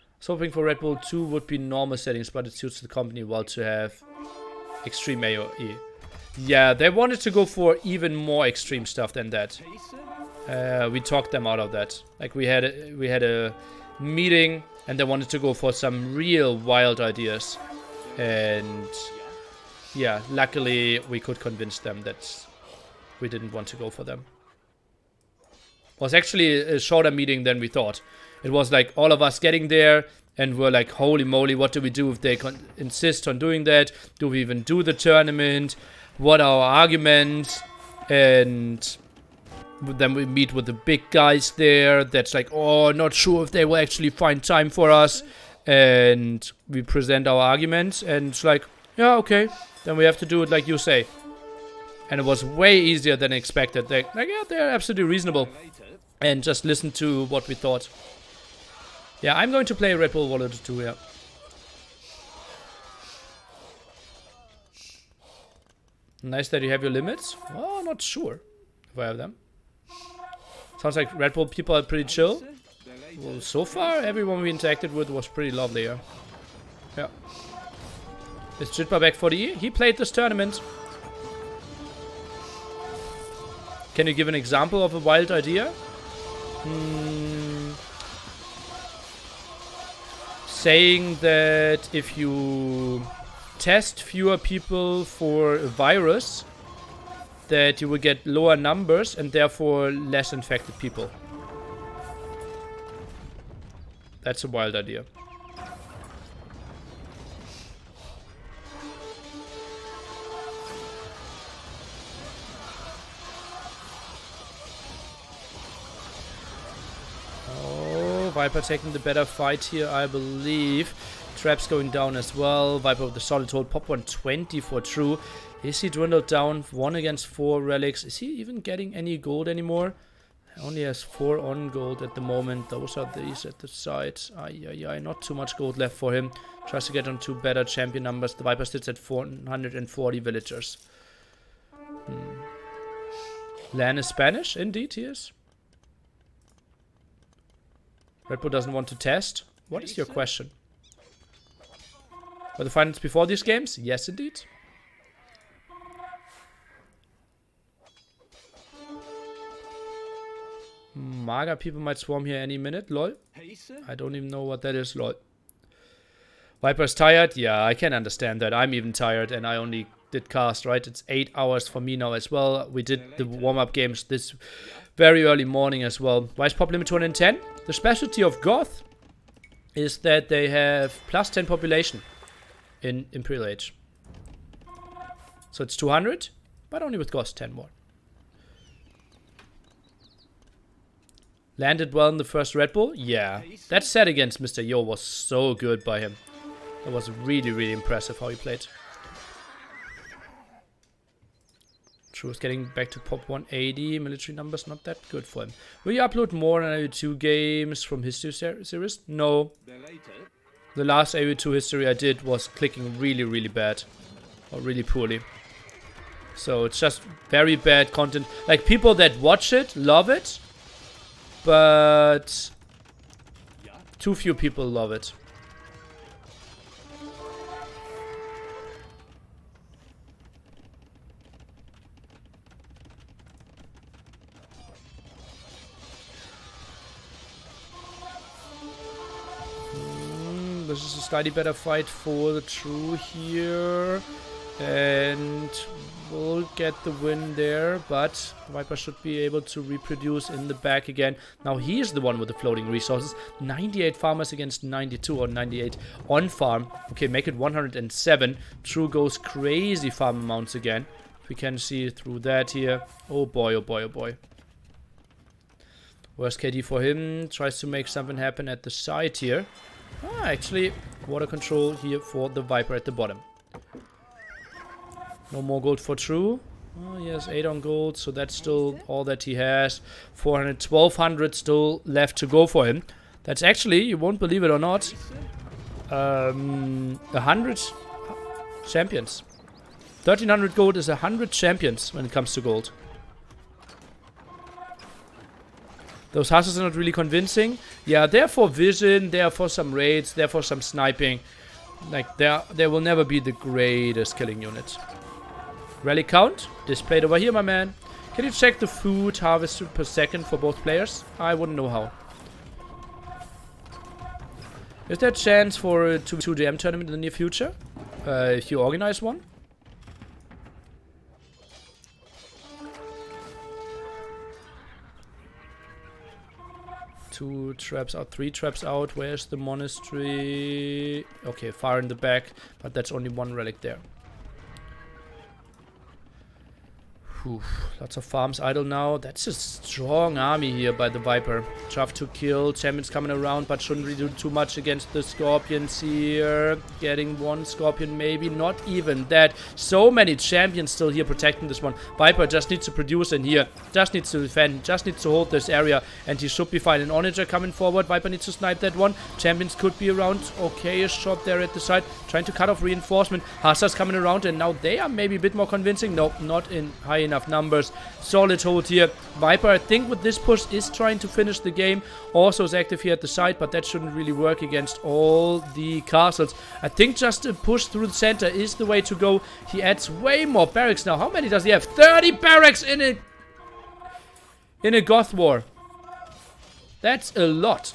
I was hoping for Red Bull 2 would be normal settings, but it suits the company well to have extreme AoE. Yeah, they wanted to go for even more extreme stuff than that. We talked them out of that. Like we had a meeting and they wanted to go for some real wild ideas. And yeah, luckily we could convince them that we didn't want to go for them. It was actually a shorter meeting than we thought. It was like all of us getting there and we're like, holy moly, what do we do if they insist on doing that? Do we even do the tournament? What are our arguments? And then we meet with the big guys there. That's like, oh, not sure if they will actually find time for us. And we present our arguments and it's like, yeah, okay. Then we have to do it like you say. And it was way easier than expected. Like, yeah, they're absolutely reasonable. And just listen to what we thought. Yeah, I'm going to play Red Bull Wallet 2, yeah. Nice that you have your limits. Oh, not sure if I have them. Sounds like Red Bull people are pretty chill. Well, so far, everyone we interacted with was pretty lovely, yeah. Yeah. Is Jitba back for the E? He played this tournament. Can you give an example of a wild idea? Saying that if you test fewer people for a virus, that you will get lower numbers and therefore less infected people. That's a wild idea. Oh, Viper taking the better fight here, I believe. Traps going down as well. Viper with the solid hold. Pop 120 for true. Is he dwindled down? 1 against 4 relics. Is he even getting any gold anymore? Only has 4 on gold at the moment. Those are these at the side. Not too much gold left for him. Tries to get on 2 better champion numbers. The Viper sits at 440 villagers. Lan is Spanish? Indeed, he is. Red Bull doesn't want to test. What is your question? Were the finals before these games? Yes, indeed. Maga people might swarm here any minute, lol. I don't even know what that is, lol. Viper's tired? Yeah, I can understand that. I'm even tired and I only did cast, right? It's 8 hours for me now as well. We did the warm-up games this very early morning as well. Why is pop limit 210? The specialty of Goth is that they have plus 10 population in Imperial Age. So it's 200, but only with cost 10 more. Landed well in the first Red Bull? Yeah. That set against Mr. Yo was so good by him. It was really, really impressive how he played. True is getting back to pop 180. Military numbers not that good for him. Will you upload more than AU2 games from history series? No. The last AU2 history I did was clicking really, really bad. Or really poorly. So it's just very bad content. Like people that watch it, love it. But too few people love it. This is a slightly better fight for the True here. And we'll get the win there, but Viper should be able to reproduce in the back again. Now he is the one with the floating resources. 98 farmers against 92 or 98 on farm. Okay, make it 107. True goes crazy farm amounts again. We can see through that here. Oh boy, oh boy, oh boy. Worst KD for him. Tries to make something happen at the side here. Actually, water control here for the Viper at the bottom. No more gold for True. Oh, he has 8 on gold, so that's still all that he has. 400, 1200 still left to go for him. That's actually, you won't believe it or not, 100 champions. 1300 gold is 100 champions when it comes to gold. Those houses are not really convincing. Yeah, they're for vision, they're for some raids, they're for some sniping. Like, they will never be the greatest killing unit. Rally count, displayed over here, my man. Can you check the food harvested per second for both players? I wouldn't know how. Is there a chance for a 2DM tournament in the near future? If you organize one? Two traps out, 3 traps out. Where's the monastery? Okay, far in the back, but that's only 1 relic there. Whew, lots of farms idle now. That's a strong army here by the Viper. Tough to kill. Champions coming around, but shouldn't really do too much against the Scorpions here. Getting 1 Scorpion, maybe. Not even that. So many champions still here protecting this one. Viper just needs to produce in here. Just needs to defend. Just needs to hold this area. And he should be fine. An Onager coming forward. Viper needs to snipe that one. Champions could be around. Okay, a shot there at the side. Trying to cut off reinforcement. Hussars coming around, and now they are maybe a bit more convincing. Nope, not in high enough numbers. Solid hold here. Viper, I think with this push, is trying to finish the game. Also is active here at the side, but that shouldn't really work against all the castles. I think just a push through the center is the way to go. He adds way more barracks now. How many does he have? 30 barracks in it. in a Goth War. That's a lot.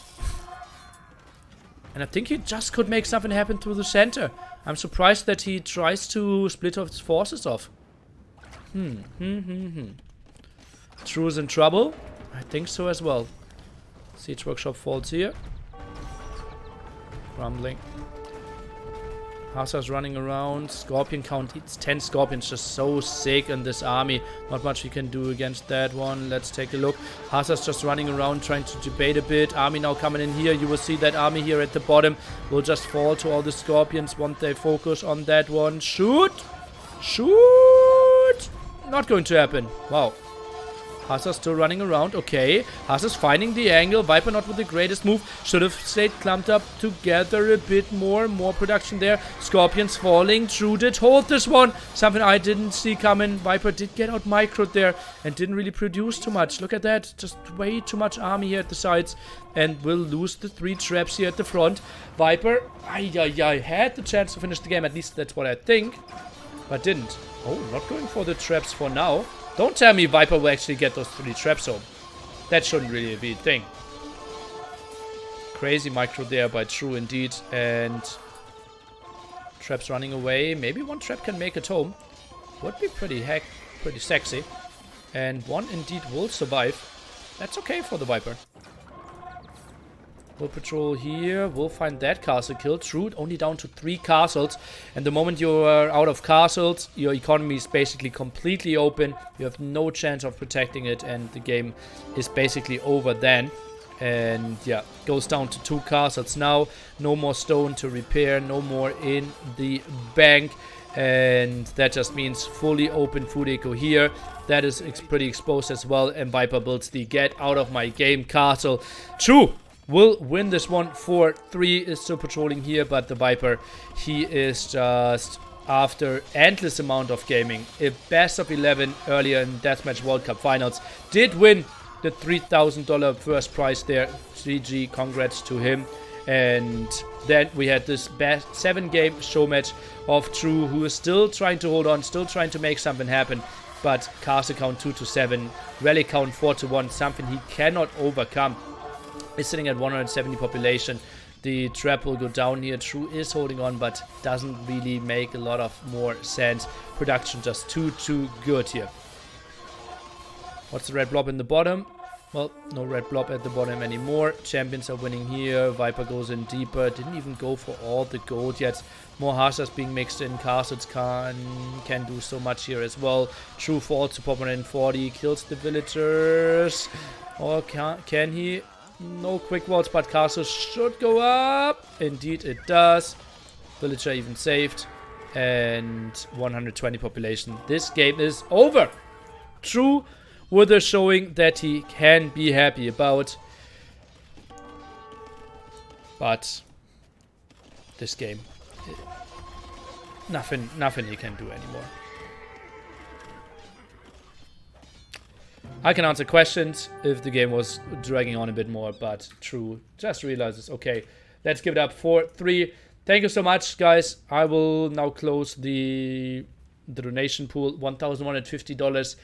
And I think he just could make something happen through the center. I'm surprised that he tries to split his forces off. True is in trouble? I think so as well. Siege Workshop falls here. Rumbling. Hasa's running around. Scorpion count. It's 10 scorpions. Just so sick in this army. Not much we can do against that one. Let's take a look. Hasa's just running around trying to debate a bit. Army now coming in here. You will see that army here at the bottom will just fall to all the scorpions once they focus on that one. Shoot! Shoot! Not going to happen. Wow. Hasa's still running around. Okay. Hasa's finding the angle. Viper not with the greatest move. Should have stayed clumped up together a bit more. More production there. Scorpions falling. True did hold this one. Something I didn't see coming. Viper did get out microed there and didn't really produce too much. Look at that. Just way too much army here at the sides. And will lose the 3 traps here at the front. Viper, had the chance to finish the game. At least that's what I think. But didn't. Oh, not going for the traps for now. Don't tell me Viper will actually get those 3 traps home. That shouldn't really be a thing. Crazy micro there by True indeed. And traps running away. Maybe one trap can make it home. Would be pretty sexy. And one indeed will survive. That's okay for the Viper. We'll patrol here. We'll find that castle killed. True, only down to 3 castles. And the moment you are out of castles, your economy is basically completely open. You have no chance of protecting it. And the game is basically over then. And yeah, goes down to 2 castles now. No more stone to repair. No more in the bank. And that just means fully open food eco here. That is pretty exposed as well. And Viper builds the get out of my game castle. True. Will win this one. 4-3 is still patrolling here, but the Viper, he is just after endless amount of gaming. A best of 11 earlier in Deathmatch World Cup Finals. Did win the $3,000 first prize there. GG, congrats to him. And then we had this best 7-game Showmatch of True, who is still trying to hold on, still trying to make something happen. But castle count 2-7, rally count 4-1, something he cannot overcome. Is sitting at 170 population. The trap will go down here. True is holding on, but doesn't really make a lot of more sense. Production just too good here. What's the red blob in the bottom? Well, no red blob at the bottom anymore. Champions are winning here. Viper goes in deeper. Didn't even go for all the gold yet. More Harsas being mixed in. Castles can do so much here as well. True falls to pop 140. Kills the villagers. Or can he? No quick walls, but castle should go up. Indeed it does. Villager even saved. And 120 population. This game is over. True with a showing that he can be happy about. But this game, nothing he can do anymore. I can answer questions if the game was dragging on a bit more, but True just realizes, okay, let's give it up. 4-3. Thank you so much, guys. I will now close the donation pool. $1,150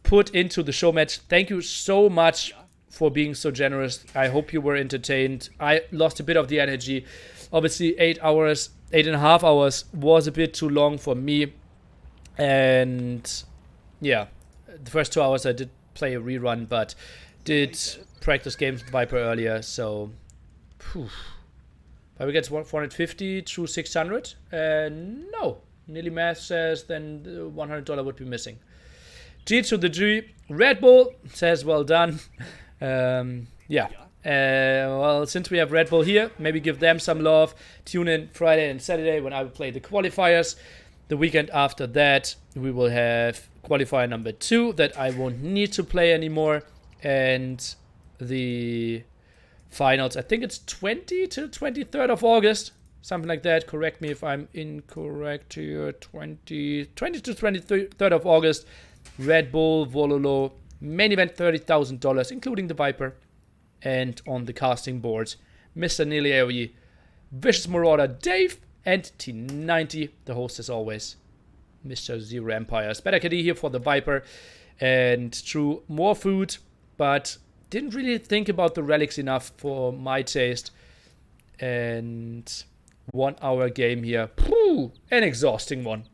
put into the show match. Thank you so much for being so generous. I hope you were entertained. I lost a bit of the energy. Obviously, 8.5 hours was a bit too long for me. And yeah, the first 2 hours I did play a rerun, but did practice games with Viper earlier, so Viper gets 450, True 600, no, nearly math says then the $100 would be missing. G to the G. Red Bull says well done. Yeah, well, since we have Red Bull here, maybe give them some love. Tune in Friday and Saturday when I will play the qualifiers. The weekend after that, we will have qualifier number 2 that I won't need to play anymore. And the finals, I think it's 20 to 23rd of August. Something like that. Correct me if I'm incorrect here. 20 to 23rd of August. Red Bull, Vololo. Main event $30,000, including the Viper. And on the casting boards, Mr. Niliawi, Vicious Marauder Dave, and T90, the host as always, Mr. Zero Empire. Better KD here for the Viper. And True, more food, but didn't really think about the relics enough for my taste. And 1 hour game here. An exhausting one.